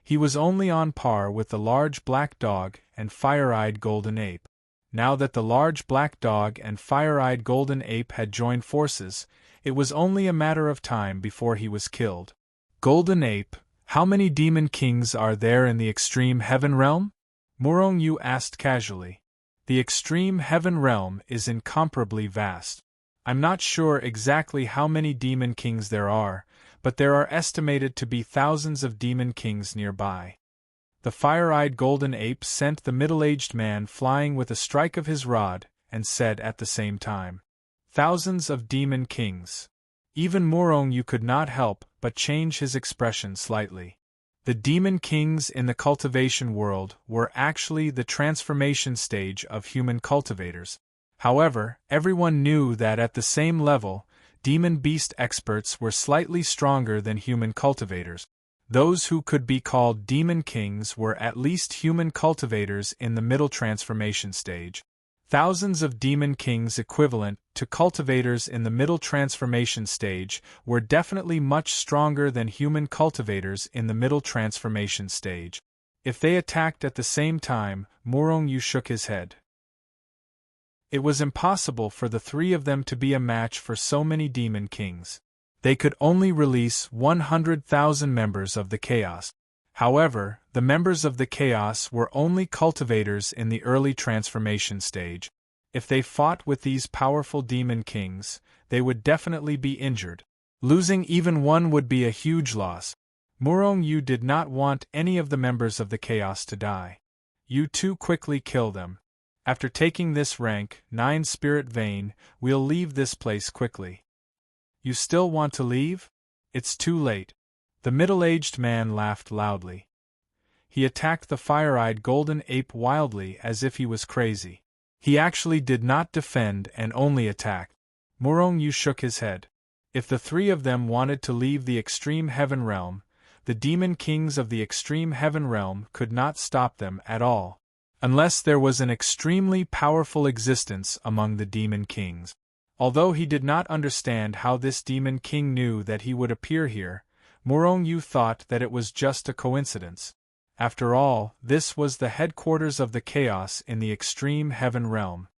he was only on par with the large black dog and fire-eyed golden ape. Now that the large black dog and fire-eyed golden ape had joined forces, it was only a matter of time before he was killed. Golden ape, how many Demon Kings are there in the Extreme Heaven Realm? Morong Yu asked casually. The Extreme Heaven Realm is incomparably vast. I'm not sure exactly how many Demon Kings there are, but there are estimated to be thousands of Demon Kings nearby. The fire-eyed golden ape sent the middle-aged man flying with a strike of his rod, and said at the same time, "Thousands of Demon Kings." Even Morong Yu could not help but change his expression slightly. The Demon Kings in the cultivation world were actually the transformation stage of human cultivators. However, everyone knew that at the same level, demon beast experts were slightly stronger than human cultivators. Those who could be called Demon Kings were at least human cultivators in the middle transformation stage. Thousands of Demon Kings equivalent to cultivators in the middle transformation stage were definitely much stronger than human cultivators in the middle transformation stage. If they attacked at the same time, Morong Yu shook his head. It was impossible for the three of them to be a match for so many Demon Kings. They could only release 100,000 members of the Chaos. However, the members of the Chaos were only cultivators in the early transformation stage. If they fought with these powerful demon kings, they would definitely be injured. Losing even one would be a huge loss. Murong Yu did not want any of the members of the Chaos to die. You too quickly kill them. After taking this rank, 9 spirit vein, we'll leave this place quickly. You still want to leave? It's too late. The middle-aged man laughed loudly. He attacked the fire-eyed golden ape wildly as if he was crazy. He actually did not defend and only attacked. Murong Yu shook his head. If the 3 of them wanted to leave the extreme heaven realm, the demon kings of the extreme heaven realm could not stop them at all. Unless there was an extremely powerful existence among the demon kings. Although he did not understand how this demon king knew that he would appear here, Murong Yu thought that it was just a coincidence. After all, this was the headquarters of the chaos in the extreme heaven realm.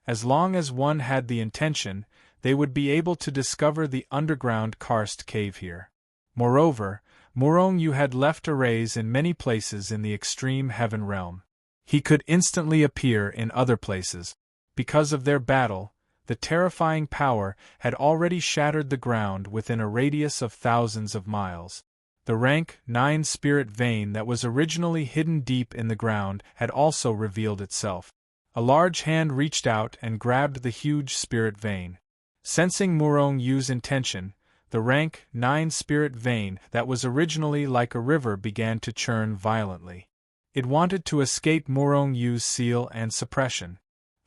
As long as one had the intention, they would be able to discover the underground karst cave here. Moreover, Murong Yu had left arrays in many places in the extreme heaven realm. He could instantly appear in other places. Because of their battle, the terrifying power had already shattered the ground within a radius of thousands of miles. The rank 9 spirit vein that was originally hidden deep in the ground had also revealed itself. A large hand reached out and grabbed the huge spirit vein. Sensing Murong Yu's intention, the rank 9 spirit vein that was originally like a river began to churn violently. It wanted to escape Murong Yu's seal and suppression.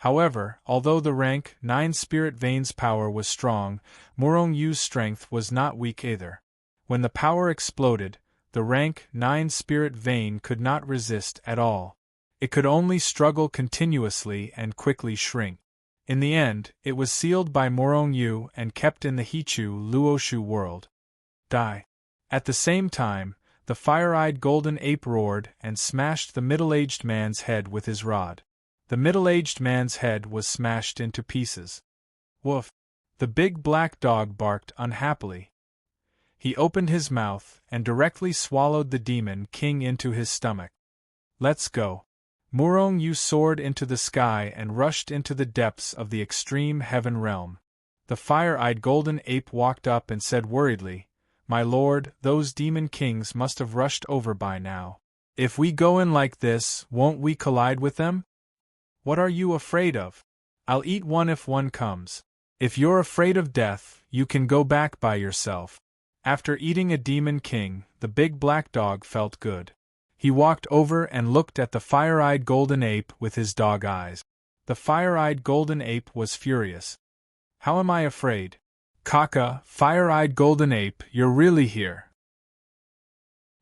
However, although the rank 9 spirit vein's power was strong, Murong Yu's strength was not weak either. When the power exploded, the rank 9 spirit vein could not resist at all. It could only struggle continuously and quickly shrink. In the end, it was sealed by Murong Yu and kept in the Hichu Luoshu world. Die. At the same time, the fire-eyed golden ape roared and smashed the middle-aged man's head with his rod. The middle-aged man's head was smashed into pieces. Woof! The big black dog barked unhappily. He opened his mouth and directly swallowed the demon king into his stomach. Let's go. Murong Yu soared into the sky and rushed into the depths of the extreme heaven realm. The fire-eyed golden ape walked up and said worriedly, "My lord, those demon kings must have rushed over by now. If we go in like this, won't we collide with them? What are you afraid of? I'll eat one if one comes. If you're afraid of death, you can go back by yourself." After eating a demon king, the big black dog felt good. He walked over and looked at the fire-eyed golden ape with his dog eyes. The fire-eyed golden ape was furious. "How am I afraid? Kaka, fire-eyed golden ape, you're really here."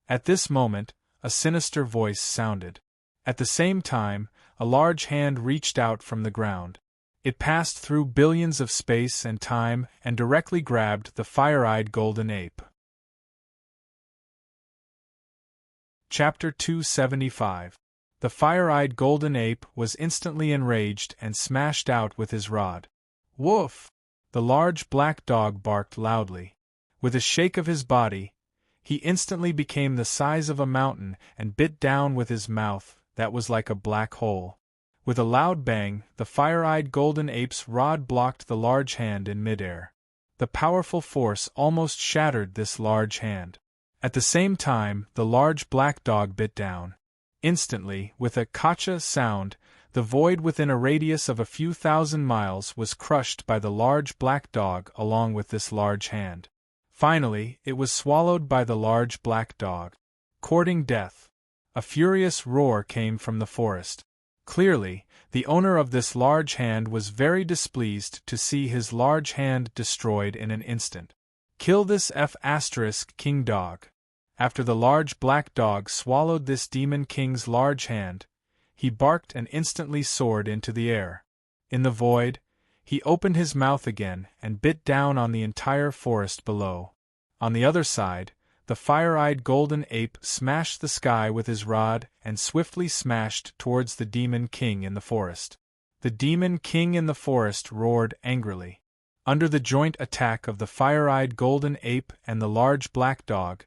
At this moment, a sinister voice sounded. At the same time, a large hand reached out from the ground. It passed through billions of space and time and directly grabbed the fire-eyed golden ape. Chapter 275. The fire-eyed golden ape was instantly enraged and smashed out with his rod. Woof! The large black dog barked loudly. With a shake of his body, he instantly became the size of a mountain and bit down with his mouth that was like a black hole. With a loud bang, the fire-eyed golden ape's rod blocked the large hand in midair. The powerful force almost shattered this large hand. At the same time, the large black dog bit down. Instantly, with a kacha sound, the void within a radius of a few thousand miles was crushed by the large black dog along with this large hand. Finally, it was swallowed by the large black dog. Courting death. A furious roar came from the forest. Clearly, the owner of this large hand was very displeased to see his large hand destroyed in an instant. Kill this king dog. After the large black dog swallowed this demon king's large hand, he barked and instantly soared into the air. In the void, he opened his mouth again and bit down on the entire forest below. On the other side, the fire-eyed golden ape smashed the sky with his rod and swiftly smashed towards the demon king in the forest. The demon king in the forest roared angrily. Under the joint attack of the fire-eyed golden ape and the large black dog,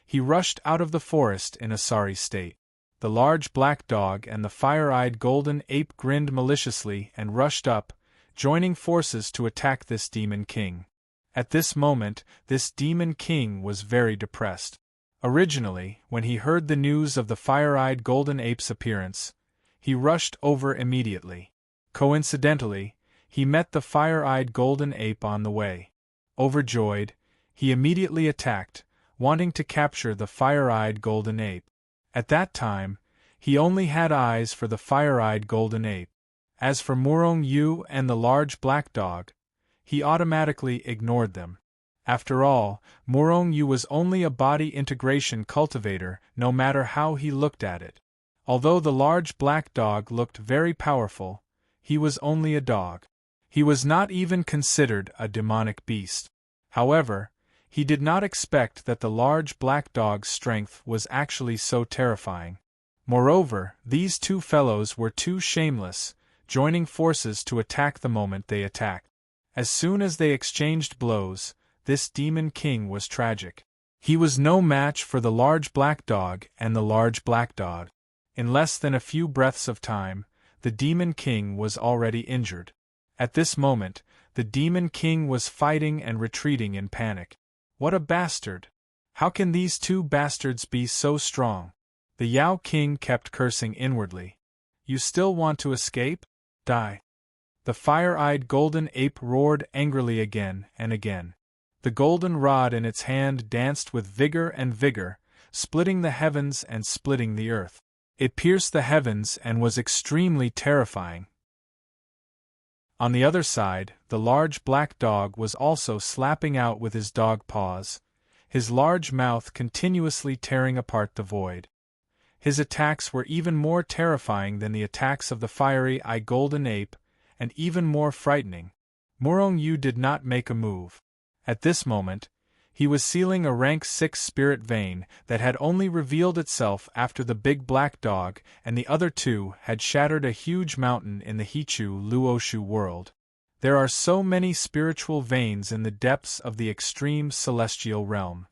he rushed out of the forest in a sorry state. The large black dog and the fire-eyed golden ape grinned maliciously and rushed up, joining forces to attack this demon king. At this moment, this demon king was very depressed. Originally, when he heard the news of the fire-eyed golden ape's appearance, he rushed over immediately. Coincidentally, he met the fire-eyed golden ape on the way. Overjoyed, he immediately attacked, wanting to capture the fire-eyed golden ape. At that time, he only had eyes for the fire-eyed golden ape. As for Murong Yu and the large black dog, he automatically ignored them. After all, Murong Yu was only a body integration cultivator, no matter how he looked at it. Although the large black dog looked very powerful, he was only a dog. He was not even considered a demonic beast. However, he did not expect that the large black dog's strength was actually so terrifying. Moreover, these two fellows were too shameless, joining forces to attack the moment they attacked. As soon as they exchanged blows, this demon king was tragic. He was no match for the large black dog and the large black dog. In less than a few breaths of time, the demon king was already injured. At this moment, the demon king was fighting and retreating in panic. What a bastard! How can these two bastards be so strong? The Yao King kept cursing inwardly. You still want to escape? Die! The fire-eyed golden ape roared angrily again and again. The golden rod in its hand danced with vigor, splitting the heavens and splitting the earth. It pierced the heavens and was extremely terrifying. On the other side, the large black dog was also slapping out with his dog paws, his large mouth continuously tearing apart the void. His attacks were even more terrifying than the attacks of the fiery-eyed golden ape, and even more frightening. Murong Yu did not make a move. At this moment, he was sealing a rank 6 spirit vein that had only revealed itself after the big black dog and the other two had shattered a huge mountain in the Hichu Luoshu world. There are so many spiritual veins in the depths of the extreme celestial realm.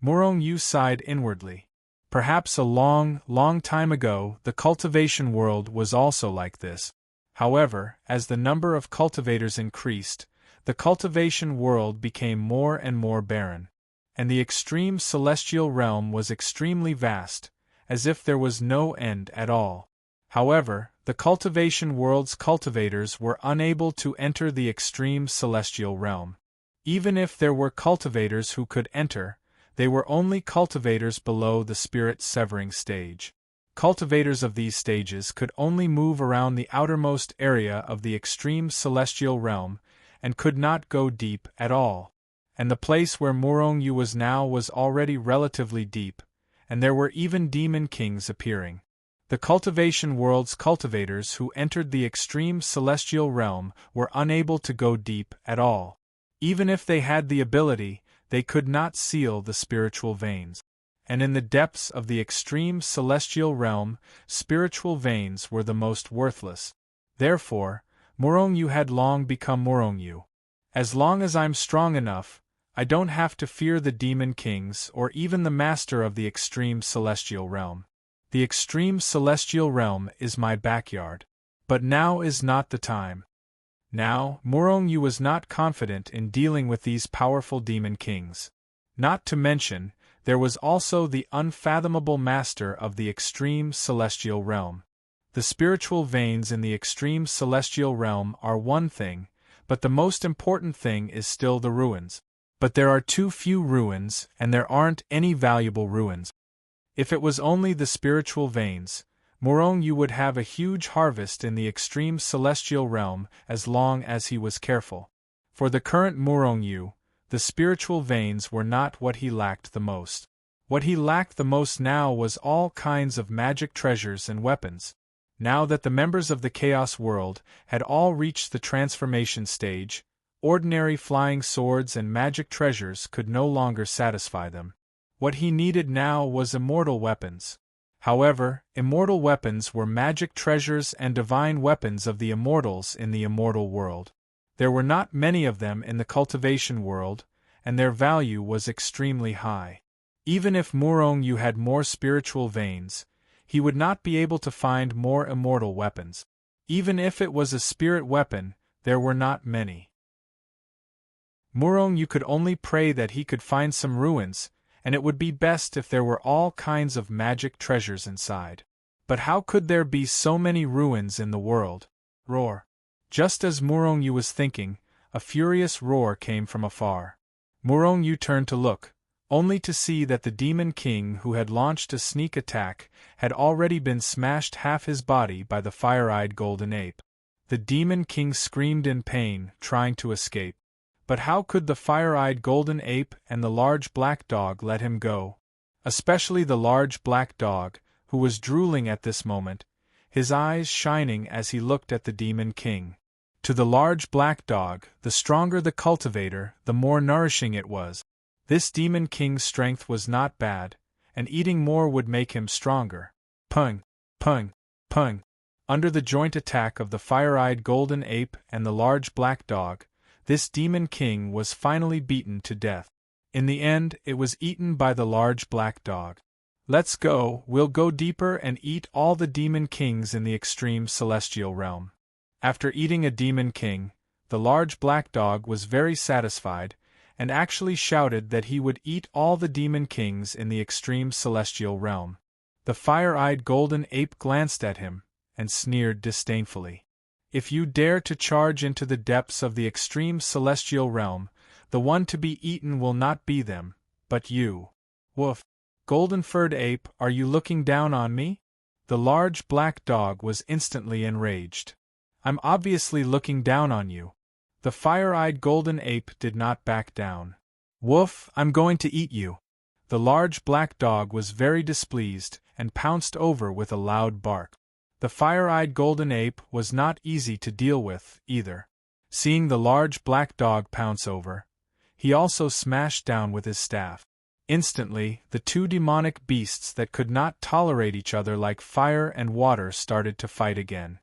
Murong Yu sighed inwardly. Perhaps a long, long time ago the cultivation world was also like this. However, as the number of cultivators increased, the cultivation world became more and more barren, and the extreme celestial realm was extremely vast, as if there was no end at all. However, the cultivation world's cultivators were unable to enter the extreme celestial realm. Even if there were cultivators who could enter, they were only cultivators below the spirit severing stage. Cultivators of these stages could only move around the outermost area of the extreme celestial realm, and could not go deep at all. And the place where Murong Yu was now was already relatively deep, and there were even demon kings appearing. The cultivation world's cultivators who entered the extreme celestial realm were unable to go deep at all. Even if they had the ability, they could not seal the spiritual veins. And in the depths of the extreme celestial realm, spiritual veins were the most worthless. Therefore, Murong Yu had long become Murong Yu. As long as I'm strong enough, I don't have to fear the demon kings or even the master of the extreme celestial realm. The extreme celestial realm is my backyard. But now is not the time. Now, Murong Yu was not confident in dealing with these powerful demon kings. Not to mention, there was also the unfathomable master of the extreme celestial realm. The spiritual veins in the extreme celestial realm are one thing, but the most important thing is still the ruins. But there are too few ruins, and there aren't any valuable ruins. If it was only the spiritual veins, Murong Yu would have a huge harvest in the extreme celestial realm as long as he was careful. For the current Murong Yu, the spiritual veins were not what he lacked the most. What he lacked the most now was all kinds of magic treasures and weapons. Now that the members of the Chaos World had all reached the transformation stage, ordinary flying swords and magic treasures could no longer satisfy them. What he needed now was immortal weapons. However, immortal weapons were magic treasures and divine weapons of the immortals in the immortal world. There were not many of them in the cultivation world, and their value was extremely high. Even if Murong Yu had more spiritual veins, he would not be able to find more immortal weapons. Even if it was a spirit weapon, there were not many. Murong Yu could only pray that he could find some ruins, and it would be best if there were all kinds of magic treasures inside. But how could there be so many ruins in the world? Roar. Just as Murong Yu was thinking, a furious roar came from afar. Murong Yu turned to look, only to see that the Demon King who had launched a sneak attack had already been smashed half his body by the fire-eyed golden ape. The Demon King screamed in pain, trying to escape. But how could the fire-eyed golden ape and the large black dog let him go? Especially the large black dog, who was drooling at this moment, his eyes shining as he looked at the Demon King. To the large black dog, the stronger the cultivator, the more nourishing it was. This Demon King's strength was not bad, and eating more would make him stronger. Pung, pung, pung. Under the joint attack of the fire-eyed golden ape and the large black dog, this Demon King was finally beaten to death. In the end, it was eaten by the large black dog. Let's go, we'll go deeper and eat all the Demon Kings in the extreme celestial realm. After eating a Demon King, the large black dog was very satisfied, and actually shouted that he would eat all the Demon Kings in the extreme celestial realm. The fire-eyed golden ape glanced at him, and sneered disdainfully. If you dare to charge into the depths of the extreme celestial realm, the one to be eaten will not be them, but you. Woof! Golden-furred ape, are you looking down on me? The large black dog was instantly enraged. I'm obviously looking down on you. The fire-eyed golden ape did not back down. Woof, I'm going to eat you. The large black dog was very displeased, and pounced over with a loud bark. The fire-eyed golden ape was not easy to deal with, either. Seeing the large black dog pounce over, he also smashed down with his staff. Instantly, the two demonic beasts that could not tolerate each other like fire and water started to fight again.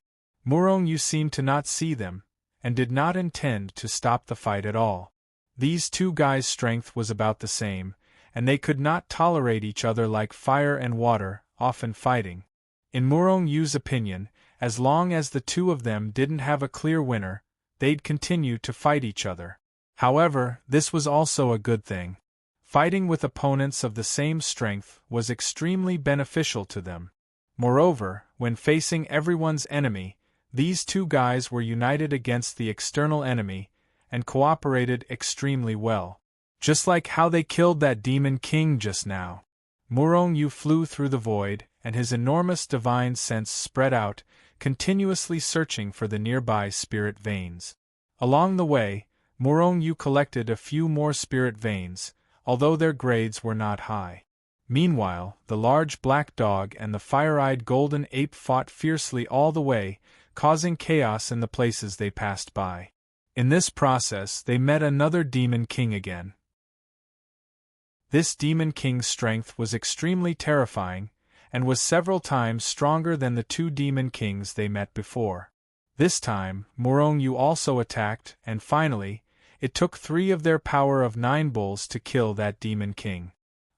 Murong Yu seemed to not see them, and did not intend to stop the fight at all. These two guys' strength was about the same, and they could not tolerate each other like fire and water, often fighting. In Murong Yu's opinion, as long as the two of them didn't have a clear winner, they'd continue to fight each other. However, this was also a good thing. Fighting with opponents of the same strength was extremely beneficial to them. Moreover, when facing everyone's enemy, these two guys were united against the external enemy, and cooperated extremely well. Just like how they killed that Demon King just now. Murong Yu flew through the void, and his enormous divine sense spread out, continuously searching for the nearby spirit veins. Along the way, Murong Yu collected a few more spirit veins, although their grades were not high. Meanwhile, the large black dog and the fire-eyed golden ape fought fiercely all the way, causing chaos in the places they passed by. In this process, they met another Demon King again. This Demon King's strength was extremely terrifying, and was several times stronger than the two Demon Kings they met before. This time, Murong Yu also attacked, and finally, it took 3 of their power of 9 bulls to kill that Demon King.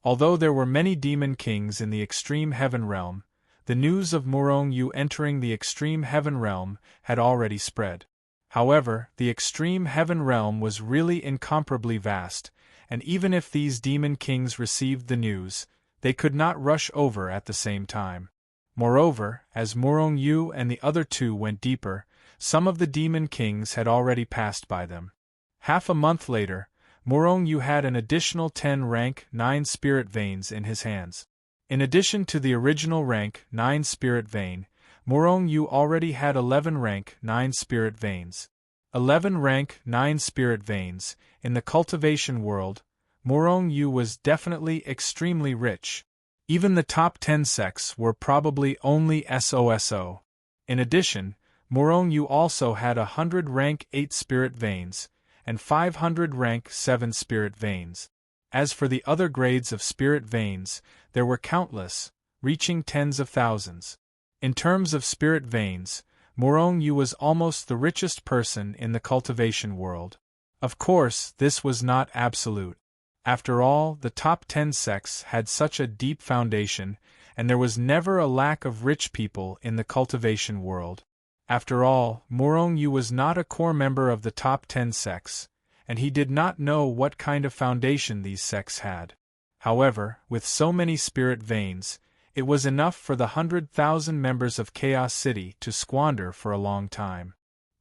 Although there were many Demon Kings in the Extreme Heaven Realm, the news of Murong Yu entering the Extreme Heaven Realm had already spread. However, the Extreme Heaven Realm was really incomparably vast, and even if these Demon Kings received the news, they could not rush over at the same time. Moreover, as Murong Yu and the other two went deeper, some of the Demon Kings had already passed by them. Half a month later, Murong Yu had an additional 10 rank 9 spirit veins in his hands. In addition to the original rank 9 spirit vein, Murong Yu already had 11 rank 9 spirit veins. 11 rank 9 spirit veins. In the cultivation world, Murong Yu was definitely extremely rich. Even the top 10 sects were probably only SOSO. In addition, Murong Yu also had 100 rank 8 spirit veins, and 500 rank 7 spirit veins. As for the other grades of spirit veins, there were countless, reaching tens of thousands. In terms of spirit veins, Murong Yu was almost the richest person in the cultivation world. Of course, this was not absolute. After all, the top 10 sects had such a deep foundation, and there was never a lack of rich people in the cultivation world. After all, Morong Yu was not a core member of the top 10 sects, and he did not know what kind of foundation these sects had. However, with so many spirit veins, it was enough for the 100,000 members of Chaos City to squander for a long time.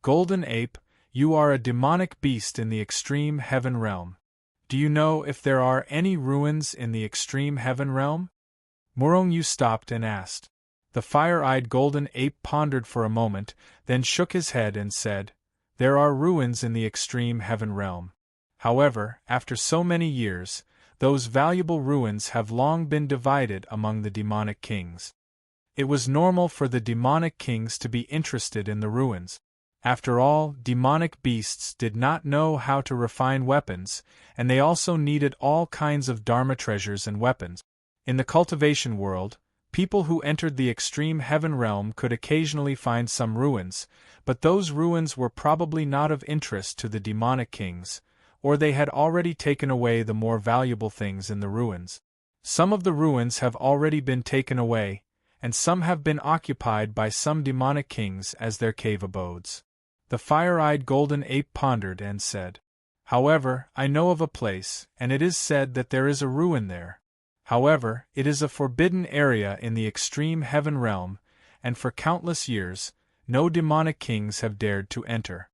Golden Ape, you are a demonic beast in the extreme heaven realm. Do you know if there are any ruins in the extreme heaven realm? Morong Yu stopped and asked. The fire-eyed golden ape pondered for a moment, then shook his head and said, "There are ruins in the extreme heaven realm. However, after so many years, those valuable ruins have long been divided among the demonic kings. It was normal for the demonic kings to be interested in the ruins. After all, demonic beasts did not know how to refine weapons, and they also needed all kinds of dharma treasures and weapons. In the cultivation world, people who entered the extreme heaven realm could occasionally find some ruins, but those ruins were probably not of interest to the demonic kings, or they had already taken away the more valuable things in the ruins. Some of the ruins have already been taken away, and some have been occupied by some demonic kings as their cave abodes." The fire-eyed golden ape pondered and said, "However, I know of a place, and it is said that there is a ruin there. However, it is a forbidden area in the extreme heaven realm, and for countless years, no demonic kings have dared to enter."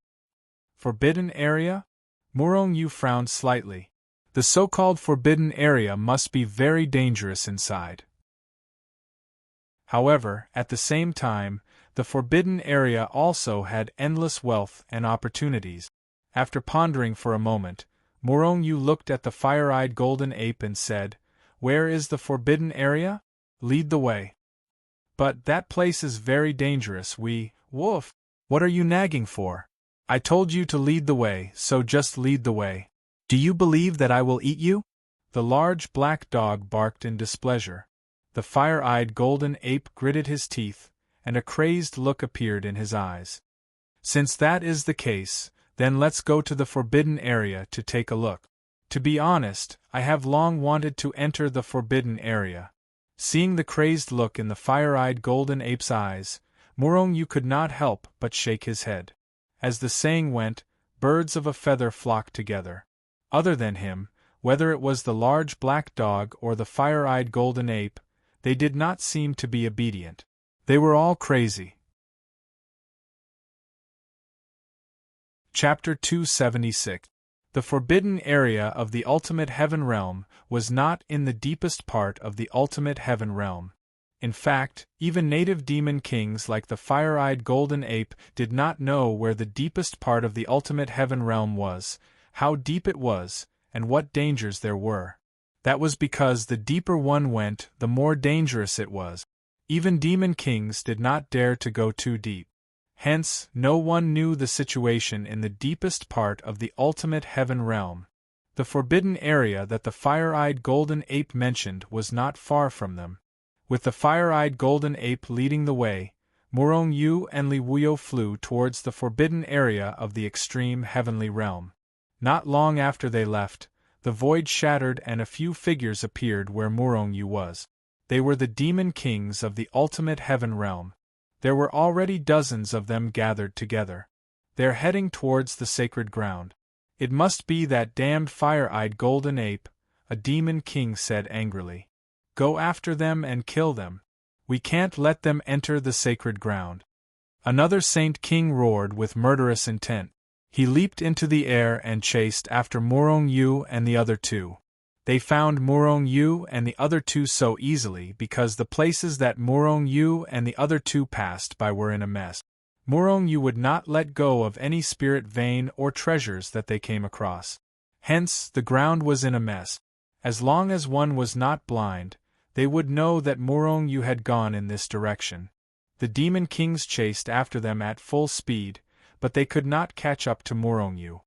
Forbidden area? Morong Yu frowned slightly. The so-called forbidden area must be very dangerous inside. However, at the same time, the forbidden area also had endless wealth and opportunities. After pondering for a moment, Morong Yu looked at the fire-eyed golden ape and said, "Where is the forbidden area? Lead the way." "But that place is very dangerous. Wolf, what are you nagging for? I told you to lead the way, so just lead the way. Do you believe that I will eat you?" The large black dog barked in displeasure. The fire-eyed golden ape gritted his teeth, and a crazed look appeared in his eyes. "Since that is the case, then let's go to the forbidden area to take a look. To be honest, I have long wanted to enter the forbidden area." Seeing the crazed look in the fire-eyed golden ape's eyes, Morong Yu could not help but shake his head. As the saying went, birds of a feather flock together. Other than him, whether it was the large black dog or the fire-eyed golden ape, they did not seem to be obedient. They were all crazy. Chapter 276. The forbidden area of the ultimate heaven realm was not in the deepest part of the ultimate heaven realm. In fact, even native demon kings like the fire-eyed golden ape did not know where the deepest part of the ultimate heaven realm was, how deep it was, and what dangers there were. That was because the deeper one went, the more dangerous it was. Even demon kings did not dare to go too deep. Hence, no one knew the situation in the deepest part of the ultimate heaven realm. The forbidden area that the fire-eyed golden ape mentioned was not far from them. With the fire-eyed golden ape leading the way, Morong Yu and Li Wuyo flew towards the forbidden area of the extreme heavenly realm. Not long after they left, the void shattered and a few figures appeared where Morong Yu was. They were the demon kings of the ultimate heaven realm. There were already dozens of them gathered together. They're heading towards the sacred ground. "It must be that damned fire-eyed golden ape," a demon king said angrily. "Go after them and kill them. We can't let them enter the sacred ground." Another saint king roared with murderous intent. He leaped into the air and chased after Morong Yu and the other two. They found Morong Yu and the other two so easily because the places that Morong Yu and the other two passed by were in a mess. Morong Yu would not let go of any spirit vein or treasures that they came across. Hence, the ground was in a mess. As long as one was not blind, they would know that Morong Yu had gone in this direction. The demon kings chased after them at full speed, but they could not catch up to Morong Yu.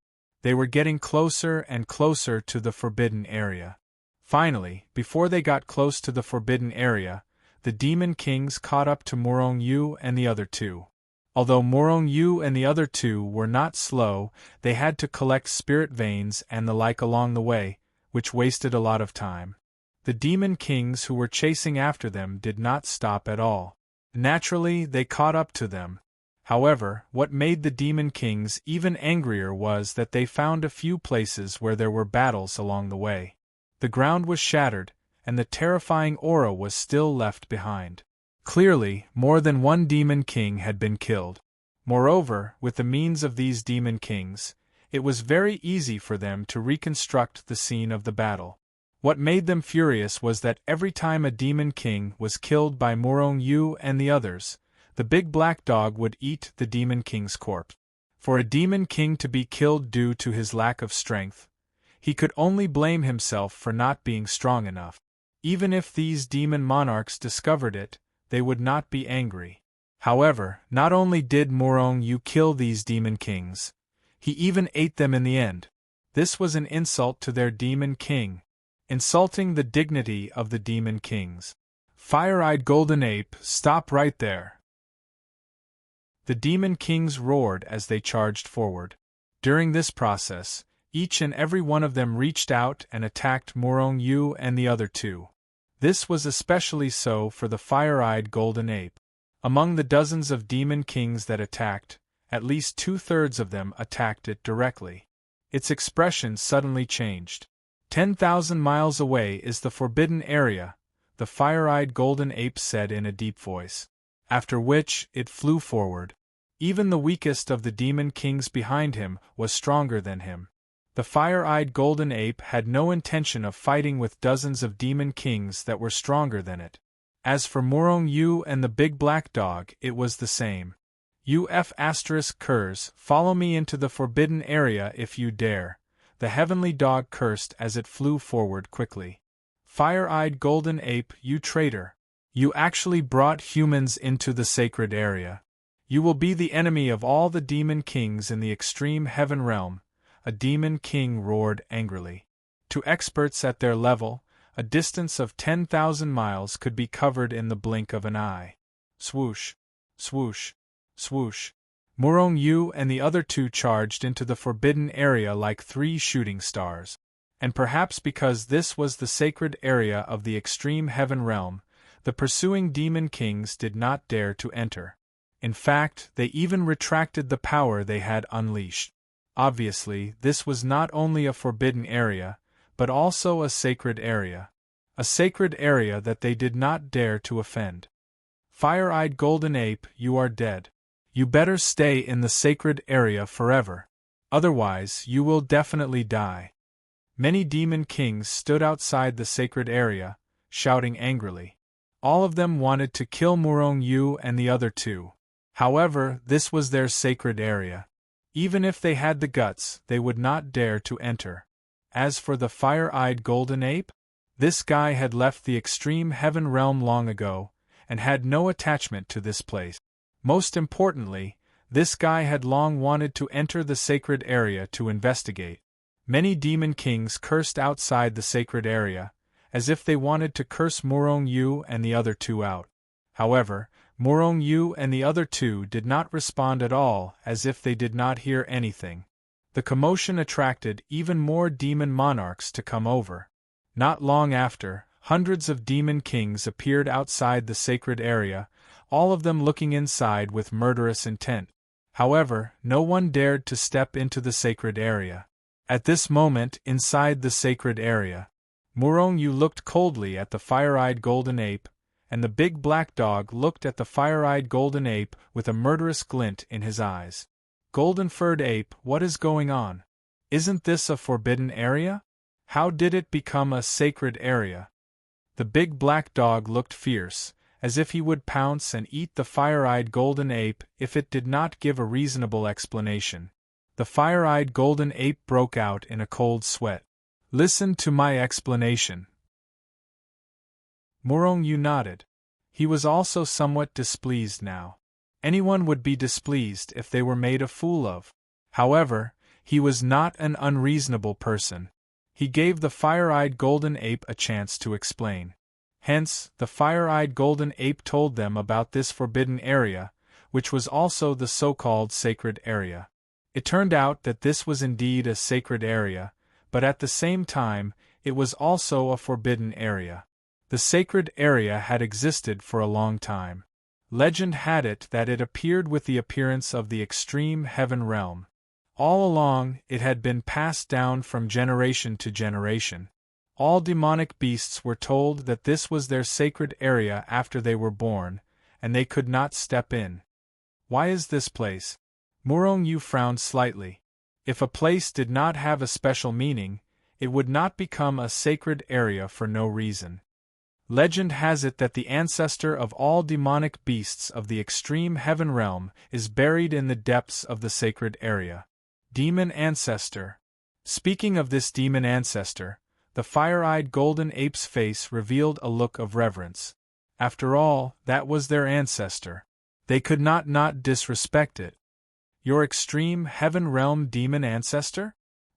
They were getting closer and closer to the forbidden area. Finally, before they got close to the forbidden area, the demon kings caught up to Morong Yu and the other two. Although Morong Yu and the other two were not slow, they had to collect spirit veins and the like along the way, which wasted a lot of time. The demon kings who were chasing after them did not stop at all. Naturally, they caught up to them. However, what made the demon kings even angrier was that they found a few places where there were battles along the way. The ground was shattered, and the terrifying aura was still left behind. Clearly, more than one demon king had been killed. Moreover, with the means of these demon kings, it was very easy for them to reconstruct the scene of the battle. What made them furious was that every time a demon king was killed by Morong Yu and the others, the big black dog would eat the demon king's corpse. For a demon king to be killed due to his lack of strength, he could only blame himself for not being strong enough. Even if these demon monarchs discovered it, they would not be angry. However, not only did Morong Yu kill these demon kings, he even ate them in the end. This was an insult to their demon king, insulting the dignity of the demon kings. Fire-eyed golden ape, stop right there! The demon kings roared as they charged forward. During this process, each and every one of them reached out and attacked Morong Yu and the other two. This was especially so for the fire-eyed golden ape. Among the dozens of demon kings that attacked, at least 2/3 of them attacked it directly. Its expression suddenly changed. 10,000 miles away is the forbidden area, the fire-eyed golden ape said in a deep voice. After which, it flew forward. Even the weakest of the demon kings behind him was stronger than him. The fire-eyed golden ape had no intention of fighting with dozens of demon kings that were stronger than it. As for Morong Yu and the big black dog, it was the same. Kurs, follow me into the forbidden area if you dare, the heavenly dog cursed as it flew forward quickly. Fire-eyed golden ape, you traitor! You actually brought humans into the sacred area. You will be the enemy of all the demon kings in the extreme heaven realm, a demon king roared angrily. To experts at their level, a distance of 10,000 miles could be covered in the blink of an eye. Swoosh, swoosh, swoosh. Morong Yu and the other two charged into the forbidden area like 3 shooting stars. And perhaps because this was the sacred area of the extreme heaven realm, the pursuing demon kings did not dare to enter. In fact, they even retracted the power they had unleashed. Obviously, this was not only a forbidden area, but also a sacred area. A sacred area that they did not dare to offend. Fire-eyed golden ape, you are dead. You better stay in the sacred area forever. Otherwise, you will definitely die. Many demon kings stood outside the sacred area, shouting angrily. All of them wanted to kill Morong Yu and the other two. However, this was their sacred area. Even if they had the guts, they would not dare to enter. As for the fire-eyed golden ape, this guy had left the extreme heaven realm long ago, and had no attachment to this place. Most importantly, this guy had long wanted to enter the sacred area to investigate. Many demon kings cursed outside the sacred area, as if they wanted to curse Morong Yu and the other two out. However, Morong Yu and the other two did not respond at all, as if they did not hear anything. The commotion attracted even more demon monarchs to come over. Not long after, hundreds of demon kings appeared outside the sacred area, all of them looking inside with murderous intent. However, no one dared to step into the sacred area. At this moment, inside the sacred area, Morong Yu looked coldly at the fire-eyed golden ape, and the big black dog looked at the fire-eyed golden ape with a murderous glint in his eyes. Golden-furred ape, what is going on? Isn't this a forbidden area? How did it become a sacred area? The big black dog looked fierce, as if he would pounce and eat the fire-eyed golden ape if it did not give a reasonable explanation. The fire-eyed golden ape broke out in a cold sweat. Listen to my explanation. Morong Yu nodded. He was also somewhat displeased now. Anyone would be displeased if they were made a fool of. However, he was not an unreasonable person. He gave the fire-eyed golden ape a chance to explain. Hence, the fire-eyed golden ape told them about this forbidden area, which was also the so-called sacred area. It turned out that this was indeed a sacred area, but at the same time, it was also a forbidden area. The sacred area had existed for a long time. Legend had it that it appeared with the appearance of the extreme heaven realm. All along, it had been passed down from generation to generation. All demonic beasts were told that this was their sacred area after they were born, and they could not step in. Why is this place? Murong Yu frowned slightly. If a place did not have a special meaning, it would not become a sacred area for no reason. Legend has it that the ancestor of all demonic beasts of the extreme heaven realm is buried in the depths of the sacred area. Demon ancestor. Speaking of this demon ancestor, the fire-eyed golden ape's face revealed a look of reverence. After all, that was their ancestor. They could not disrespect it. Your extreme heaven realm demon ancestor?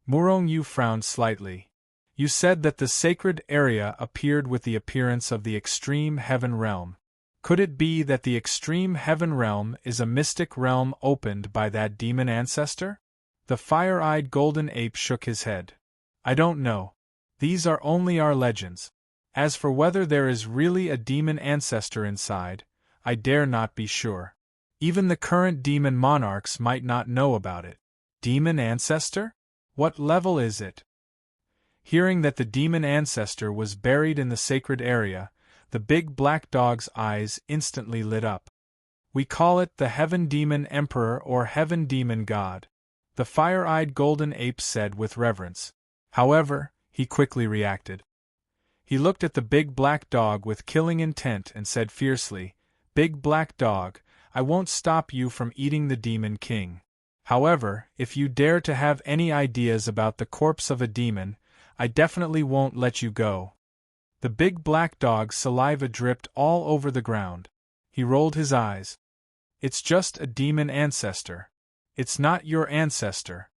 Murong Yu frowned slightly. You said that the sacred area appeared with the appearance of the extreme heaven realm. Could it be that the extreme heaven realm is a mystic realm opened by that demon ancestor? The fire-eyed golden ape shook his head. I don't know. These are only our legends. As for whether there is really a demon ancestor inside, I dare not be sure. Even the current demon monarchs might not know about it. Demon ancestor? What level is it? Hearing that the demon ancestor was buried in the sacred area, the big black dog's eyes instantly lit up. We call it the Heaven Demon Emperor or Heaven Demon God, the fire-eyed golden ape said with reverence. However, he quickly reacted. He looked at the big black dog with killing intent and said fiercely, Big black dog, I won't stop you from eating the demon king. However, if you dare to have any ideas about the corpse of a demon, I definitely won't let you go. The big black dog's saliva dripped all over the ground. He rolled his eyes. It's just a demon ancestor. It's not your ancestor.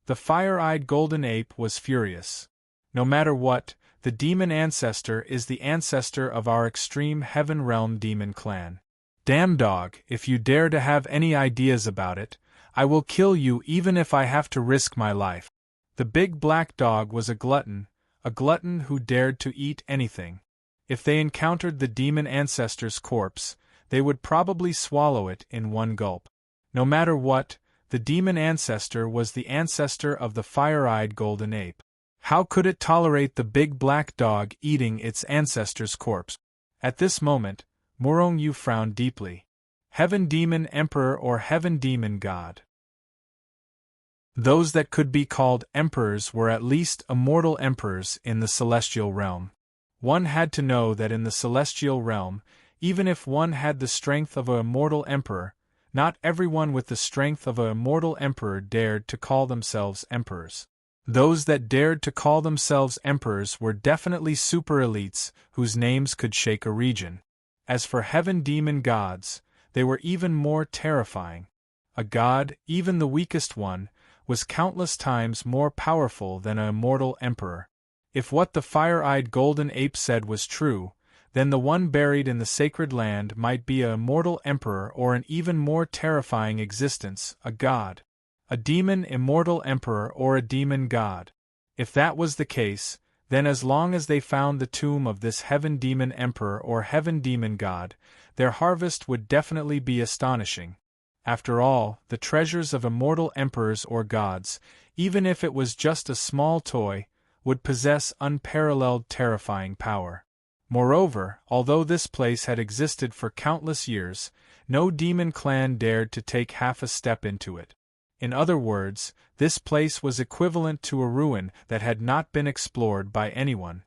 The fire-eyed golden ape was furious. No matter what, the demon ancestor is the ancestor of our extreme heaven realm demon clan. Damn dog, if you dare to have any ideas about it, I will kill you even if I have to risk my life. The big black dog was a glutton who dared to eat anything. If they encountered the demon ancestor's corpse, they would probably swallow it in one gulp. No matter what, the demon ancestor was the ancestor of the fire-eyed golden ape. How could it tolerate the big black dog eating its ancestor's corpse? At this moment, Murong Yu frowned deeply. Heaven Demon Emperor or Heaven Demon God? Those that could be called emperors were at least immortal emperors in the celestial realm. One had to know that in the celestial realm, even if one had the strength of an immortal emperor, not everyone with the strength of an immortal emperor dared to call themselves emperors. Those that dared to call themselves emperors were definitely super elites whose names could shake a region. As for heaven demon gods, they were even more terrifying. A god, even the weakest one, was countless times more powerful than an immortal emperor. If what the fire-eyed golden ape said was true, then the one buried in the sacred land might be an immortal emperor or an even more terrifying existence, a god. A demon immortal emperor or a demon god. If that was the case, then as long as they found the tomb of this heaven demon emperor or heaven demon god, their harvest would definitely be astonishing. After all, the treasures of immortal emperors or gods, even if it was just a small toy, would possess unparalleled terrifying power. Moreover, although this place had existed for countless years, no demon clan dared to take half a step into it. In other words, this place was equivalent to a ruin that had not been explored by anyone.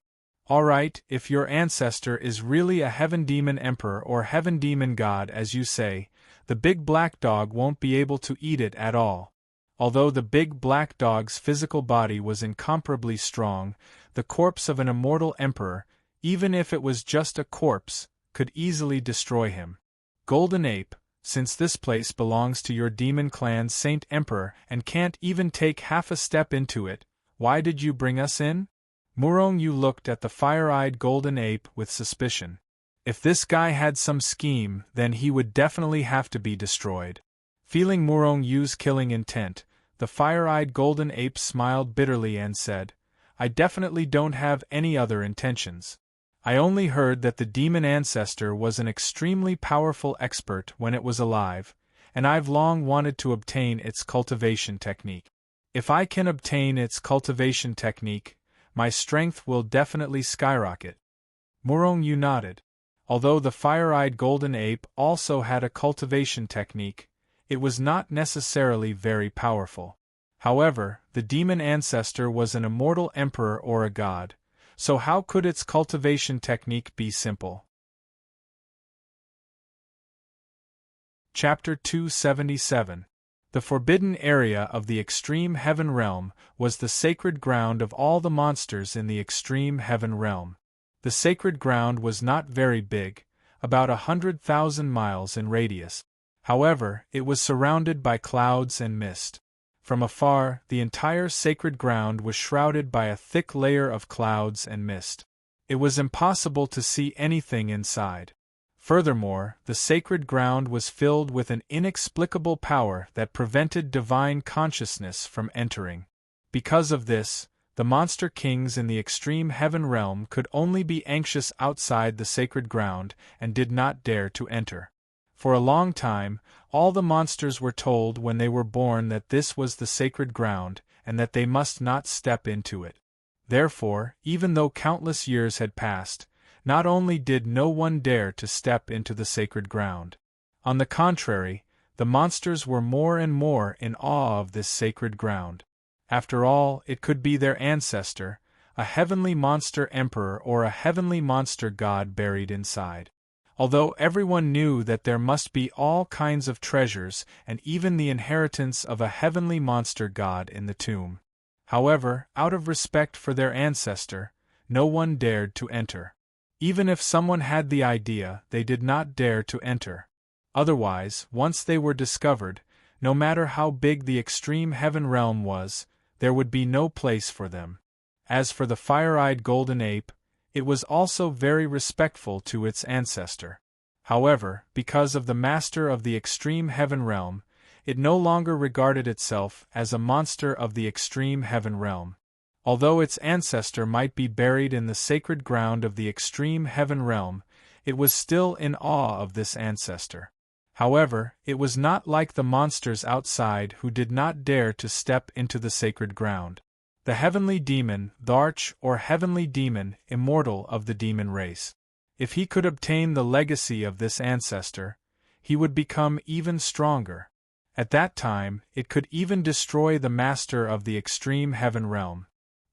Alright, if your ancestor is really a heaven demon emperor or heaven demon god as you say, the big black dog won't be able to eat it at all. Although the big black dog's physical body was incomparably strong, the corpse of an immortal emperor, even if it was just a corpse, could easily destroy him. Golden Ape, since this place belongs to your demon clan's Saint Emperor and can't even take half a step into it, why did you bring us in? Murong Yu looked at the fire-eyed golden ape with suspicion. If this guy had some scheme, then he would definitely have to be destroyed. Feeling Murong Yu's killing intent, the fire-eyed golden ape smiled bitterly and said, I definitely don't have any other intentions. I only heard that the demon ancestor was an extremely powerful expert when it was alive, and I've long wanted to obtain its cultivation technique. If I can obtain its cultivation technique, my strength will definitely skyrocket. Murong Yu nodded. Although the fire-eyed golden ape also had a cultivation technique, it was not necessarily very powerful. However, the demon ancestor was an immortal emperor or a god, so how could its cultivation technique be simple? Chapter 277. The forbidden area of the extreme heaven realm was the sacred ground of all the monsters in the extreme heaven realm. The sacred ground was not very big, about 100,000 miles in radius. However, it was surrounded by clouds and mist. From afar, the entire sacred ground was shrouded by a thick layer of clouds and mist. It was impossible to see anything inside. Furthermore, the sacred ground was filled with an inexplicable power that prevented divine consciousness from entering. Because of this, the monster kings in the extreme heaven realm could only be anxious outside the sacred ground and did not dare to enter. For a long time, all the monsters were told when they were born that this was the sacred ground and that they must not step into it. Therefore, even though countless years had passed, not only did no one dare to step into the sacred ground. On the contrary, the monsters were more and more in awe of this sacred ground. After all, it could be their ancestor, a heavenly monster emperor or a heavenly monster god buried inside. Although everyone knew that there must be all kinds of treasures and even the inheritance of a heavenly monster god in the tomb. However, out of respect for their ancestor, no one dared to enter. Even if someone had the idea, they did not dare to enter. Otherwise, once they were discovered, no matter how big the extreme heaven realm was, there would be no place for them. As for the fire-eyed golden ape, it was also very respectful to its ancestor. However, because of the master of the extreme heaven realm, it no longer regarded itself as a monster of the extreme heaven realm. Although its ancestor might be buried in the sacred ground of the extreme heaven realm, it was still in awe of this ancestor. However, it was not like the monsters outside who did not dare to step into the sacred ground. The heavenly demon, Dharch or heavenly demon, immortal of the demon race. If he could obtain the legacy of this ancestor, he would become even stronger. At that time, it could even destroy the master of the extreme heaven realm.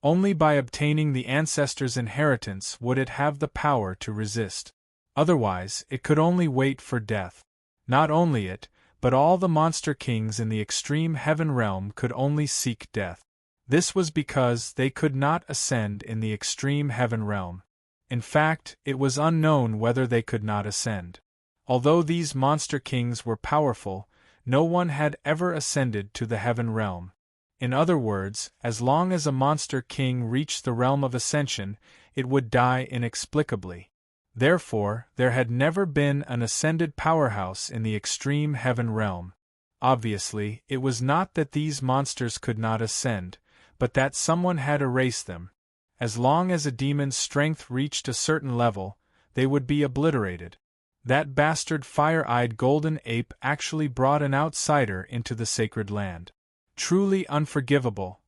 Only by obtaining the ancestor's inheritance would it have the power to resist. Otherwise, it could only wait for death. Not only it, but all the monster kings in the extreme heaven realm could only seek death. This was because they could not ascend in the extreme heaven realm. In fact, it was unknown whether they could not ascend. Although these monster kings were powerful, no one had ever ascended to the heaven realm. In other words, as long as a monster king reached the realm of ascension, it would die inexplicably. Therefore, there had never been an ascended powerhouse in the extreme heaven realm. Obviously, it was not that these monsters could not ascend, but that someone had erased them. As long as a demon's strength reached a certain level, they would be obliterated. That bastard fire-eyed golden ape actually brought an outsider into the sacred land. Truly unforgivable.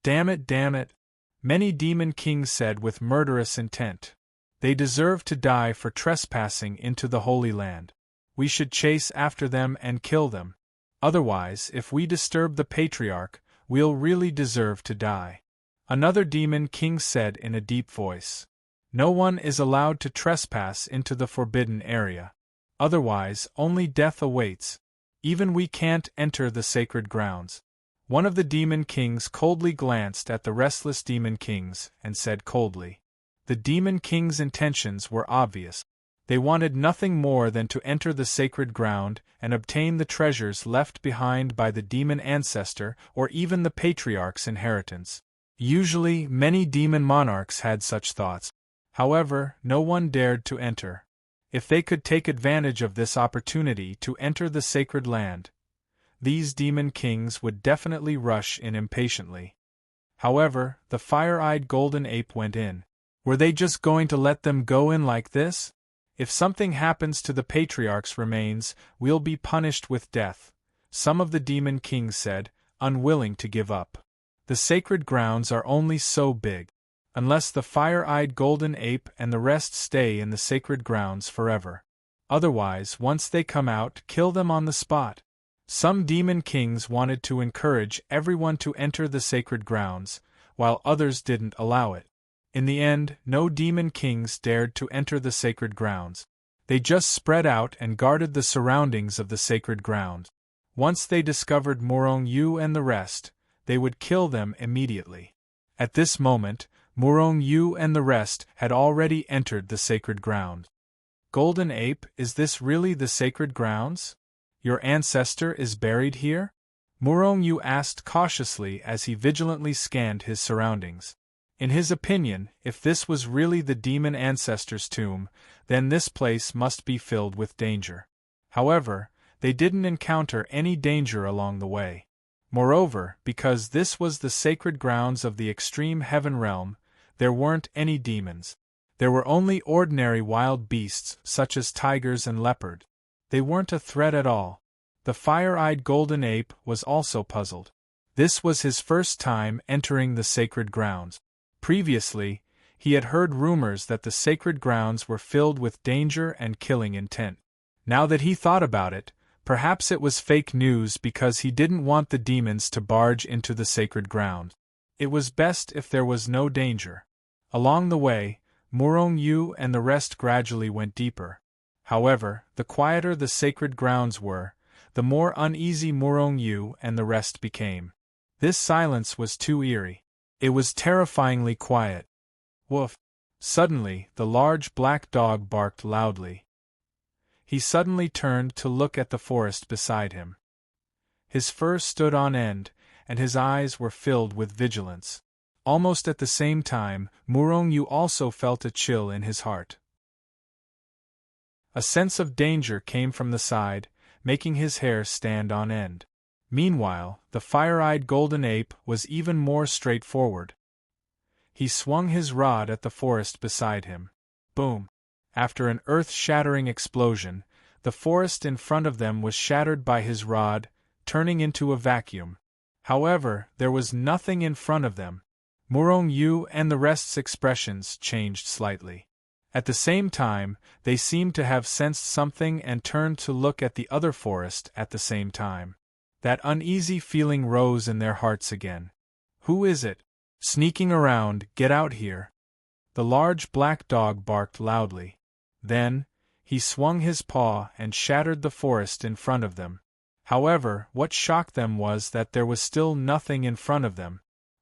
Damn it, many demon kings said with murderous intent. They deserve to die for trespassing into the Holy Land. We should chase after them and kill them. Otherwise, if we disturb the Patriarch, we'll really deserve to die. Another demon king said in a deep voice. No one is allowed to trespass into the forbidden area. Otherwise, only death awaits. Even we can't enter the sacred grounds. One of the demon kings coldly glanced at the restless demon kings and said coldly. The demon king's intentions were obvious. They wanted nothing more than to enter the sacred ground and obtain the treasures left behind by the demon ancestor or even the patriarch's inheritance. Usually, many demon monarchs had such thoughts. However, no one dared to enter. If they could take advantage of this opportunity to enter the sacred land, these demon kings would definitely rush in impatiently. However, the fire-eyed golden ape went in. Were they just going to let them go in like this? If something happens to the patriarch's remains, we'll be punished with death, some of the demon kings said, unwilling to give up. The sacred grounds are only so big. Unless the fire-eyed golden ape and the rest stay in the sacred grounds forever. Otherwise, once they come out, kill them on the spot. Some demon kings wanted to encourage everyone to enter the sacred grounds, while others didn't allow it. In the end, no demon kings dared to enter the sacred grounds. They just spread out and guarded the surroundings of the sacred ground. Once they discovered Morong Yu and the rest, they would kill them immediately. At this moment, Morong Yu and the rest had already entered the sacred ground. Golden Ape, is this really the sacred grounds? Your ancestor is buried here? Morong Yu asked cautiously as he vigilantly scanned his surroundings. In his opinion, if this was really the demon ancestor's tomb, then this place must be filled with danger. However, they didn't encounter any danger along the way. Moreover, because this was the sacred grounds of the extreme heaven realm, there weren't any demons. There were only ordinary wild beasts such as tigers and leopard. They weren't a threat at all. The fire-eyed golden ape was also puzzled. This was his first time entering the sacred grounds. Previously, he had heard rumors that the sacred grounds were filled with danger and killing intent. Now that he thought about it, perhaps it was fake news because he didn't want the demons to barge into the sacred ground. It was best if there was no danger. Along the way, Morong Yu and the rest gradually went deeper. However, the quieter the sacred grounds were, the more uneasy Morong Yu and the rest became. This silence was too eerie. It was terrifyingly quiet. Woof! Suddenly, the large black dog barked loudly. He suddenly turned to look at the forest beside him. His fur stood on end, and his eyes were filled with vigilance. Almost at the same time, Morong Yu also felt a chill in his heart. A sense of danger came from the side, making his hair stand on end. Meanwhile, the fire-eyed golden ape was even more straightforward. He swung his rod at the forest beside him. Boom! After an earth-shattering explosion, the forest in front of them was shattered by his rod, turning into a vacuum. However, there was nothing in front of them. Morong Yu and the rest's expressions changed slightly. At the same time, they seemed to have sensed something and turned to look at the other forest at the same time. That uneasy feeling rose in their hearts again. Who is it? Sneaking around, get out here. The large black dog barked loudly. Then, he swung his paw and shattered the forest in front of them. However, what shocked them was that there was still nothing in front of them.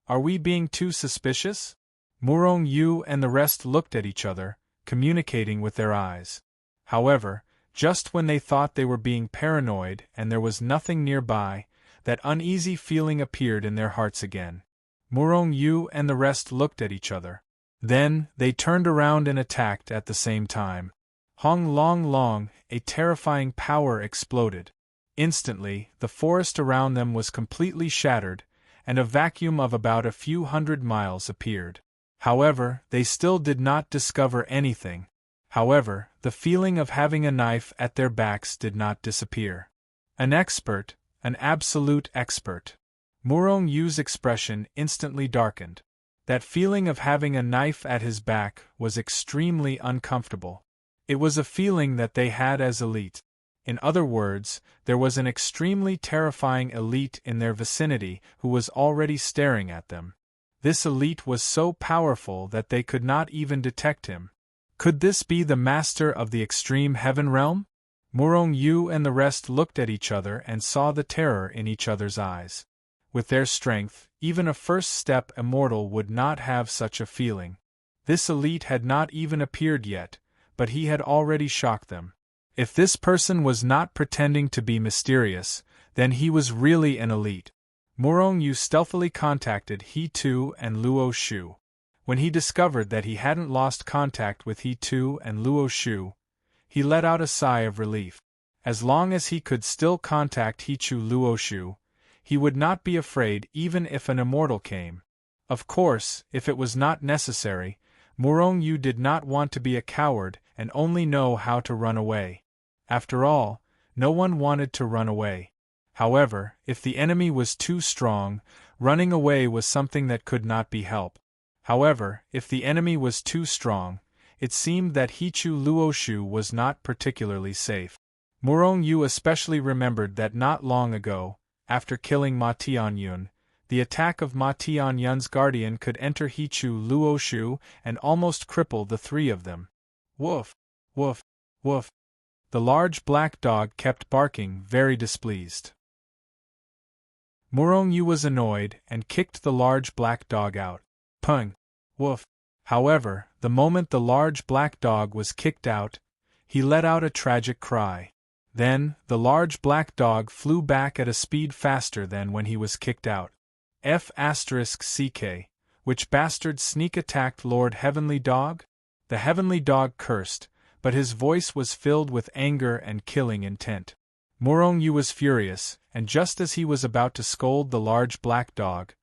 Are we being too suspicious? Morong Yu and the rest looked at each other, communicating with their eyes. However, just when they thought they were being paranoid and there was nothing nearby, that uneasy feeling appeared in their hearts again. Morong Yu and the rest looked at each other. Then, they turned around and attacked at the same time. Hong Long Long, a terrifying power exploded. Instantly, the forest around them was completely shattered, and a vacuum of about a few hundred miles appeared. However, they still did not discover anything. However, the feeling of having a knife at their backs did not disappear. An expert, an absolute expert. Morong Yu's expression instantly darkened. That feeling of having a knife at his back was extremely uncomfortable. It was a feeling that they had as elite. In other words, there was an extremely terrifying elite in their vicinity who was already staring at them. This elite was so powerful that they could not even detect him. Could this be the master of the extreme heaven realm? Morong Yu and the rest looked at each other and saw the terror in each other's eyes. With their strength, even a first-step immortal would not have such a feeling. This elite had not even appeared yet, but he had already shocked them. If this person was not pretending to be mysterious, then he was really an elite. Morong Yu stealthily contacted He Tu and Luo Shu. When he discovered that he hadn't lost contact with He Tu and Luo Shu, he let out a sigh of relief. As long as he could still contact He Tu Luo Shu, he would not be afraid even if an immortal came. Of course, if it was not necessary, Murong Yu did not want to be a coward and only know how to run away. After all, no one wanted to run away. However, if the enemy was too strong, running away was something that could not be helped. However, if the enemy was too strong, it seemed that Hichu Luoshu was not particularly safe. Murong Yu especially remembered that not long ago, after killing Ma Tianyun, the attack of Ma Tianyun's guardian could enter Hichu Luoshu and almost cripple the three of them. Woof! Woof! Woof! The large black dog kept barking, very displeased. Murong Yu was annoyed and kicked the large black dog out. Pung! Woof! However, the moment the large black dog was kicked out, he let out a tragic cry. Then, the large black dog flew back at a speed faster than when he was kicked out. F***ck, which bastard sneak attacked Lord Heavenly Dog? The Heavenly Dog cursed, but his voice was filled with anger and killing intent. Murong Yu was furious, and just as he was about to scold the large black dog,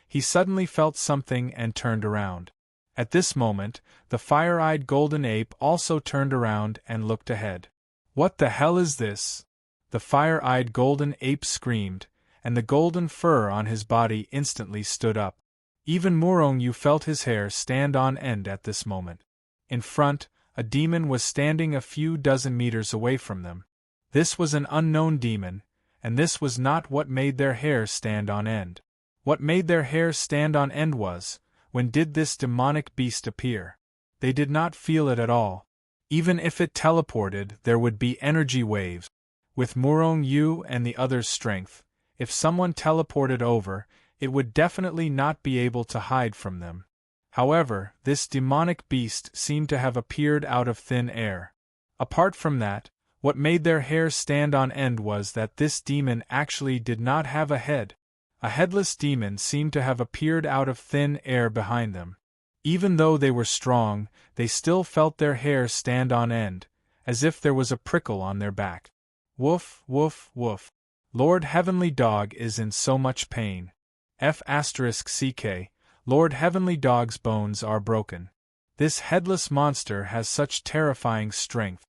he suddenly felt something and turned around. At this moment, the fire-eyed golden ape also turned around and looked ahead. What the hell is this? The fire-eyed golden ape screamed, and the golden fur on his body instantly stood up. Even Murong Yu felt his hair stand on end at this moment. In front, a demon was standing a few dozen meters away from them. This was an unknown demon, and this was not what made their hair stand on end. What made their hair stand on end was, when did this demonic beast appear? They did not feel it at all. Even if it teleported, there would be energy waves. With Murong Yu and the others' strength, if someone teleported over, it would definitely not be able to hide from them. However, this demonic beast seemed to have appeared out of thin air. Apart from that, what made their hair stand on end was that this demon actually did not have a head. A headless demon seemed to have appeared out of thin air behind them. Even though they were strong, they still felt their hair stand on end, as if there was a prickle on their back. Woof, woof, woof. Lord Heavenly Dog is in so much pain. F***ck, Lord Heavenly Dog's bones are broken. This headless monster has such terrifying strength.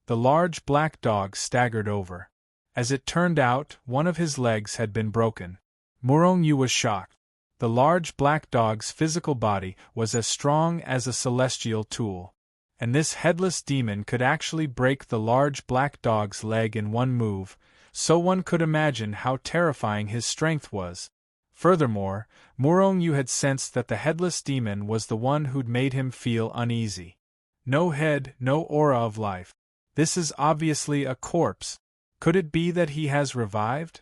The large black dog staggered over. As it turned out, one of his legs had been broken. Murong Yu was shocked. The large black dog's physical body was as strong as a celestial tool. And this headless demon could actually break the large black dog's leg in one move, so one could imagine how terrifying his strength was. Furthermore, Murong Yu had sensed that the headless demon was the one who'd made him feel uneasy. No head, no aura of life. This is obviously a corpse. Could it be that he has revived?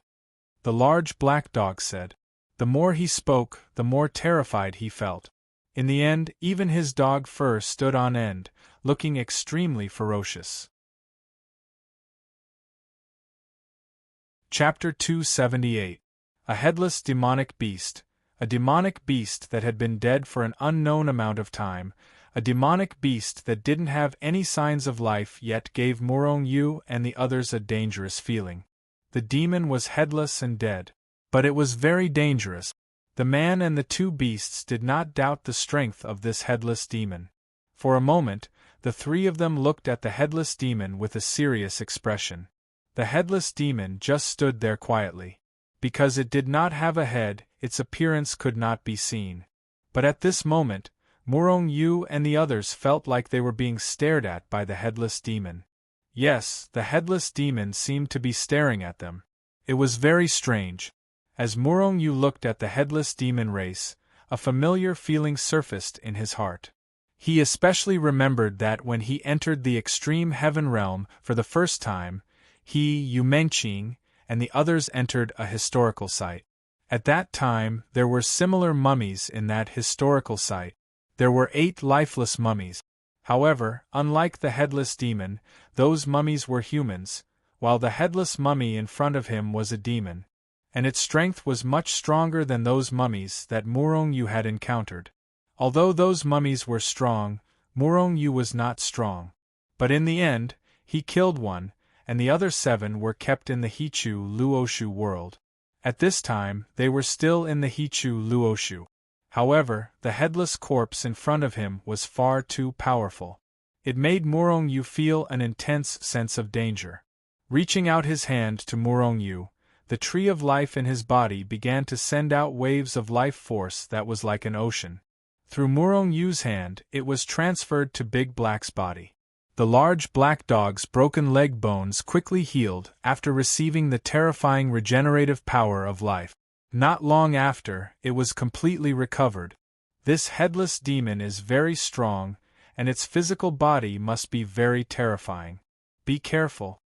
The large black dog said. The more he spoke, the more terrified he felt. In the end, even his dog fur stood on end, looking extremely ferocious. Chapter 278. A Headless Demonic Beast. A demonic beast that had been dead for an unknown amount of time, a demonic beast that didn't have any signs of life yet gave Murong Yu and the others a dangerous feeling. The demon was headless and dead. But it was very dangerous. The man and the two beasts did not doubt the strength of this headless demon. For a moment, the three of them looked at the headless demon with a serious expression. The headless demon just stood there quietly. Because it did not have a head, its appearance could not be seen. But at this moment, Murong Yu and the others felt like they were being stared at by the headless demon. Yes, the headless demon seemed to be staring at them. It was very strange. As Murong Yu looked at the headless demon race, a familiar feeling surfaced in his heart. He especially remembered that when he entered the extreme heaven realm for the first time, he, Yu Mengqing, and the others entered a historical site. At that time, there were similar mummies in that historical site. There were 8 lifeless mummies. However, unlike the headless demon, those mummies were humans, while the headless mummy in front of him was a demon. And its strength was much stronger than those mummies that Murong Yu had encountered. Although those mummies were strong, Murong Yu was not strong. But in the end, he killed one, and the other 7 were kept in the Hichu Luoshu world. At this time, they were still in the Hichu Luoshu. However, the headless corpse in front of him was far too powerful. It made Morong Yu feel an intense sense of danger. Reaching out his hand to Morong Yu, the tree of life in his body began to send out waves of life force that was like an ocean. Through Morong Yu's hand, it was transferred to Big Black's body. The large black dog's broken leg bones quickly healed after receiving the terrifying regenerative power of life. Not long after, it was completely recovered. This headless demon is very strong, and its physical body must be very terrifying. Be careful.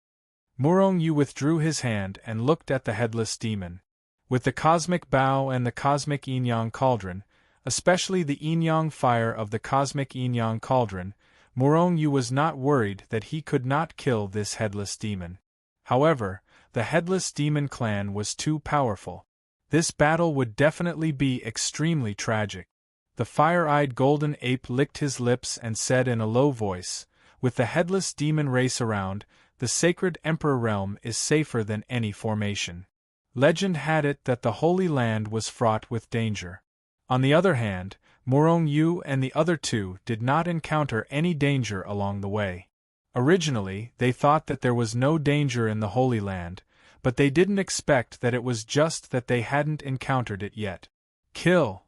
Morong Yu withdrew his hand and looked at the headless demon. With the cosmic bow and the cosmic yin-yang cauldron, especially the yin-yang fire of the cosmic yin-yang cauldron, Morong Yu was not worried that he could not kill this headless demon. However, the headless demon clan was too powerful. This battle would definitely be extremely tragic. The fire-eyed golden ape licked his lips and said in a low voice, "With the headless demon race around, the sacred Emperor realm is safer than any formation." Legend had it that the Holy Land was fraught with danger. On the other hand, Morong Yu and the other two did not encounter any danger along the way. Originally, they thought that there was no danger in the Holy Land, but they didn't expect that it was just that they hadn't encountered it yet. Kill!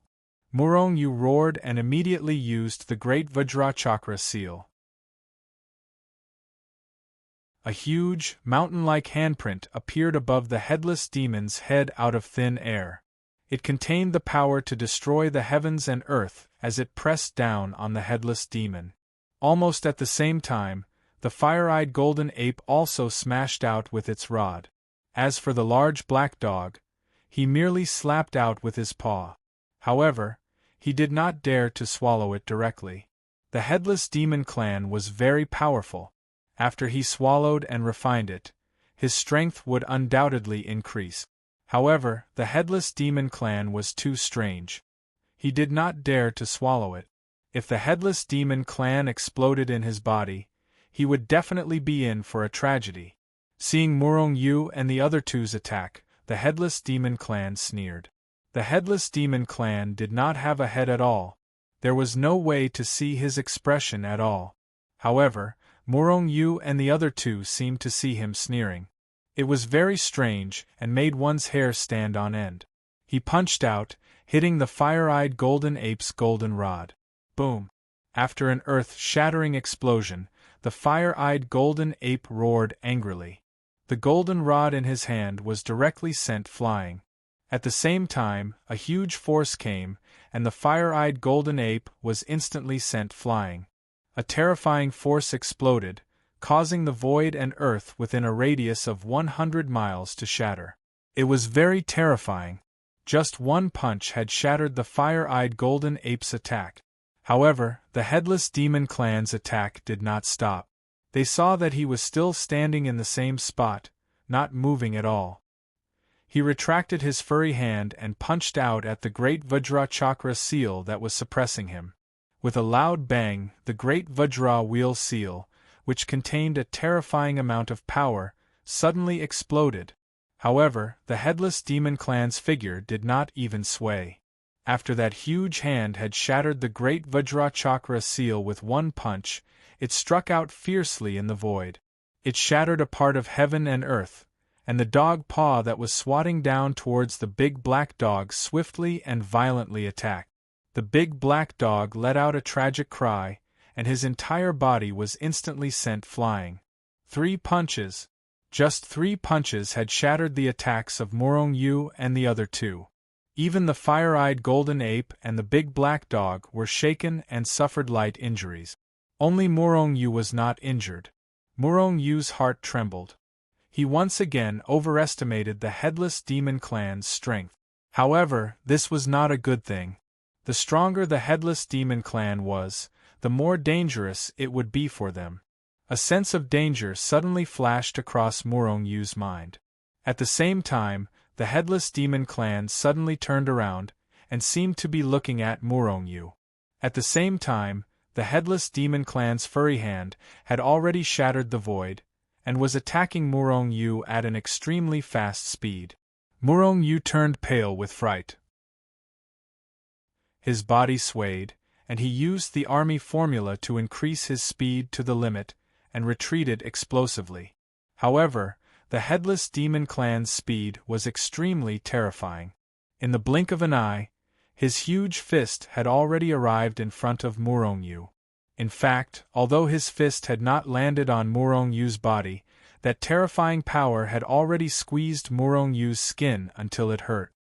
Morong Yu roared and immediately used the great Vajrachakra seal. A huge, mountain-like handprint appeared above the headless demon's head out of thin air. It contained the power to destroy the heavens and earth as it pressed down on the headless demon. Almost at the same time, the fire-eyed golden ape also smashed out with its rod. As for the large black dog, he merely slapped out with his paw. However, he did not dare to swallow it directly. The headless demon clan was very powerful. After he swallowed and refined it, his strength would undoubtedly increase. However, the headless demon clan was too strange. He did not dare to swallow it. If the headless demon clan exploded in his body, he would definitely be in for a tragedy. Seeing Morong Yu and the other two's attack, the headless demon clan sneered. The headless demon clan did not have a head at all. There was no way to see his expression at all. However, Morong Yu and the other two seemed to see him sneering. It was very strange and made one's hair stand on end. He punched out, hitting the fire-eyed golden ape's golden rod. Boom! After an earth-shattering explosion, the fire-eyed golden ape roared angrily. The golden rod in his hand was directly sent flying. At the same time, a huge force came, and the fire-eyed golden ape was instantly sent flying. A terrifying force exploded, causing the void and earth within a radius of 100 miles to shatter. It was very terrifying. Just one punch had shattered the fire-eyed golden ape's attack. However, the headless demon clan's attack did not stop. They saw that he was still standing in the same spot, not moving at all. He retracted his furry hand and punched out at the great Vajrachakra seal that was suppressing him. With a loud bang, the great Vajra wheel seal, which contained a terrifying amount of power, suddenly exploded. However, the headless demon clan's figure did not even sway. After that huge hand had shattered the great Vajrachakra seal with one punch, it struck out fiercely in the void. It shattered a part of heaven and earth, and the dog paw that was swatting down towards the big black dog swiftly and violently attacked. The big black dog let out a tragic cry, and his entire body was instantly sent flying. 3 punches. Just 3 punches had shattered the attacks of Morong Yu and the other two. Even the fire-eyed golden ape and the big black dog were shaken and suffered light injuries. Only Morong Yu was not injured. Morong Yu's heart trembled. He once again overestimated the headless demon clan's strength. However, this was not a good thing. The stronger the headless demon clan was, the more dangerous it would be for them. A sense of danger suddenly flashed across Morong Yu's mind. At the same time, the headless demon clan suddenly turned around, and seemed to be looking at Morong Yu. At the same time, the headless demon clan's furry hand had already shattered the void, and was attacking Morong Yu at an extremely fast speed. Morong Yu turned pale with fright. His body swayed, and he used the army formula to increase his speed to the limit, and retreated explosively. However, the Headless Demon Clan's speed was extremely terrifying. In the blink of an eye, his huge fist had already arrived in front of Murong-yu. In fact, although his fist had not landed on Murong-yu's body, that terrifying power had already squeezed Murong-yu's skin until it hurt.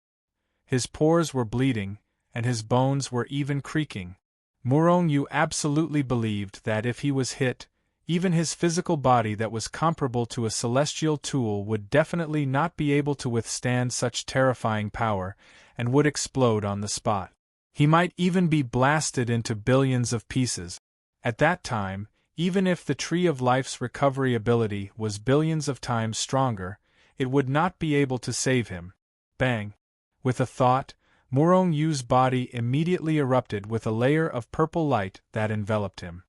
His pores were bleeding, and his bones were even creaking. Murong-yu absolutely believed that if he was hit, even his physical body that was comparable to a celestial tool would definitely not be able to withstand such terrifying power, and would explode on the spot. He might even be blasted into billions of pieces. At that time, even if the Tree of Life's recovery ability was billions of times stronger, it would not be able to save him. Bang! With a thought, Murong-yu's body immediately erupted with a layer of purple light that enveloped him.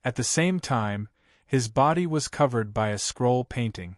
At the same time, his body was covered by a scroll painting,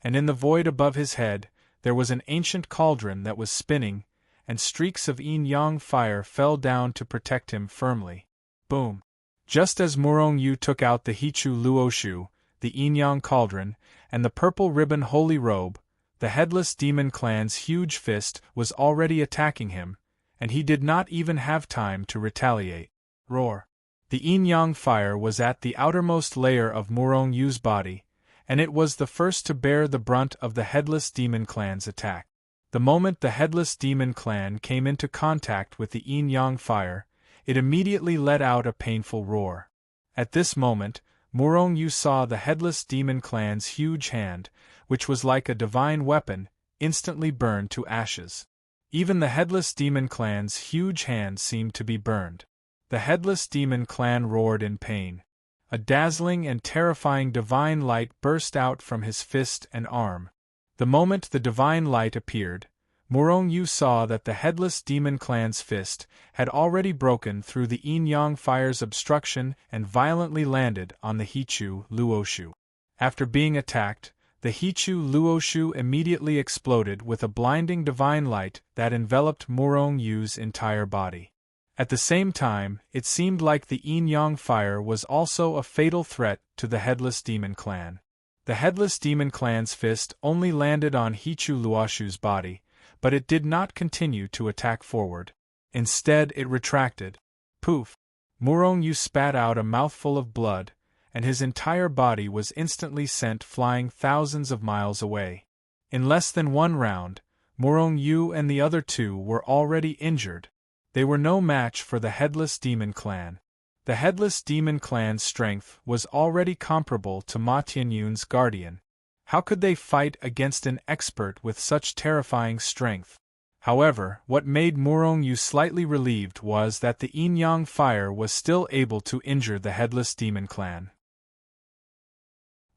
and in the void above his head, there was an ancient cauldron that was spinning, and streaks of yin-yang fire fell down to protect him firmly. Boom! Just as Murong-yu took out the Hichu Luoshu, the yin-yang cauldron, and the purple ribbon holy robe, the Headless Demon Clan's huge fist was already attacking him, and he did not even have time to retaliate. Roar! The yin-yang fire was at the outermost layer of Murong-yu's body, and it was the first to bear the brunt of the Headless Demon Clan's attack. The moment the Headless Demon Clan came into contact with the yin-yang fire, it immediately let out a painful roar. At this moment, Murong-yu saw the Headless Demon Clan's huge hand, which was like a divine weapon, instantly burned to ashes. Even the Headless Demon Clan's huge hand seemed to be burned. The Headless Demon Clan roared in pain. A dazzling and terrifying divine light burst out from his fist and arm. The moment the divine light appeared, Murong-yu saw that the Headless Demon Clan's fist had already broken through the yin-yang fire's obstruction and violently landed on the Hichu Luoshu. After being attacked, the Hichu Luoshu immediately exploded with a blinding divine light that enveloped Murong-yu's entire body. At the same time, it seemed like the yin-yang fire was also a fatal threat to the Headless Demon Clan. The Headless Demon Clan's fist only landed on Hichu Luoshu's body, but it did not continue to attack forward. Instead, it retracted. Poof! Murong-yu spat out a mouthful of blood, and his entire body was instantly sent flying thousands of miles away. In less than one round, Murong-yu and the other two were already injured. They were no match for the Headless Demon Clan. The Headless Demon Clan's strength was already comparable to Ma Tianyun's guardian. How could they fight against an expert with such terrifying strength? However, what made Murong-yu slightly relieved was that the yin-yang fire was still able to injure the Headless Demon Clan.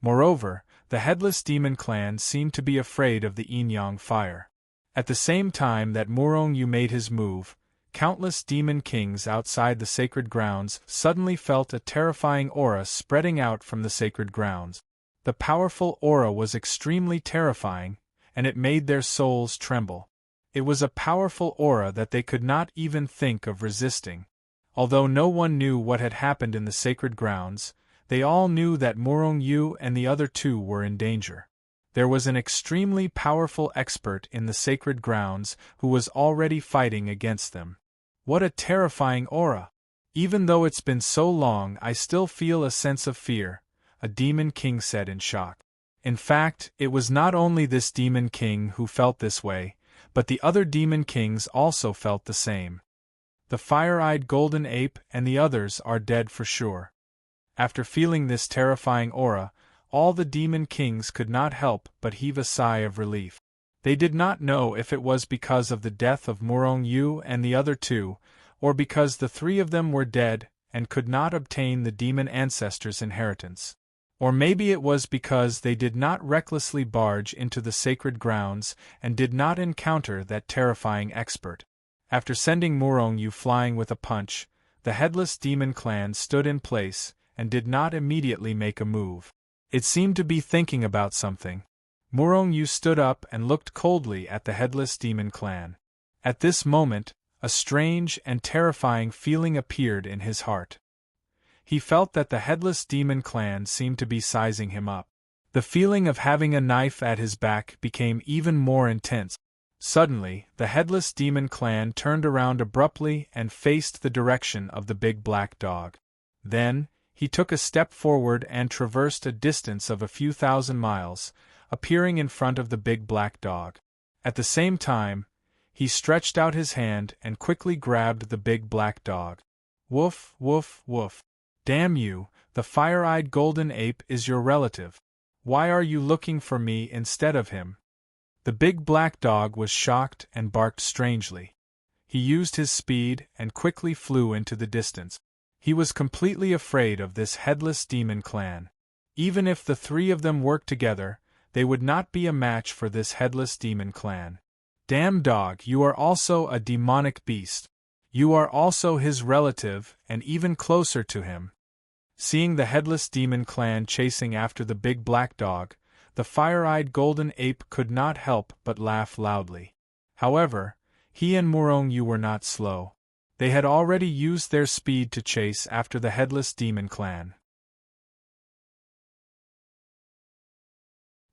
Moreover, the Headless Demon Clan seemed to be afraid of the yin-yang fire. At the same time that Murong-yu made his move, countless demon kings outside the sacred grounds suddenly felt a terrifying aura spreading out from the sacred grounds. The powerful aura was extremely terrifying, and it made their souls tremble. It was a powerful aura that they could not even think of resisting. Although no one knew what had happened in the sacred grounds, they all knew that Murong-yu and the other two were in danger. There was an extremely powerful expert in the sacred grounds who was already fighting against them. What a terrifying aura! Even though it's been so long, I still feel a sense of fear, a demon king said in shock. In fact, it was not only this demon king who felt this way, but the other demon kings also felt the same. The fire-eyed golden ape and the others are dead for sure. After feeling this terrifying aura, all the demon kings could not help but heave a sigh of relief. They did not know if it was because of the death of Murong-yu and the other two, or because the three of them were dead and could not obtain the demon ancestors' inheritance. Or maybe it was because they did not recklessly barge into the sacred grounds and did not encounter that terrifying expert. After sending Murong-yu flying with a punch, the Headless Demon Clan stood in place and did not immediately make a move. It seemed to be thinking about something. Murong-yu stood up and looked coldly at the Headless Demon Clan. At this moment, A strange and terrifying feeling appeared in his heart. He felt that the Headless Demon Clan seemed to be sizing him up. The feeling of having a knife at his back became even more intense. Suddenly, the Headless Demon Clan turned around abruptly and faced the direction of the big black dog. Then, he took a step forward and traversed a distance of a few thousand miles, appearing in front of the big black dog. At the same time, he stretched out his hand and quickly grabbed the big black dog. Woof, woof, woof. Damn you, the fire-eyed golden ape is your relative. Why are you looking for me instead of him? The big black dog was shocked and barked strangely. He used his speed and quickly flew into the distance. He was completely afraid of this Headless Demon Clan. Even if the three of them worked together, they would not be a match for this Headless Demon Clan. Damn dog, you are also a demonic beast. You are also his relative and even closer to him. Seeing the Headless Demon Clan chasing after the big black dog, the fire-eyed golden ape could not help but laugh loudly. However, he and Murong-Yu were not slow. They had already used their speed to chase after the Headless Demon Clan.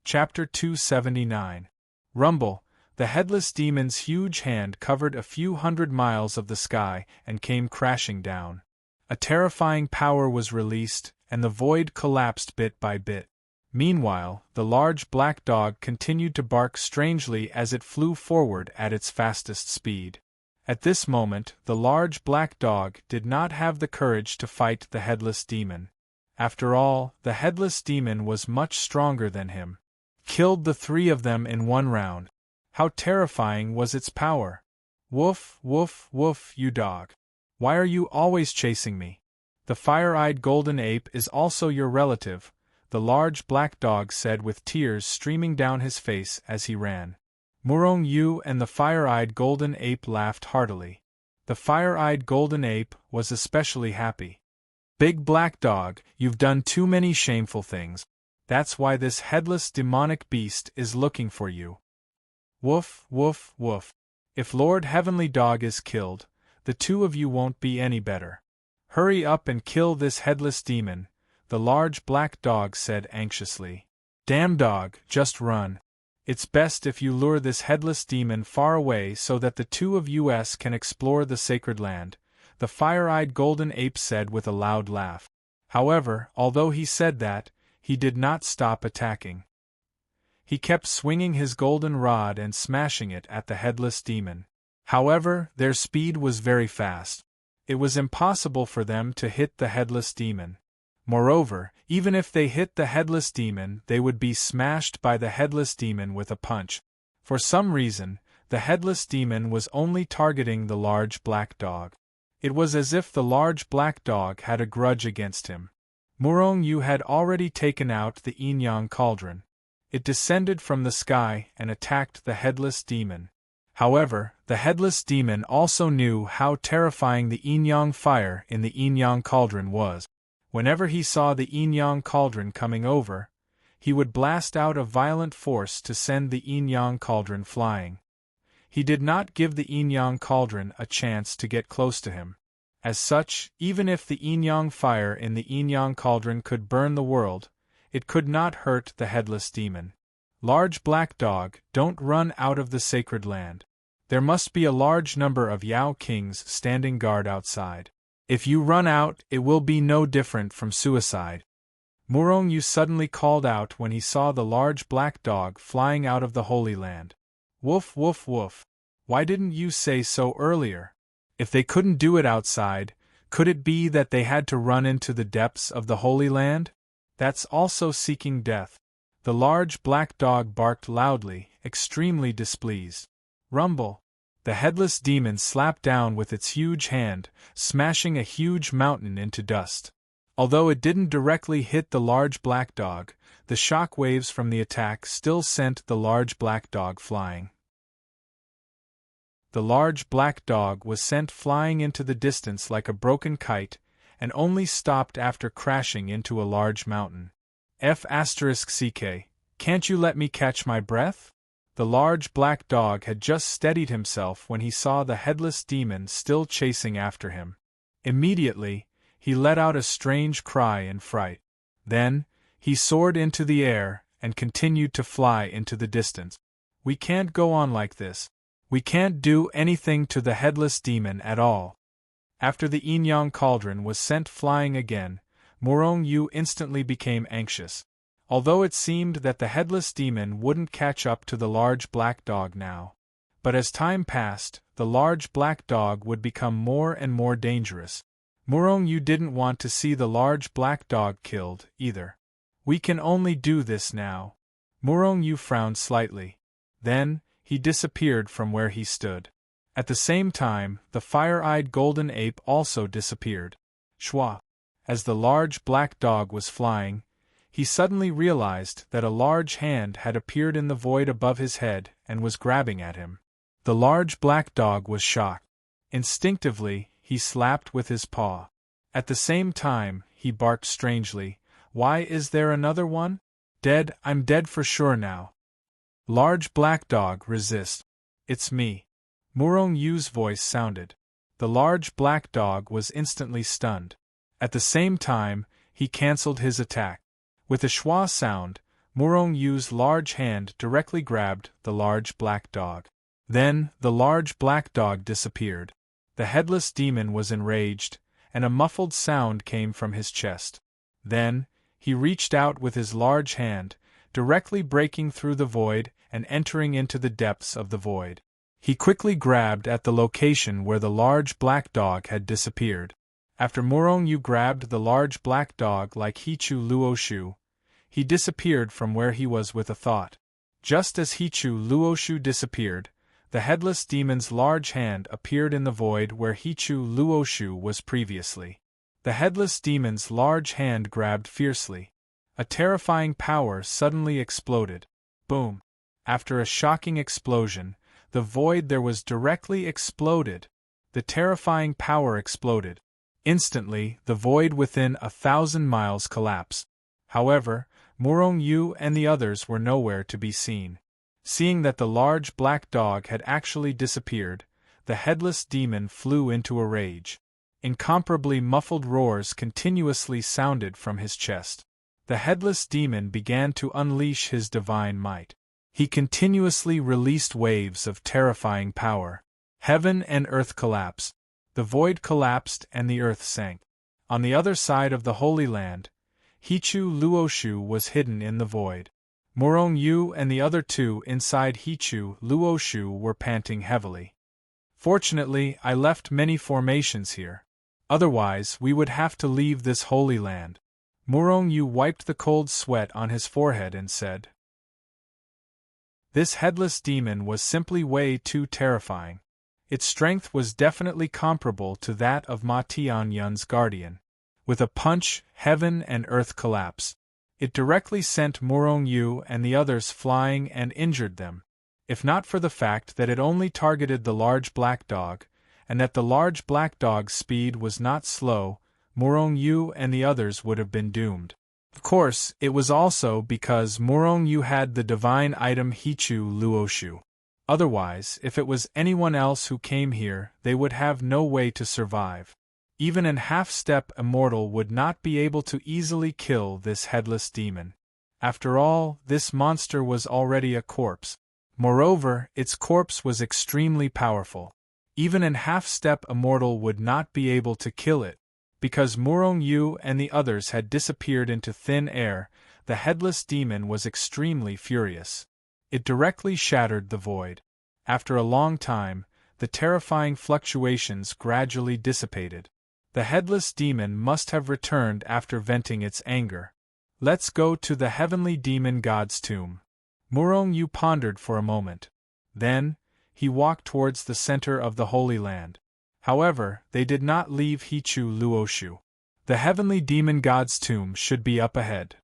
Chapter 279. Rumble. The Headless Demon's huge hand covered a few hundred miles of the sky and came crashing down. A terrifying power was released, and the void collapsed bit by bit. Meanwhile, the large black dog continued to bark strangely as it flew forward at its fastest speed. At this moment, the large black dog did not have the courage to fight the Headless Demon. After all, the Headless Demon was much stronger than him. Killed the three of them in one round. How terrifying was its power! Woof, woof, woof, you dog. Why are you always chasing me? The fire-eyed golden ape is also your relative, the large black dog said with tears streaming down his face as he ran. Murong-Yu and the fire-eyed golden ape laughed heartily. The fire-eyed golden ape was especially happy. Big black dog, you've done too many shameful things. That's why this headless demonic beast is looking for you. Woof, woof, woof. If Lord Heavenly Dog is killed, the two of you won't be any better. Hurry up and kill this headless demon, the large black dog said anxiously. Damn dog, just run. It's best if you lure this headless demon far away so that the two of us can explore the sacred land, the fire-eyed golden ape said with a loud laugh. However, although he said that, he did not stop attacking. He kept swinging his golden rod and smashing it at the headless demon. However, their speed was very fast. It was impossible for them to hit the headless demon. Moreover, even if they hit the headless demon, they would be smashed by the headless demon with a punch. For some reason, the headless demon was only targeting the large black dog. It was as if the large black dog had a grudge against him. Murong-Yu had already taken out the yin-yang cauldron. It descended from the sky and attacked the headless demon. However, the headless demon also knew how terrifying the yin-yang fire in the yin-yang cauldron was. Whenever he saw the yin-yang cauldron coming over, he would blast out a violent force to send the yin-yang cauldron flying. He did not give the yin-yang cauldron a chance to get close to him. As such, even if the yin-yang fire in the yin-yang cauldron could burn the world, it could not hurt the headless demon. Large black dog, don't run out of the sacred land. There must be a large number of Yao kings standing guard outside. If you run out, it will be no different from suicide. Murong-Yu suddenly called out when he saw the large black dog flying out of the Holy Land. Woof, woof, woof. Why didn't you say so earlier? If they couldn't do it outside, could it be that they had to run into the depths of the Holy Land? That's also seeking death. The large black dog barked loudly, extremely displeased. Rumble. The headless demon slapped down with its huge hand, smashing a huge mountain into dust. Although it didn't directly hit the large black dog, the shock waves from the attack still sent the large black dog flying. The large black dog was sent flying into the distance like a broken kite, and only stopped after crashing into a large mountain. F***ck, can't you let me catch my breath? The large black dog had just steadied himself when he saw the headless demon still chasing after him. Immediately, he let out a strange cry in fright. Then, he soared into the air and continued to fly into the distance. We can't go on like this. We can't do anything to the headless demon at all. After the Yin-Yang cauldron was sent flying again, Morong Yu instantly became anxious. Although it seemed that the headless demon wouldn't catch up to the large black dog now. But as time passed, the large black dog would become more and more dangerous. Morong Yu didn't want to see the large black dog killed, either. We can only do this now. Morong Yu frowned slightly. Then, he disappeared from where he stood. At the same time, the fire-eyed golden ape also disappeared. Shwa! As the large black dog was flying, he suddenly realized that a large hand had appeared in the void above his head and was grabbing at him. The large black dog was shocked. Instinctively, he slapped with his paw. At the same time, he barked strangely. Why is there another one? Dead, I'm dead for sure now. Large black dog, resist. It's me. Morong Yu's voice sounded. The large black dog was instantly stunned. At the same time, he cancelled his attack. With a schwa sound, Morong Yu's large hand directly grabbed the large black dog. Then, the large black dog disappeared. The headless demon was enraged, and a muffled sound came from his chest. Then, he reached out with his large hand, directly breaking through the void and entering into the depths of the void. He quickly grabbed at the location where the large black dog had disappeared. After Morong Yu grabbed the large black dog like Hichu Luoshu, he disappeared from where he was with a thought. Just as Hichu Luoshu disappeared, the headless demon's large hand appeared in the void where Hichu Luoshu was previously. The headless demon's large hand grabbed fiercely. A terrifying power suddenly exploded. Boom! After a shocking explosion, the void there was directly exploded. The terrifying power exploded. Instantly, the void within 1,000 miles collapsed. However, Morong Yu and the others were nowhere to be seen. Seeing that the large black dog had actually disappeared, the headless demon flew into a rage. Incomparably muffled roars continuously sounded from his chest. The headless demon began to unleash his divine might. He continuously released waves of terrifying power. Heaven and earth collapsed. The void collapsed and the earth sank. On the other side of the Holy Land, Hichu Luoshu was hidden in the void. Morong Yu and the other two inside Hichu Luoshu were panting heavily. Fortunately, I left many formations here. Otherwise, we would have to leave this Holy Land. Morong Yu wiped the cold sweat on his forehead and said, "This headless demon was simply way too terrifying. Its strength was definitely comparable to that of Ma Tianyun's guardian. With a punch, heaven and earth collapsed. It directly sent Morong Yu and the others flying and injured them. If not for the fact that it only targeted the large black dog, and that the large black dog's speed was not slow, Morong Yu and the others would have been doomed. Of course, it was also because Morong Yu had the divine item Hichu Luoshu. Otherwise, if it was anyone else who came here, they would have no way to survive. Even an half-step immortal would not be able to easily kill this headless demon. After all, this monster was already a corpse. Moreover, its corpse was extremely powerful. Even an half-step immortal would not be able to kill it. Because Morong Yu and the others had disappeared into thin air, the headless demon was extremely furious. It directly shattered the void. After a long time, the terrifying fluctuations gradually dissipated. The headless demon must have returned after venting its anger. Let's go to the heavenly demon god's tomb. Morong Yu pondered for a moment. Then, he walked towards the center of the Holy Land. However, they did not leave Hichu Luoshu. The heavenly demon god's tomb should be up ahead.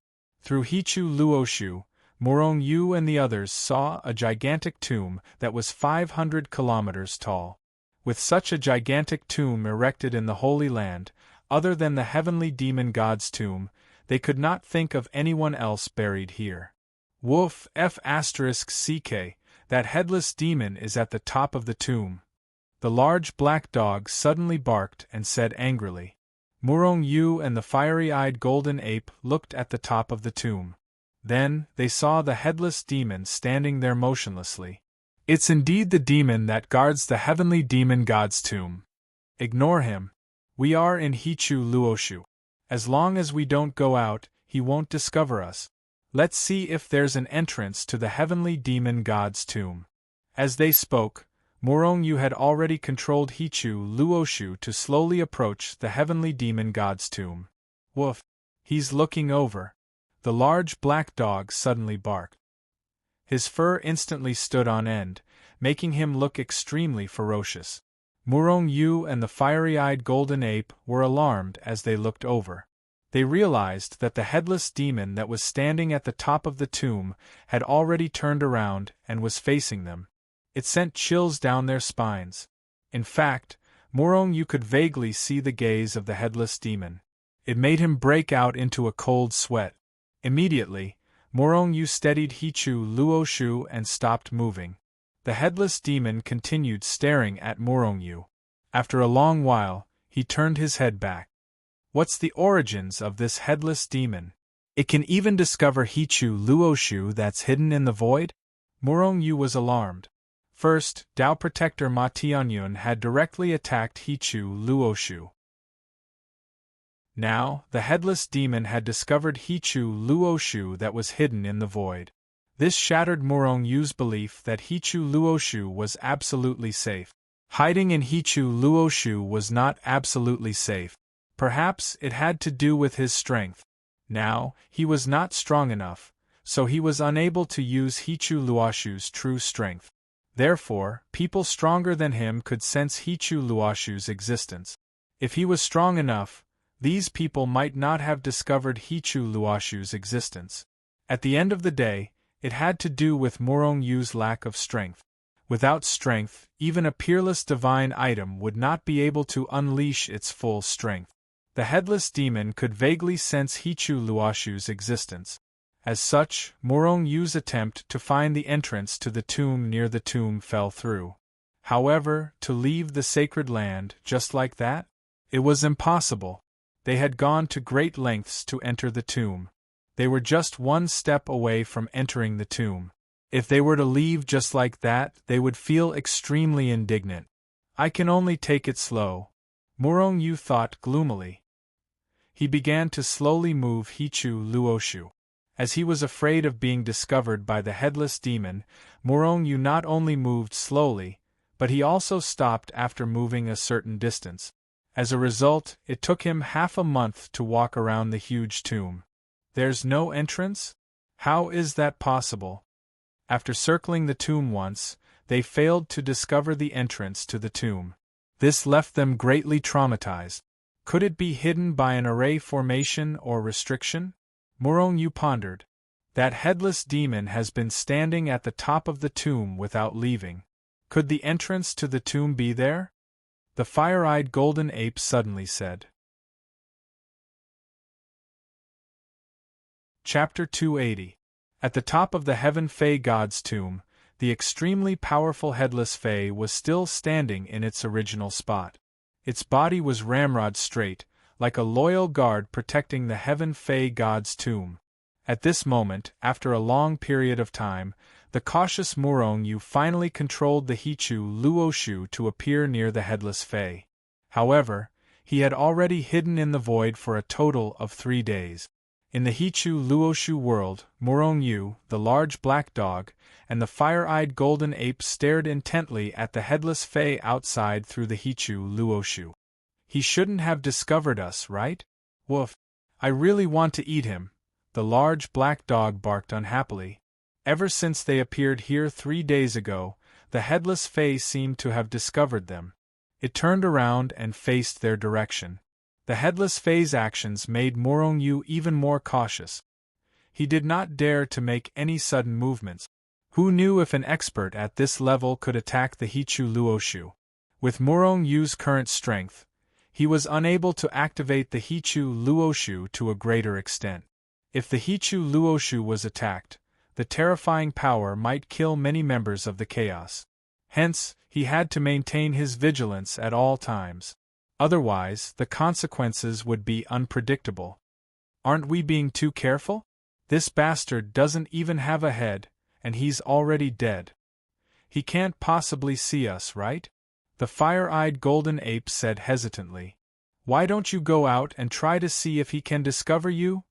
Through Hichu Luoshu, Morong Yu and the others saw a gigantic tomb that was 500 kilometers tall. With such a gigantic tomb erected in the Holy Land, other than the heavenly demon god's tomb, they could not think of anyone else buried here. Wolf F*ck, That headless demon is at the top of the tomb. The large black dog suddenly barked and said angrily. Murong Yu and the fiery-eyed golden ape looked at the top of the tomb. Then, they saw the headless demon standing there motionlessly. It's indeed the demon that guards the heavenly demon god's tomb. Ignore him. We are in Hichu Luoshu. As long as we don't go out, he won't discover us. Let's see if there's an entrance to the heavenly demon god's tomb. As they spoke, Murong Yu had already controlled Hichu Luoshu to slowly approach the heavenly demon god's tomb. Woof! He's looking over. The large black dog suddenly barked. His fur instantly stood on end, making him look extremely ferocious. Murong Yu and the fiery-eyed golden ape were alarmed as they looked over. They realized that the headless demon that was standing at the top of the tomb had already turned around and was facing them. It sent chills down their spines. In fact, Murong Yu could vaguely see the gaze of the headless demon. It made him break out into a cold sweat. Immediately, Murong Yu steadied Hichu Luoshu and stopped moving. The headless demon continued staring at Murong Yu. After a long while, he turned his head back. What's the origins of this headless demon? It can even discover Hichu Luoshu that's hidden in the void? Murong Yu was alarmed. First, Tao Protector Ma Tianyun had directly attacked Hichu Luoshu. Now, the headless demon had discovered Hichu Luoshu that was hidden in the void. This shattered Murong Yu's belief that Hichu Luoshu was absolutely safe. Hiding in Hichu Luoshu was not absolutely safe. Perhaps it had to do with his strength. Now, he was not strong enough, so he was unable to use Hichu Luoshu's true strength. Therefore, people stronger than him could sense Hichu Luoshu's existence. If he was strong enough, these people might not have discovered Hichu Luoshu's existence. At the end of the day, it had to do with Murong Yu's lack of strength. Without strength, even a peerless divine item would not be able to unleash its full strength. The headless demon could vaguely sense Hichu Luoshu's existence. As such, Murong Yu's attempt to find the entrance to the tomb near the tomb fell through. However, to leave the sacred land just like that? It was impossible. They had gone to great lengths to enter the tomb. They were just one step away from entering the tomb. If they were to leave just like that, they would feel extremely indignant. I can only take it slow, Murong Yu thought gloomily. He began to slowly move Hichu Luoshu. As he was afraid of being discovered by the headless demon, Murong Yu not only moved slowly, but he also stopped after moving a certain distance. As a result, it took him half a month to walk around the huge tomb. There's no entrance? How is that possible? After circling the tomb once, they failed to discover the entrance to the tomb. This left them greatly traumatized. Could it be hidden by an array formation or restriction? Murong Yu pondered. That headless demon has been standing at the top of the tomb without leaving. Could the entrance to the tomb be there? The fire-eyed golden ape suddenly said. Chapter 280. At the top of the Heaven Fei God's tomb, the extremely powerful headless Fei was still standing in its original spot. Its body was ramrod straight, like a loyal guard protecting the Heaven Fei God's tomb. At this moment, after a long period of time, the cautious Murong Yu finally controlled the Hichu Luoshu to appear near the headless Fei. However, he had already hidden in the void for a total of 3 days. In the Hichu Luoshu world, Murong Yu, the large black dog, and the fire-eyed golden ape stared intently at the headless Fei outside through the Hichu Luoshu. He shouldn't have discovered us, right? Woof! I really want to eat him, the large black dog barked unhappily. Ever since they appeared here 3 days ago, the headless Fei seemed to have discovered them. It turned around and faced their direction. The headless Fei's actions made Murong Yu even more cautious. He did not dare to make any sudden movements. Who knew if an expert at this level could attack the Hichu Luoshu? With Murong Yu's current strength, he was unable to activate the Hichu Luoshu to a greater extent. If the Hichu Luoshu was attacked, the terrifying power might kill many members of the chaos. Hence, he had to maintain his vigilance at all times. Otherwise, the consequences would be unpredictable. Aren't we being too careful? This bastard doesn't even have a head, and he's already dead. He can't possibly see us, right? The fire-eyed golden ape said hesitantly. Why don't you go out and try to see if he can discover you?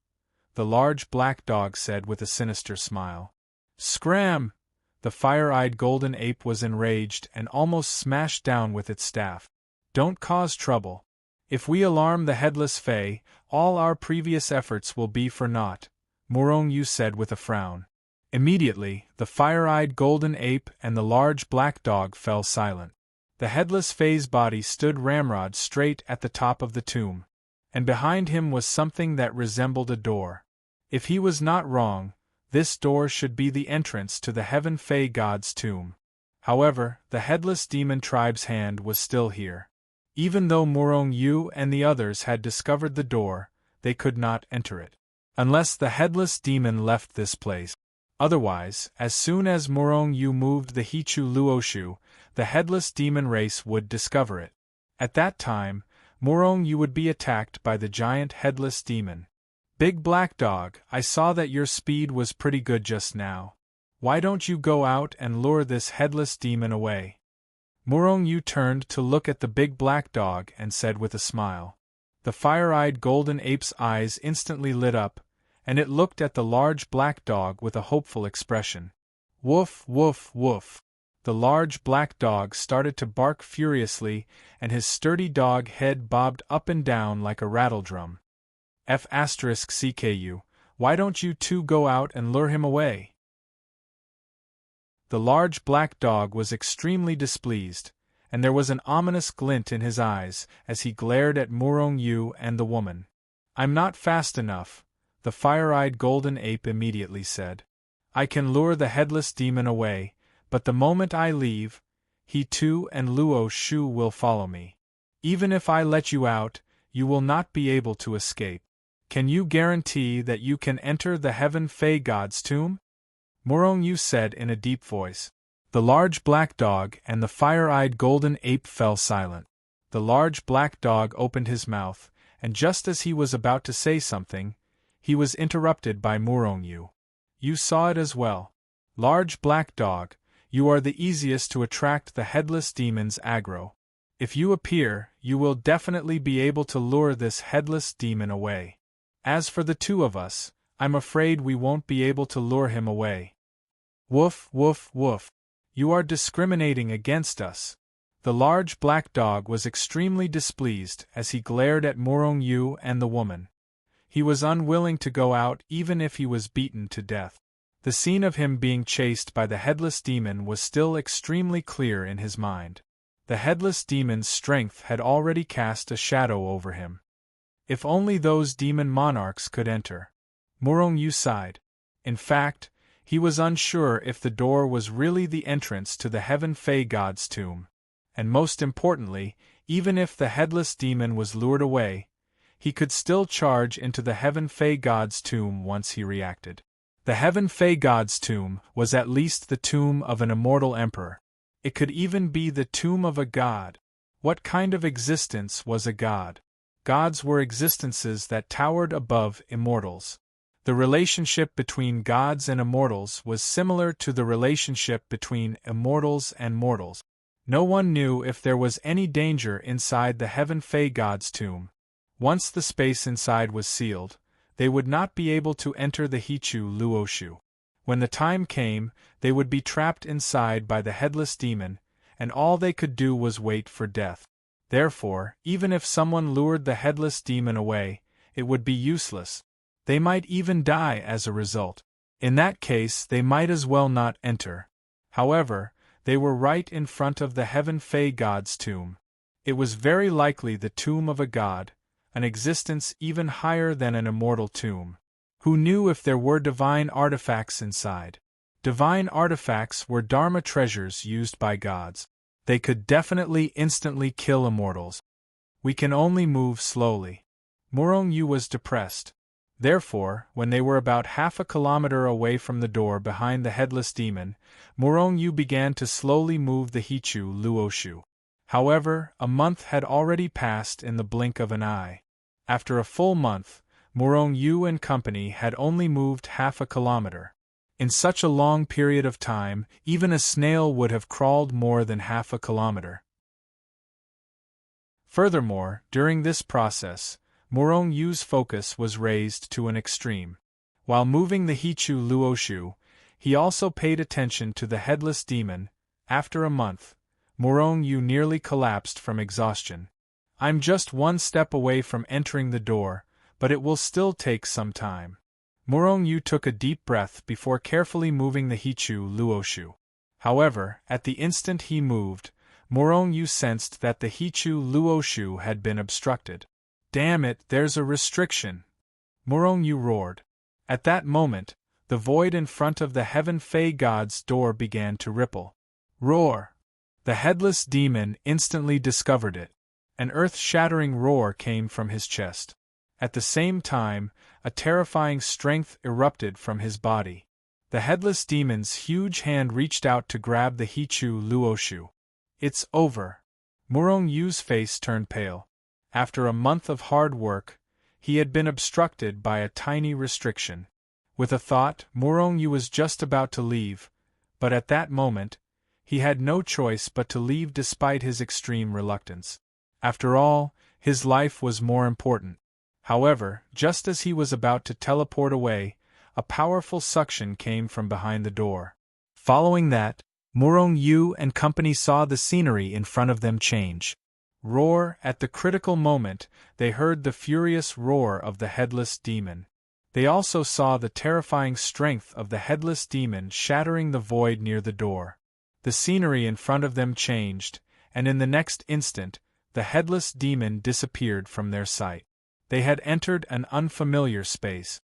The large black dog said with a sinister smile. Scram! The fire-eyed golden ape was enraged and almost smashed down with its staff. Don't cause trouble. If we alarm the headless fae, all our previous efforts will be for naught, Morong Yu said with a frown. Immediately, the fire-eyed golden ape and the large black dog fell silent. The headless fae's body stood ramrod straight at the top of the tomb, and behind him was something that resembled a door. If he was not wrong, this door should be the entrance to the Heaven Fae God's tomb. However, the headless demon tribe's hand was still here. Even though Morong Yu and the others had discovered the door, they could not enter it. Unless the headless demon left this place. Otherwise, as soon as Morong Yu moved the Hichu Luoshu, the headless demon race would discover it. At that time, Morong Yu would be attacked by the giant headless demon. Big Black Dog, I saw that your speed was pretty good just now. Why don't you go out and lure this headless demon away? Morong Yu turned to look at the big black dog and said with a smile. The fire-eyed golden ape's eyes instantly lit up, and it looked at the large black dog with a hopeful expression. Woof, woof, woof. The large black dog started to bark furiously, and his sturdy dog head bobbed up and down like a rattledrum. F***CKU, why don't you two go out and lure him away? The large black dog was extremely displeased, and there was an ominous glint in his eyes as he glared at Morong Yu and the woman. I'm not fast enough, the fire-eyed golden ape immediately said. I can lure the headless demon away, but the moment I leave, he too and Luo Shu will follow me. Even if I let you out, you will not be able to escape. Can you guarantee that you can enter the Heaven Fae God's tomb? Morong Yu said in a deep voice. The large black dog and the fire-eyed golden ape fell silent. The large black dog opened his mouth, and just as he was about to say something, he was interrupted by Morong Yu. You saw it as well. Large black dog, you are the easiest to attract the headless demon's aggro. If you appear, you will definitely be able to lure this headless demon away. As for the two of us, I'm afraid we won't be able to lure him away. Woof, woof, woof. You are discriminating against us. The large black dog was extremely displeased as he glared at Morong Yu and the woman. He was unwilling to go out even if he was beaten to death. The scene of him being chased by the headless demon was still extremely clear in his mind. The headless demon's strength had already cast a shadow over him. If only those demon monarchs could enter. Morong Yu sighed. In fact, he was unsure if the door was really the entrance to the Heaven Fae God's tomb. And most importantly, even if the headless demon was lured away, he could still charge into the Heaven Fae God's tomb once he reacted. The Heaven Fae God's tomb was at least the tomb of an immortal emperor. It could even be the tomb of a god. What kind of existence was a god? Gods were existences that towered above immortals. The relationship between gods and immortals was similar to the relationship between immortals and mortals. No one knew if there was any danger inside the Heaven Fae God's tomb. Once the space inside was sealed, they would not be able to enter the Hichu Luoshu. When the time came, they would be trapped inside by the headless demon, and all they could do was wait for death. Therefore, even if someone lured the headless demon away, it would be useless. They might even die as a result. In that case, they might as well not enter. However, they were right in front of the Heaven Fae God's tomb. It was very likely the tomb of a god, an existence even higher than an immortal tomb. Who knew if there were divine artifacts inside? Divine artifacts were Dharma treasures used by gods. They could definitely instantly kill immortals. We can only move slowly. Morong Yu was depressed. Therefore, when they were about half a kilometer away from the door behind the headless demon, Morong Yu began to slowly move the Hichu Luoshu. However, a month had already passed in the blink of an eye. After a full month, Morong Yu and company had only moved half a kilometer. In such a long period of time, even a snail would have crawled more than half a kilometer. Furthermore, during this process, Morong Yu's focus was raised to an extreme. While moving the Hichu Luoshu, he also paid attention to the headless demon. After a month, Morong Yu nearly collapsed from exhaustion. "I'm just one step away from entering the door, but it will still take some time." Morong Yu took a deep breath before carefully moving the Hichu Luoshu. However, at the instant he moved, Morong Yu sensed that the Hichu Luoshu had been obstructed. "Damn it, there's a restriction!" Morong Yu roared. At that moment, the void in front of the Heaven Fei God's door began to ripple. Roar! The headless demon instantly discovered it. An earth-shattering roar came from his chest. At the same time, a terrifying strength erupted from his body. The headless demon's huge hand reached out to grab the Hichu Luoshu. "It's over." Morong Yu's face turned pale. After a month of hard work, he had been obstructed by a tiny restriction. With a thought, Morong Yu was just about to leave, but at that moment, he had no choice but to leave despite his extreme reluctance. After all, his life was more important. However, just as he was about to teleport away, a powerful suction came from behind the door. Following that, Morong Yu and company saw the scenery in front of them change. Roar! At the critical moment, they heard the furious roar of the headless demon. They also saw the terrifying strength of the headless demon shattering the void near the door. The scenery in front of them changed, and in the next instant, the headless demon disappeared from their sight. They had entered an unfamiliar space.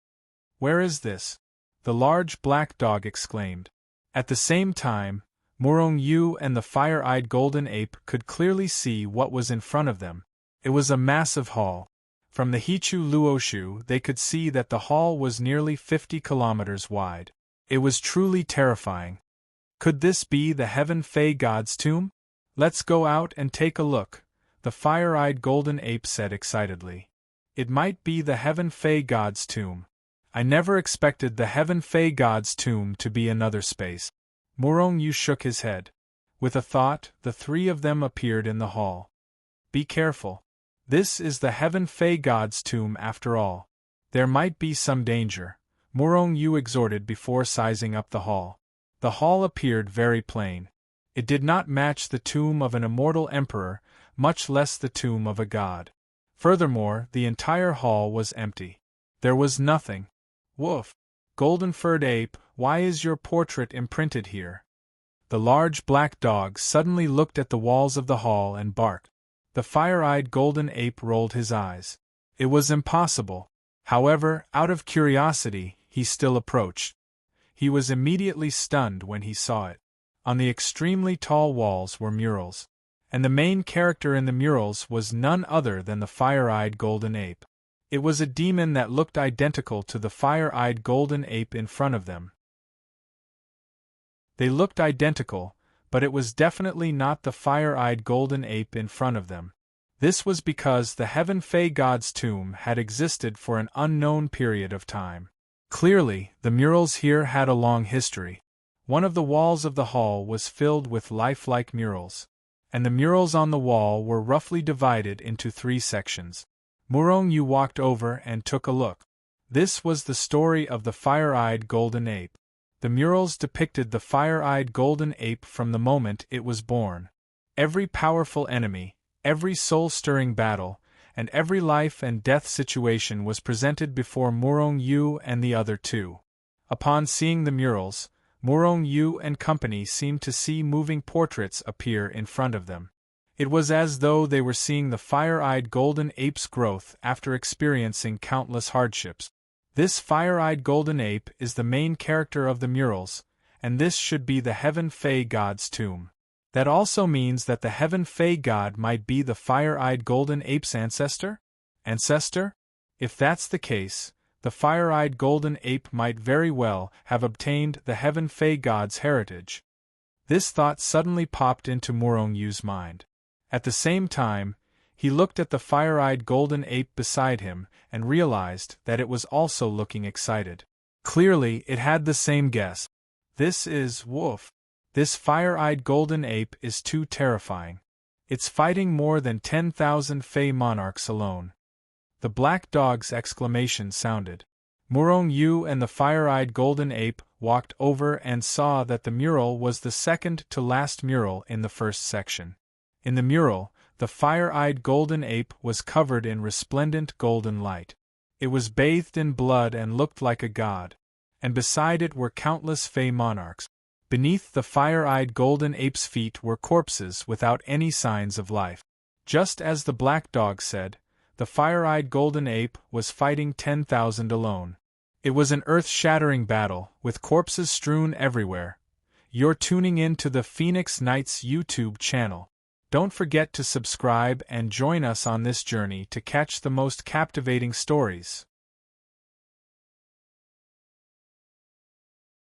"Where is this?" the large black dog exclaimed. At the same time, Morong Yu and the fire-eyed golden ape could clearly see what was in front of them. It was a massive hall. From the Hichu Luoshu they could see that the hall was nearly 50 kilometers wide. It was truly terrifying. Could this be the Heaven Fei God's tomb? "Let's go out and take a look," the fire-eyed golden ape said excitedly. "It might be the Heaven Fei God's tomb. I never expected the Heaven Fei God's tomb to be another space." Morong Yu shook his head. With a thought, the three of them appeared in the hall. "Be careful. This is the Heaven Fei God's tomb after all. There might be some danger," Morong Yu exhorted before sizing up the hall. The hall appeared very plain. It did not match the tomb of an immortal emperor, much less the tomb of a god. Furthermore, the entire hall was empty. There was nothing. "Woof! Golden-furred ape, why is your portrait imprinted here?" The large black dog suddenly looked at the walls of the hall and barked. The fire-eyed golden ape rolled his eyes. It was impossible. However, out of curiosity, he still approached. He was immediately stunned when he saw it. On the extremely tall walls were murals, and the main character in the murals was none other than the fire-eyed golden ape. It was a demon that looked identical to the fire-eyed golden ape in front of them. They looked identical, but it was definitely not the fire-eyed golden ape in front of them. This was because the Heaven Fei God's tomb had existed for an unknown period of time. Clearly, the murals here had a long history. One of the walls of the hall was filled with lifelike murals, and the murals on the wall were roughly divided into 3 sections. Morong Yu walked over and took a look. This was the story of the fire-eyed golden ape. The murals depicted the fire-eyed golden ape from the moment it was born. Every powerful enemy, every soul-stirring battle, and every life and death situation was presented before Morong Yu and the other two. Upon seeing the murals, Morong Yu and company seemed to see moving portraits appear in front of them. It was as though they were seeing the fire-eyed golden ape's growth after experiencing countless hardships. This fire-eyed golden ape is the main character of the murals, and this should be the Heaven Fei God's tomb. That also means that the Heaven Fei God might be the fire-eyed golden ape's ancestor? If that's the case, the fire-eyed golden ape might very well have obtained the Heaven Fae god's heritage. This thought suddenly popped into Morong Yu's mind. At the same time, he looked at the fire-eyed golden ape beside him and realized that it was also looking excited. Clearly, it had the same guess. This is woof. This fire-eyed golden ape is too terrifying. It's fighting more than 10,000 Fey monarchs alone. The black dog's exclamation sounded. Morong Yu and the fire-eyed golden ape walked over and saw that the mural was the second to last mural in the first section. In the mural, the fire-eyed golden ape was covered in resplendent golden light. It was bathed in blood and looked like a god. And beside it were countless Fey monarchs. Beneath the fire-eyed golden ape's feet were corpses without any signs of life. Just as the black dog said, the fire-eyed golden ape was fighting 10,000 alone. It was an earth-shattering battle, with corpses strewn everywhere. You're tuning in to the Phoenix Knights YouTube channel. Don't forget to subscribe and join us on this journey to catch the most captivating stories.